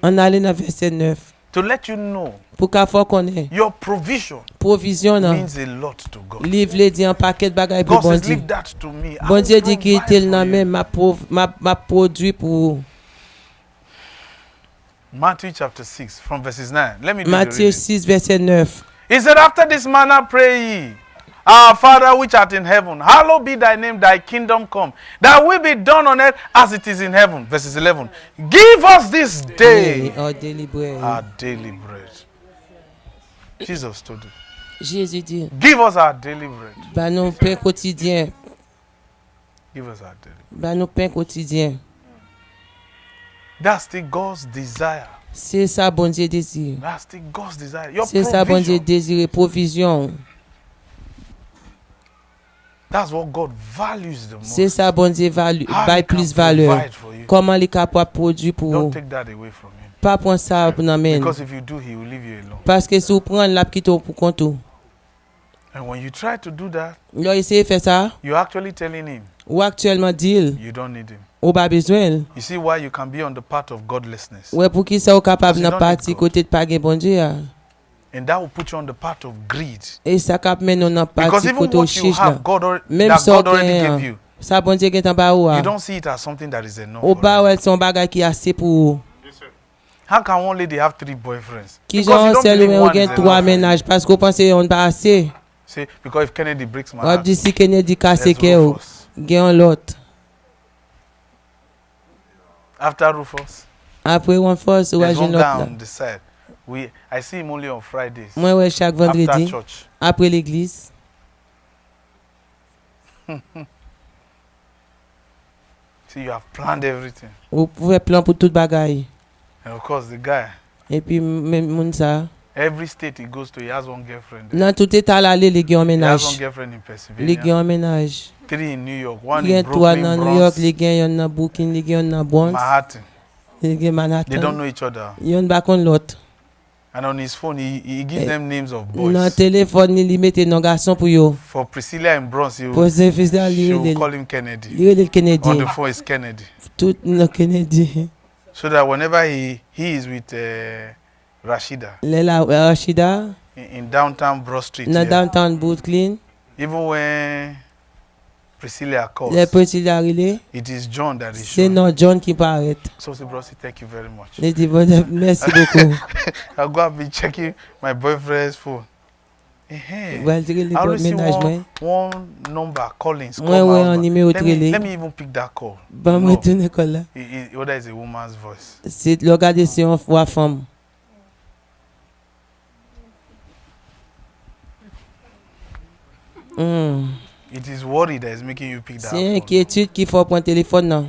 S4: On allait dans verset 9.
S3: To let you know,
S4: Pour qu'à fois qu'on ait
S3: your provision
S4: provision là.
S3: means a lot to God.
S4: Livre les dit un paquet de bagages pour
S3: God
S4: bon
S3: says,
S4: Dieu.
S3: leave that to me. I
S4: Bon
S3: will
S4: Dieu dit qu'il
S3: provide
S4: était
S3: for
S4: là
S3: you.
S4: même ma produit pour
S3: Matthew chapter 6 from verses 9. Let me do the
S4: Matthieu
S3: reading.
S4: 6 verset 9.
S3: He said, after this manner pray ye, our Father which art in heaven, hallowed be thy name, thy kingdom come. Thy will be done on earth as it is in heaven. Verses 11. Give us this day
S4: Our daily bread.
S3: our daily bread. Jesus told it.
S4: Jésus dit,
S3: Give us our daily bread.
S4: bah nous pain quotidien,
S3: Give us our daily bread.
S4: bah nous pain quotidien.
S3: That's still God's desire.
S4: C'est ça bon Dieu désire.
S3: That's still God's desire. Your
S4: C'est ça bon Dieu
S3: provision.
S4: désire provision.
S3: That's what God values the
S4: C'est
S3: most.
S4: ça bon Dieu value,
S3: How
S4: bail
S3: he can
S4: plus valeur.
S3: provide for you.
S4: Comment il est capable de produire pour
S3: Don't
S4: vous.
S3: take that away from him.
S4: Pas prendre ça pour nous mener.
S3: Because if you do, he will leave you alone.
S4: Parce que si vous prenez la petite pour compte tout.
S3: And when you try to do that,
S4: Là essayez de faire ça.
S3: you're actually telling him
S4: Ou actuellement deal.
S3: you don't need him.
S4: Ou pas besoin.
S3: You see why you can be on the path of godlessness.
S4: Ouais pour qui ça ou capable
S3: Because you
S4: dans
S3: don't
S4: partie
S3: need God.
S4: côté de pas gain bon Dieu.
S3: And that will put you on the path of greed.
S4: Et ça cap mener dans
S3: Because
S4: partie
S3: even
S4: côté au
S3: what you
S4: chiche là.
S3: have,
S4: Même
S3: that
S4: ça
S3: God already
S4: gain.
S3: gave you,
S4: Ça bon Dieu gain en bas ou.
S3: you don't see it as something that is enough.
S4: Au
S3: for
S4: bas
S3: you.
S4: ouais son bagage qui assez pour
S3: How can one lady have 3 boyfriends?
S4: qui
S3: Because you
S4: genre
S3: don't
S4: c'est
S3: believe
S4: le
S3: one
S4: gain
S3: is
S4: 3
S3: enough.
S4: ménages parce qu'on pense on pas assez.
S3: See, because if Kennedy breaks my
S4: On
S3: heart,
S4: dit si Kennedy casse
S3: there's
S4: que ou
S3: Rufus.
S4: gain l'autre.
S3: After Rufus,
S4: Après on force ou
S3: there's
S4: agir
S3: one
S4: l'autre
S3: guy
S4: là.
S3: on the side. I see him only on Fridays.
S4: Moi ouais chaque
S3: After
S4: vendredi
S3: church.
S4: après l'église.
S3: See, you have planned everything.
S4: Vous pouvez plan pour toute bagaille.
S3: And of course, the guy,
S4: Et puis même moun ça.
S3: every state he goes to, he has one girlfriend. there.
S4: Dans tout état là les gain en
S3: He has one
S4: ménage.
S3: girlfriend in
S4: Les
S3: Pennsylvania,
S4: gain en ménage.
S3: 3 in New York, 1
S4: Il y a
S3: in
S4: 3
S3: Brooklyn,
S4: dans New York,
S3: Bronx,
S4: les gain yon dans Brooklyn, les gain dans Bronx,
S3: Manhattan.
S4: les gain
S3: They don't
S4: Manhattan.
S3: know each other.
S4: Yon ba kon l'autre.
S3: And on his phone, he gives
S4: Eh,
S3: them names of
S4: Dans
S3: boys.
S4: téléphone il mette non garçon pour yo.
S3: For Priscilla in Bronx,
S4: Pour ce fils là
S3: she will
S4: il
S3: call him Kennedy.
S4: est
S3: On
S4: Kennedy.
S3: the phone is Kennedy.
S4: Tout le Kennedy.
S3: So that whenever he is with Rashida
S4: Lela Rashida
S3: in downtown Broad Street,
S4: dans
S3: here,
S4: downtown Brooklyn.
S3: even when Priscilla calls,
S4: Les petits là relé.
S3: it is John that is
S4: C'est
S3: showing.
S4: non John qui paraît.
S3: So say, Brosy, thank you very much.
S4: Il dit bon merci beaucoup.
S3: I'll go and be checking my boyfriend's phone.
S4: Well dire les
S3: I
S4: bon
S3: always see
S4: ménage moi.
S3: one number Collins.
S4: Ouais,
S3: call my
S4: ouais,
S3: husband.
S4: un numéro
S3: let
S4: télé.
S3: let me even pick that call.
S4: Bon
S3: No,
S4: moi tourner école là.
S3: whether it's a woman's voice.
S4: C'est le regarder si on voit femme.
S3: It is worry that is making you pick that
S4: C'est
S3: phone.
S4: inquiétude qu'il faut prendre téléphone non.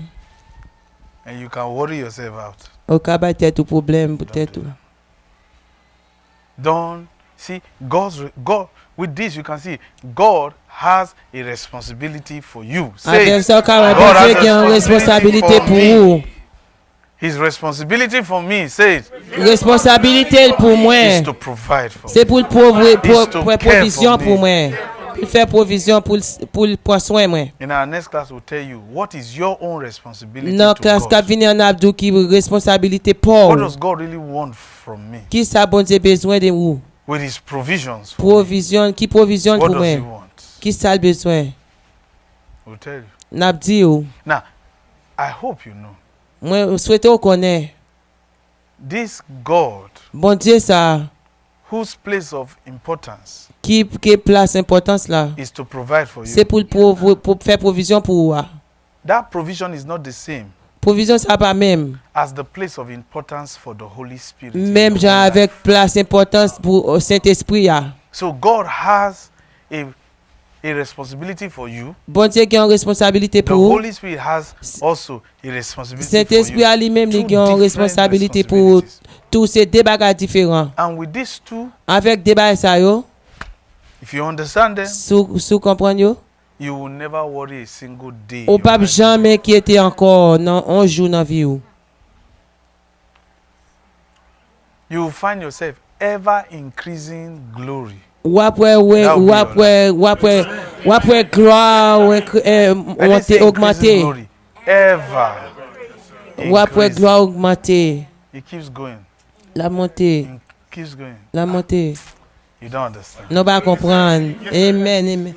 S3: And you can worry yourself out.
S4: Au cas ba tête ou problème
S3: Don't
S4: peut-être.
S3: do that. Don't see God. With this, you can see God has a responsibility for you. Say,
S4: Avec ça, quand
S3: God has
S4: Dieu
S3: a
S4: a une responsabilité
S3: responsibility
S4: pour
S3: for
S4: vous.
S3: me. His responsibility for me, say it,
S4: Responsabilité pour moi,
S3: is to provide for me.
S4: c'est pour
S3: Is to
S4: pour
S3: care
S4: provision
S3: for
S4: pour
S3: me.
S4: moi. Pour faire provision pour prendre soin moi.
S3: In our next class, we'll tell you what is your own responsibility
S4: Dans
S3: to
S4: classe qui
S3: God.
S4: vient en abdou qui responsabilité
S3: What
S4: pour
S3: does God really want from me?
S4: qui ça bon Dieu besoin de vous?
S3: With His provisions for me.
S4: Provision qui provision
S3: What
S4: pour
S3: does He
S4: moi?
S3: want?
S4: Qui ça le besoin?
S3: We'll tell you.
S4: N'a dit ou
S3: Now, I hope you know.
S4: moi souhaite ou connaît
S3: This God,
S4: bon Dieu ça
S3: whose place of importance
S4: qui place importance là.
S3: is to provide for
S4: C'est
S3: you.
S4: pour faire provision pour vous.
S3: That provision is not the same
S4: Provision ça pas même.
S3: as the place of importance for the Holy Spirit. in
S4: Même
S3: your
S4: genre
S3: own
S4: avec
S3: life.
S4: place importance pour au Saint-Esprit là.
S3: So God has a responsibility for you.
S4: Bon Dieu qui a une responsabilité
S3: The
S4: pour vous.
S3: Holy Spirit has also a responsibility
S4: Saint-Esprit
S3: for
S4: à
S3: you.
S4: lui-même
S3: Two
S4: il a une
S3: different
S4: responsabilité pour
S3: responsibilities.
S4: tous ces deux bagages différents.
S3: And with these two,
S4: Avec des bagages ça yo,
S3: if you understand them,
S4: sous comprendre yo,
S3: you will never worry a single day. in
S4: ou
S3: your
S4: pas
S3: life.
S4: jamais inquiéter encore non un jour dans vie ou.
S3: You will find yourself ever increasing glory.
S4: Ou après ouais,
S3: That will
S4: ou
S3: be
S4: après gloire
S3: I didn't say
S4: monter
S3: increasing
S4: augmenter.
S3: glory. Ever.
S4: Ou après
S3: increasing.
S4: gloire augmenter.
S3: It keeps going.
S4: La montée,
S3: It keeps going.
S4: la montée.
S3: You don't understand.
S4: Non pas comprendre. Amen, amen.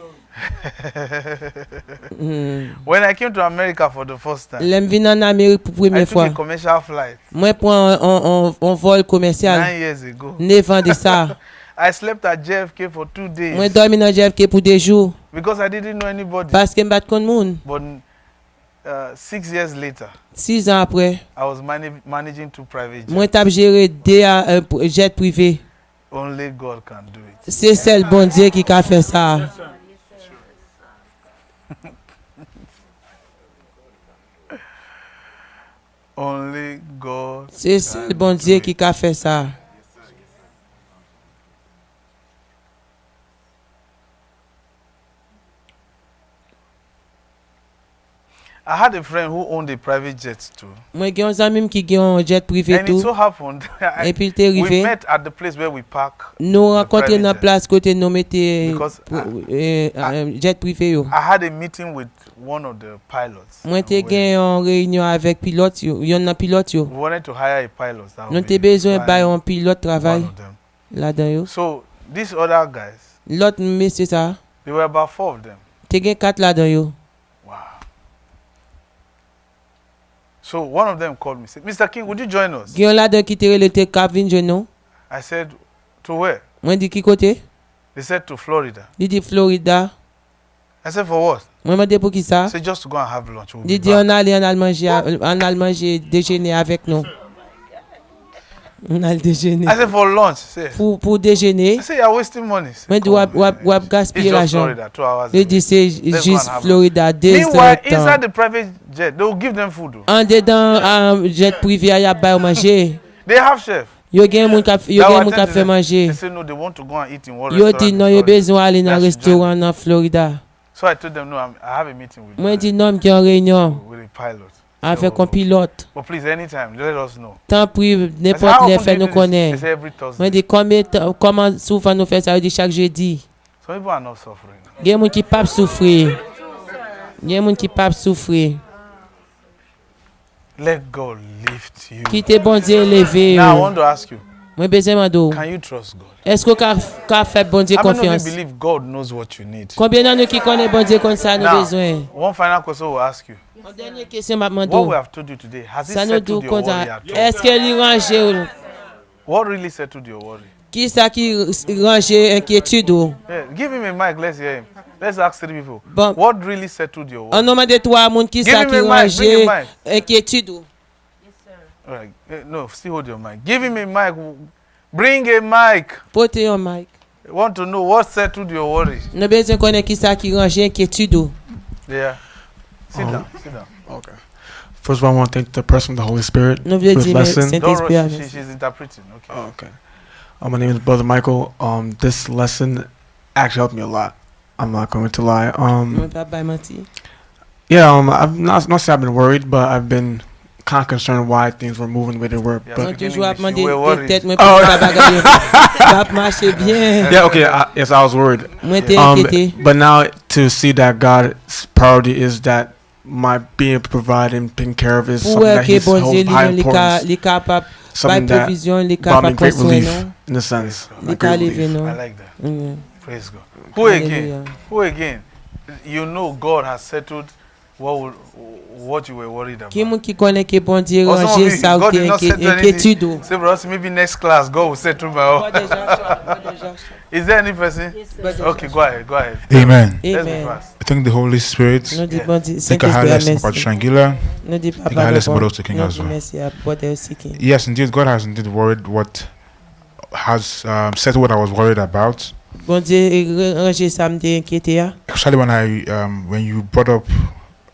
S3: When I came to America for the first time,
S4: L'aime venir en Amérique pour
S3: I
S4: première
S3: took
S4: fois.
S3: a commercial flight
S4: Moi prends un vol commercial
S3: 9 years ago.
S4: 9 ans de ça.
S3: I slept at JFK for 2 days
S4: Moi dormi dans JFK pour des jours
S3: because I didn't know anybody.
S4: parce que me bat contre monde.
S3: But 6 years later,
S4: 6 ans après,
S3: I was managing 2 private jets.
S4: moi t'ai géré des jet privé.
S3: Only God can do it.
S4: C'est seul bon Dieu qui a fait ça.
S3: Only God.
S4: C'est seul bon Dieu qui a fait ça.
S3: I had a friend who owned a private jet too.
S4: Moi j'ai un ami qui a un jet privé
S3: And it
S4: tout.
S3: so happened,
S4: Et puis il est
S3: we
S4: arrivé.
S3: met at the place where we park.
S4: Nous rencontrés
S3: private
S4: dans
S3: jet.
S4: place côté nous mettez
S3: Because
S4: jet privé yo.
S3: I had a meeting with one of the pilots.
S4: Moi t'ai
S3: We
S4: gagné en réunion avec pilote yo, yon nan pilote yo.
S3: wanted to hire a pilot. That
S4: Nous
S3: would
S4: t'ai
S3: be
S4: besoin
S3: flying
S4: bay un pilote
S3: one
S4: travail
S3: of them.
S4: là-dedans yo.
S3: So these other guys,
S4: L'autre monsieur ça,
S3: there were about 4 of them.
S4: t'ai gagné 4 là-dedans yo.
S3: Wow. So one of them called me, said, "Mr. King, would you join us?"
S4: Gyon là-dedans qui te relé te cap vinn joindre nous.
S3: I said, "To where?"
S4: Moi dit qui côté?
S3: They said to Florida.
S4: Il dit Florida.
S3: I said, "For what?"
S4: Moi m'a dit pour qui ça?
S3: I said, "Just to go and have lunch." We'll be
S4: Il dit
S3: back."
S4: on allait en manger déjeuner avec nous. On a le déjeuner.
S3: I said, "For lunch." Say,
S4: Pour déjeuner,
S3: I said, "You're wasting money." Say,
S4: moi dit
S3: "Come on,
S4: wap
S3: man.
S4: gaspiller
S3: It's just
S4: l'argent.
S3: Florida, 2 hours.
S4: Il
S3: away."
S4: dit c'est
S3: Let's go
S4: juste
S3: and have
S4: Florida deux
S3: Meanwhile,
S4: temps.
S3: inside the private jet, they will give them food. Though.
S4: En dedans jet privé y a ba manger.
S3: They have chef.
S4: Yo gen moun ka fait manger.
S3: They say no, they want to go and eat in one
S4: Yo
S3: restaurant.
S4: dit
S3: in
S4: non yo
S3: Florida.
S4: besoin aller dans
S3: Let's join
S4: restaurant dans Florida.
S3: So I told them, no, I have a meeting with
S4: Moi dit non qui en réunion
S3: with a pilot.
S4: avec
S3: So,
S4: un pilote.
S3: but please, anytime, let us know.
S4: Tant pis
S3: I said,
S4: n'importe
S3: how
S4: les
S3: often
S4: fait
S3: do you
S4: nous
S3: do this?
S4: connaît.
S3: They say every Thursday.
S4: Moi dit comment souvent nous fait ça? Il dit chaque jeudi.
S3: Some people are not suffering.
S4: Gen moun qui pas souffrir. Gen moun qui pas souffrir.
S3: Let God lift you.
S4: Qui te bon Dieu élevé.
S3: Now I want to ask you,
S4: Moi besoin mando.
S3: can you trust God?
S4: Est-ce que qu'a fait bon Dieu
S3: How many of you
S4: confiance?
S3: believe God knows what you need?
S4: Combien d'entre nous qui connaît bon Dieu comme ça nous
S3: Now,
S4: besoin?
S3: one final question we'll ask you.
S4: Une dernière question m'a
S3: What we
S4: demandé.
S3: have told you today, has it
S4: Ça nous
S3: settled
S4: dit
S3: your
S4: comme
S3: worry
S4: ça.
S3: at all?
S4: Est-ce que lui range
S3: What really settled your worry?
S4: qui ça qui range inquiétude ou?
S3: Yeah, give him a mic, let's hear him. Let's ask 3 people.
S4: Bon.
S3: What really settled your worry?
S4: On nomme de trois monde qui
S3: Give
S4: ça
S3: him
S4: qui
S3: a mic,
S4: range
S3: bring a mic.
S4: inquiétude ou?
S3: All right. No, still hold your mic. Give him a mic. Bring a mic.
S4: Portez un mic.
S3: I want to know what settled your worry.
S4: Nous besoin connaître qui ça qui range inquiétude ou?
S3: Yeah. Sit down. Sit down.
S5: Okay. First of all, I want to thank the person of the Holy Spirit
S4: Nous
S5: for
S4: voulons
S5: this
S4: dire
S5: lesson.
S3: Don't
S4: Saint-Esprit.
S3: rush. She's interpreting. Okay.
S5: Oh, okay. My name is Brother Michael. This lesson actually helped me a lot. I'm not going to lie.
S4: Moi pas pas menti.
S5: Yeah. I've not say I've been worried, but I've been kind of concerned why things were moving the way they were.
S3: Yeah.
S5: But
S4: Moi
S3: Speaking
S4: toujours à
S3: English,
S4: demander
S3: you were worried.
S4: peut-être moi pour ça bagaille. Ça marche bien.
S5: yeah, okay, yes, I was worried.
S4: Moi t'es inquiété.
S5: But now to see that God's priority is that my being able to provide and taking care of is
S4: Pour
S5: something that
S4: que
S5: He's
S4: bon
S5: holds
S4: Dieu
S5: high
S4: lui
S5: importance.
S4: est capable
S5: Something
S4: by
S5: that
S4: provision, il est
S5: brought me
S4: capable
S5: great
S4: prendre
S5: relief
S4: soin,
S5: in a sense.
S4: il est
S5: Like great
S4: lever
S5: relief.
S4: non.
S3: I like that.
S4: Mm.
S3: Praise God. Who
S4: Hallelujah.
S3: again? Who again? You know God has settled what you were worried about.
S4: Qui moun qui connaît que bon Dieu
S3: Or some of
S4: ranger
S3: you,
S4: ça ou
S3: God
S4: t'es
S3: did not settle
S4: inquiétude.
S3: anything. Say, bro, maybe next class God will settle my own. Is there any person? Okay, go ahead.
S6: Amen.
S3: Let's be
S4: Amen.
S3: fast.
S6: I thank the Holy Spirit.
S4: Nous dit bon Dieu,
S6: Thank you,
S4: Saint-Esprit,
S6: Highest Papa
S4: merci.
S6: Shangila.
S4: Nous dit
S6: Thank you,
S4: papa
S6: Highest
S4: bon.
S6: Brother King
S4: Nous
S6: as
S4: dit
S6: well.
S4: merci à Brother Siki.
S6: Yes, indeed, God has indeed worried what has settled what I was worried about.
S4: Bon Dieu ranger ça me t'es inquiété a.
S6: Especially when you brought up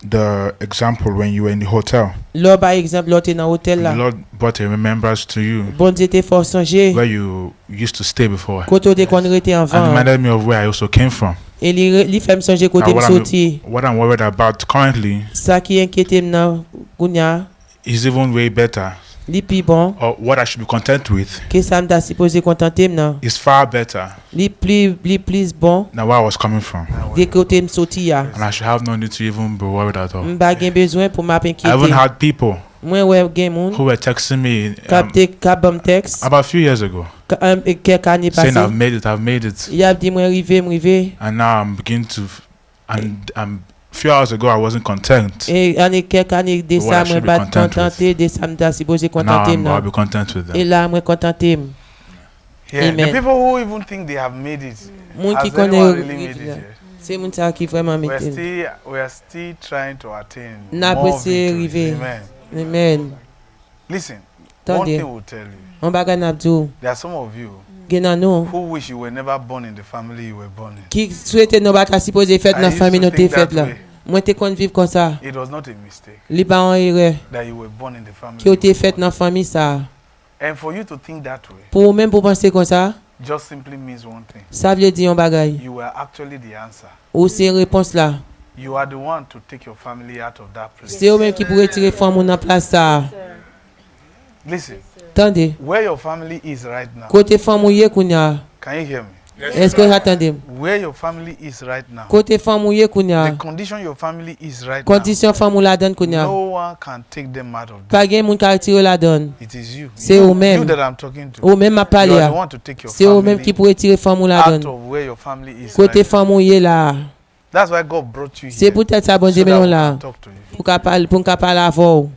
S6: the example when you were in the hotel.
S4: Là par exemple là t'es dans hôtel
S6: The
S4: là.
S6: Lord brought a remembrance to you
S4: Bon Dieu t'es fort songer.
S6: where you used to stay before.
S4: Côté de qu'on était
S6: And
S4: avant.
S6: reminded me of where I also came from.
S4: Et li fait me songer côté
S6: Now,
S4: me sorti.
S6: what I'm worried about currently
S4: Ça qui inquiète m'nan kounya
S6: is even way better,
S4: li pi bon
S6: or what I should be content with
S4: que ça me t'a supposé contenter m'nan.
S6: is far better
S4: Li plus bon
S6: than where I was coming from.
S4: de côté me sorti ya.
S6: And I should have no need to even be worried at all.
S4: M'pa gen besoin pour m'a
S6: I even
S4: inquiéter.
S6: had people
S4: Moi ouais gen moun
S6: who were texting me
S4: capté kabam texte
S6: about a few years ago
S4: quelques années
S6: saying
S4: passées.
S6: I've made it.
S4: Il a dit moi rivé.
S6: And now I'm beginning to, and a few hours ago I wasn't content.
S4: Et année quelques années de
S6: What
S4: ça
S6: I should
S4: moi
S6: be
S4: pas
S6: content
S4: contenté de ça me t'a supposé
S6: Now
S4: contenter
S6: I'll
S4: m'nan.
S6: be content with
S4: Et
S6: them.
S4: là moi contenté.
S3: Yeah,
S4: Amen.
S3: the people who even think they have made it.
S4: Moun
S3: Has
S4: qui connaît
S3: anyone really made it yet?
S4: c'est moun ça qui vraiment
S3: We
S4: mette.
S3: are still trying to attain
S4: N'a
S3: more
S4: pas essayé
S3: victories.
S4: arriver.
S3: Amen.
S4: Amen.
S3: Listen, one
S4: Attendez.
S3: thing will tell you.
S4: On baga n'abdou.
S3: There are some of you
S4: Genan nou
S3: who wish you were never born in the family you were born in.
S4: qui souhaite nou baka supposé fait
S3: I
S4: dans
S3: used
S4: famille
S3: to
S4: nou te
S3: think
S4: fait
S3: that
S4: là.
S3: way.
S4: Moi te kon vivre comme ça.
S3: It was not a mistake
S4: Li pa en erreur
S3: that you were born in the family.
S4: qui ou
S3: you
S4: te
S3: were
S4: fait
S3: born
S4: dans famille ça.
S3: in. And for you to think that way
S4: Pour même pour penser comme ça,
S3: just simply means one thing.
S4: ça veut dire un bagay.
S3: You were actually the answer.
S4: Ou c'est réponse là.
S3: You are the one to take your family out of that place.
S4: C'est eux même qui pourrait tirer femme ou dans place ça.
S3: Listen,
S4: Attendez.
S3: where your family is right now.
S4: Côté femme ou yé kounya.
S3: Can you hear me?
S4: Est-ce que attendez?
S3: Where your family is right now.
S4: Côté femme ou yé kounya.
S3: The condition your family is right
S4: Condition femme ou la donne
S3: now.
S4: kounya.
S3: No one can take them out of that.
S4: Pas gen moun ka tirer la donne.
S3: It is you.
S4: C'est
S3: you,
S4: eux-mêmes.
S3: you that I'm talking to.
S4: Ou même m'a
S3: You
S4: parlé.
S3: are the one to take your
S4: C'est eux même qui
S3: family
S4: pourrait tirer femme ou la
S3: out
S4: donne.
S3: of where your family is
S4: Côté
S3: right now.
S4: femme ou yé là.
S3: That's why God brought you
S4: C'est
S3: here.
S4: peut-être ça bon
S3: So
S4: Dieu
S3: that
S4: mais
S3: we
S4: là.
S3: can talk to you.
S4: Pour qu'on parle avant.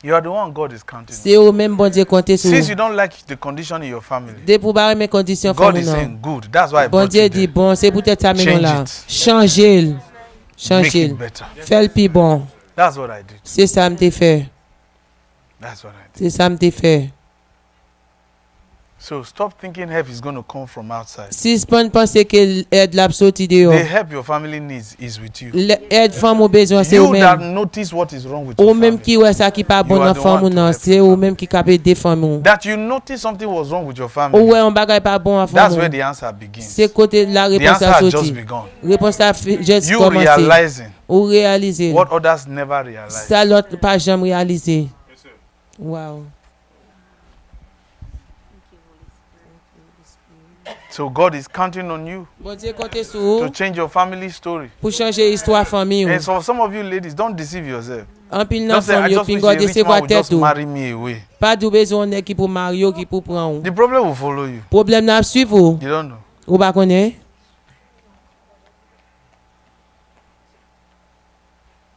S3: You are the one God is counting on.
S4: C'est eux même bon Dieu compter sur.
S3: Since you don't like the condition in your family,
S4: Dès pour barrer mes conditions
S3: God
S4: femme
S3: is
S4: non.
S3: saying good. That's why I
S4: Bon
S3: brought
S4: Dieu
S3: you
S4: dit
S3: there.
S4: bon, c'est peut-être ça mais non
S3: Change
S4: là.
S3: it.
S4: Changer.
S3: Make
S4: Changer.
S3: it better.
S4: Fais le plus bon.
S3: That's what I did.
S4: C'est ça me fait.
S3: That's what I did.
S4: C'est ça me fait.
S3: So stop thinking help is going to come from outside.
S4: Si je pense que l'aide l'a sorti
S3: The
S4: dehors.
S3: help your family needs is with you.
S4: L'aide femme au besoin c'est eux
S3: You that
S4: même.
S3: notice what is wrong with
S4: Ou
S3: your
S4: même
S3: family.
S4: qui ouais ça qui pas bon
S3: You are
S4: dans
S3: the
S4: femme
S3: one
S4: ou
S3: to
S4: non,
S3: help
S4: c'est
S3: your
S4: eux
S3: family.
S4: même qui capable aider femme ou.
S3: That you notice something was wrong with your
S4: Ou
S3: family.
S4: ouais on bagay pas bon à
S3: That's
S4: femme.
S3: where the answer begins.
S4: C'est côté la
S3: The
S4: réponse
S3: answer
S4: à
S3: has just
S4: sorti.
S3: begun.
S4: Réponse à juste
S3: You
S4: commencer.
S3: realizing
S4: Ou réaliser.
S3: what others never realize.
S4: Ça l'autre pas jamais réalisé. Wow.
S3: So God is counting on you
S4: Bon Dieu comptez sur
S3: to
S4: vous
S3: change your family story.
S4: pour changer l'histoire famille.
S3: And so for some of you ladies, don't deceive yourself.
S4: En pile
S3: Don't
S4: nan
S3: say, I
S4: femme yo
S3: just wish
S4: pingo
S3: a
S4: de
S3: rich
S4: se
S3: man
S4: voir
S3: would just
S4: tête ou.
S3: marry me away.
S4: Pas de besoin de qui pour Mario qui pour prendre.
S3: The problem will follow you.
S4: Problème n'a suivre ou.
S3: You don't know.
S4: Ou pas connaît?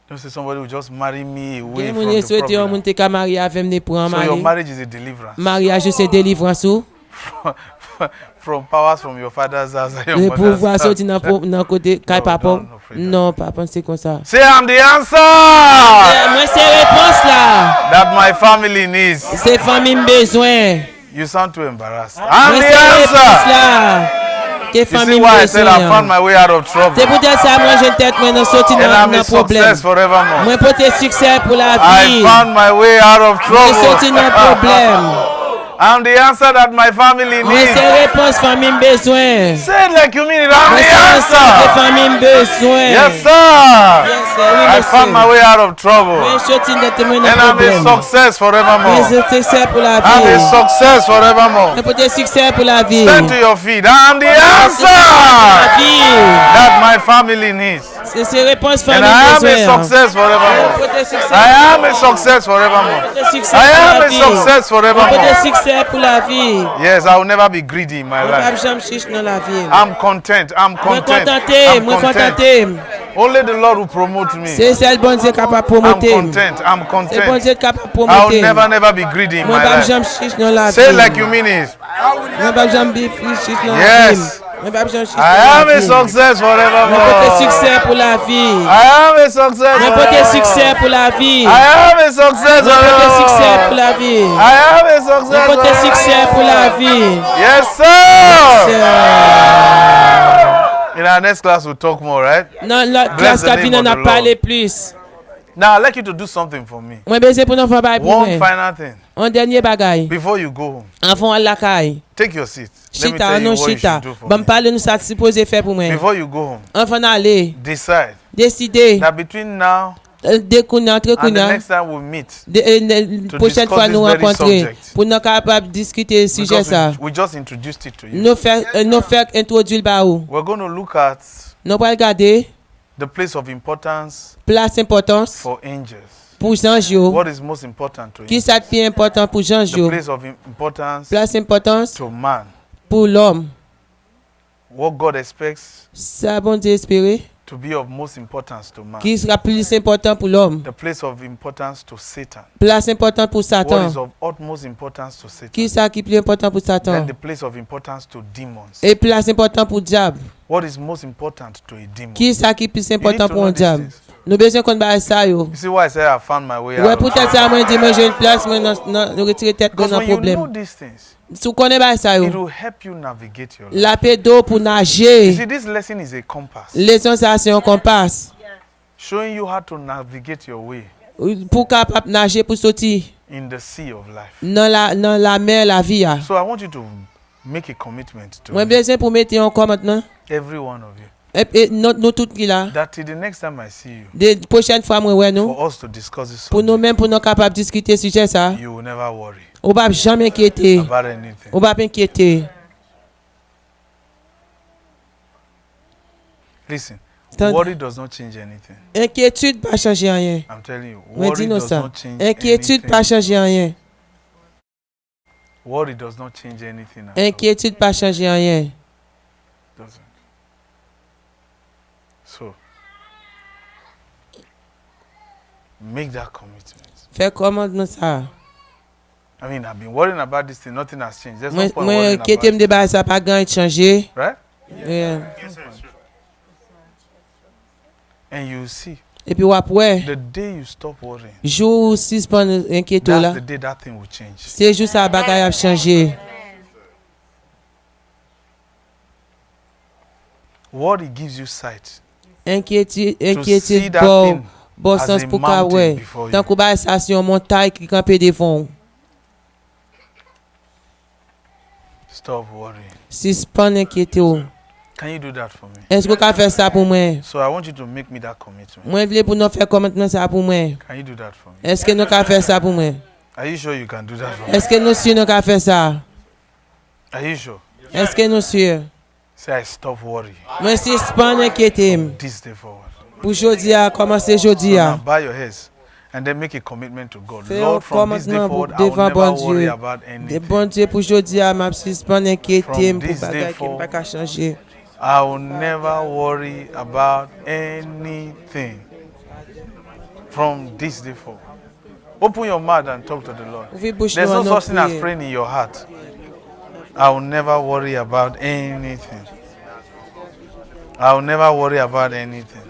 S3: Don't say somebody will just marry me away
S4: Gen
S3: from
S4: moun
S3: the
S4: souhaite yon
S3: problem.
S4: moun te ka marié avec me prendre
S3: So your
S4: marié.
S3: marriage is a deliverance
S4: Mariage c'est délivrance ou.
S3: from powers from your father's house and your
S4: Le
S3: mother's
S4: pouvoir
S3: house.
S4: sorti dans côté kay
S3: No,
S4: papa.
S3: don't afraid that.
S4: Non, pas penser comme ça.
S3: Say I'm the answer
S4: Moi c'est réponse là.
S3: that my family needs.
S4: C'est famille besoin.
S3: You sound too embarrassed. I'm
S4: Moi
S3: the
S4: c'est réponse
S3: answer.
S4: là. Que
S3: You see
S4: famille
S3: why I said I found
S4: besoin.
S3: my way out of trouble.
S4: C'est peut-être ça moi j'ai tête moi dans sorti
S3: And I'm
S4: dans
S3: a
S4: problème.
S3: success forevermore.
S4: Moi porter succès pour la
S3: I
S4: vie.
S3: found my way out of
S4: Moi sorti
S3: trouble.
S4: dans problème.
S3: I'm the answer that my family
S4: Mwen
S3: needs.
S4: se repons fami m bezwen.
S3: Say it like you mean it. I'm
S4: Mwen
S3: the
S4: se answer de
S3: answer.
S4: fami m bezwen.
S3: Yes, sir.
S4: Yes, sir. Oui,
S3: I found my
S4: monsieur.
S3: way out of trouble.
S4: Mwen choti de temen nan
S3: And I'm a
S4: problem.
S3: success
S4: Mwen
S3: forevermore.
S4: se succès pour la
S3: I'm a
S4: vie.
S3: success forevermore.
S4: Mwen pote succès pour la vie.
S3: Stand to your feet. I'm the
S4: La
S3: answer
S4: vie.
S3: that my family needs.
S4: Se repons
S3: And
S4: fami
S3: I am a
S4: bezwen.
S3: success
S4: Mwen
S3: forevermore.
S4: pote succès.
S3: I am a success forevermore.
S4: Pote succès
S3: I
S4: pour
S3: am
S4: la
S3: a
S4: vie.
S3: success
S4: Mwen pote
S3: forevermore.
S4: succès pour la vie.
S3: Yes, I will never be greedy in my
S4: Mwen pa
S3: life.
S4: jam chiche nan la vie.
S3: I'm content. I'm
S4: Mwen
S3: content.
S4: kontante,
S3: I'm
S4: mwen
S3: content.
S4: kontante.
S3: Only the Lord will promote me.
S4: Se sel bon Dieu capable
S3: I'm
S4: promoter.
S3: content. I'm
S4: Se bon
S3: content.
S4: Dieu capable
S3: I will
S4: promoter.
S3: never be greedy in
S4: Mwen
S3: my
S4: pa
S3: life.
S4: jam chiche nan la vie.
S3: Say it like you mean it.
S4: Mwen pa jam bi chiche nan la
S3: Yes.
S4: vie. Mwen pa jam chiche
S3: I
S4: nan la
S3: am a
S4: vie.
S3: success
S4: Mwen pote
S3: forevermore.
S4: succès pour la vie.
S3: I am a success
S4: Mwen pote succès
S3: forevermore.
S4: pour la vie.
S3: I am a success
S4: Mwen pote succès pour
S3: forevermore.
S4: la vie.
S3: I am a
S4: Mwen
S3: success
S4: pote succès pour la
S3: forevermore.
S4: vie.
S3: Yes, sir.
S4: C'est-
S3: In our next class, we'll talk more, right?
S4: Nan la
S3: Bless
S4: classe
S3: the
S4: ka
S3: name
S4: vin
S3: of
S4: nan
S3: the
S4: a pale plus.
S3: Now, I'd like you to do something for me.
S4: Mwen beze pou nan fè bay pou
S3: One
S4: mwen.
S3: final thing.
S4: An denye bagay.
S3: Before you go home,
S4: An fon an lakay.
S3: take your seat. Let me
S4: Chita,
S3: tell
S4: an
S3: you
S4: nou
S3: what you
S4: chita.
S3: should do for
S4: Ban
S3: me.
S4: pale nou sa suppose fè pou mwen.
S3: Before you go home,
S4: An fon ale.
S3: decide
S4: Deside.
S3: that between now
S4: De kounya, tre
S3: and the
S4: kounya.
S3: next time we meet,
S4: Prochaine
S3: discuss
S4: fois
S3: this
S4: nou
S3: very
S4: renkontre.
S3: subject.
S4: Pou nou kapab diskite suje
S3: because
S4: sa.
S3: we just introduced it to you,
S4: Nou fè introduil ba ou.
S3: we're going to look at
S4: Nou pral gade.
S3: the place of importance
S4: Plas importans
S3: for angels.
S4: pou janj yo.
S3: What is most important to
S4: Ki
S3: you?
S4: sa pi important pou janj
S3: The
S4: yo.
S3: place of importance
S4: Plas importans
S3: to man.
S4: pou l'om.
S3: What God expects
S4: Sa bon Dieu espere.
S3: to be of most importance to man.
S4: Ki sera plus important pou l'om.
S3: The place of importance to Satan.
S4: Plas important pou
S3: What
S4: Satan.
S3: is of utmost importance to Satan.
S4: Ki sa ki plus important pou
S3: Then
S4: Satan.
S3: the place of importance to demons.
S4: E plas important pou diab.
S3: What is most important to a demon?
S4: Ki sa ki plus
S3: You need
S4: important
S3: to
S4: pou
S3: know
S4: an
S3: these
S4: diab.
S3: things.
S4: Nou bezwen kon ba sa yo.
S3: You see why I say I found my way
S4: Ouè
S3: out?
S4: pou tèt sa mwen di mwen jè yon plas mwen nan retire tèt
S3: Because
S4: nan
S3: when you know
S4: problem.
S3: these things,
S4: Sou konen ba sa
S3: it
S4: yo.
S3: will help you navigate your life.
S4: La pe do pou
S3: You
S4: nage.
S3: see, this lesson is a compass
S4: Leson sa se yon kompas.
S3: showing you how to navigate your way
S4: Pou kapap nage pou soti
S3: in the sea of life.
S4: nan la mer la vi ya.
S3: So I want you to make a commitment to
S4: Mwen
S3: me,
S4: bezwen pou mette yon kon maintenant.
S3: every one of you,
S4: E nou tout ki la.
S3: that till the next time I see you,
S4: De prochaine fwa mwen wè nou.
S3: for us to discuss this
S4: Pou nou
S3: subject,
S4: men pou nou kapap diskite suje sa.
S3: you will never worry
S4: Ou bap jam enkyete.
S3: about anything.
S4: Ou bap enkyete.
S3: Listen,
S4: Stand-
S3: worry does not change anything.
S4: Enkyétude pa chanje anyen.
S3: I'm telling you,
S4: Mwen
S3: worry
S4: di nou
S3: does
S4: sa.
S3: not change
S4: Enkyétude pa
S3: anything.
S4: chanje anyen.
S3: Worry does not change anything. at all.
S4: Enkyétude pa chanje anyen.
S3: Doesn't. So, make that commitment.
S4: Fè komandman sa.
S3: I mean, I've been worrying about this thing. Nothing has changed. There's no
S4: Mwen
S3: point worrying about
S4: enkyete m de
S3: it.
S4: ba sa pa gan chanje.
S3: Right?
S4: Yeah.
S3: And you see,
S4: E pi wap wè.
S3: the day you stop worrying,
S4: Jou ou sispon enkyeto
S3: that's
S4: la.
S3: the day that thing will change.
S4: Se jou sa bagay ap chanje.
S3: Worry gives you sight
S4: Enkyete
S3: to see that
S4: bo.
S3: thing
S4: Bo
S3: as
S4: sens
S3: a
S4: pou ka
S3: mountain
S4: wè.
S3: before
S4: Tan
S3: you.
S4: kou ba sa si yon montay ki kampe devon.
S3: Stop worrying.
S4: Sispon enkyeto ou.
S3: Can you do that for me?
S4: Esko ka fè sa pou mwen?
S3: So I want you to make me that commitment.
S4: Mwen vle pou nou fè komentman sa pou mwen.
S3: Can you do that for me?
S4: Eske nou ka fè sa pou mwen?
S3: Are you sure you can do that for me?
S4: Eske nou si nou ka fè sa?
S3: Are you sure?
S4: Eske nou si?
S3: Say I stop worrying
S4: Mwen sispon enkyeto m.
S3: this day forward.
S4: Pou jodi a, komanse
S3: So
S4: jodi
S3: now
S4: a.
S3: bow your heads and then make a commitment to God.
S4: Fais
S3: Lord,
S4: un
S3: from this day
S4: commandement
S3: forward,
S4: pour
S3: I will
S4: devant
S3: never
S4: bon
S3: worry
S4: Dieu.
S3: about
S4: De
S3: anything.
S4: bon Dieu pou jodi a, map sispon enkyeto m
S3: From
S4: pou
S3: this day
S4: bagay ki m
S3: forward.
S4: pa ka chanje.
S3: I will never worry about anything. From this day forward. Open your mouth and talk to the Lord.
S4: Ouvi bouche
S3: There's
S4: nou
S3: no
S4: an nou
S3: such thing as
S4: priye.
S3: praying in your heart. I will never worry about anything. I will never worry about anything.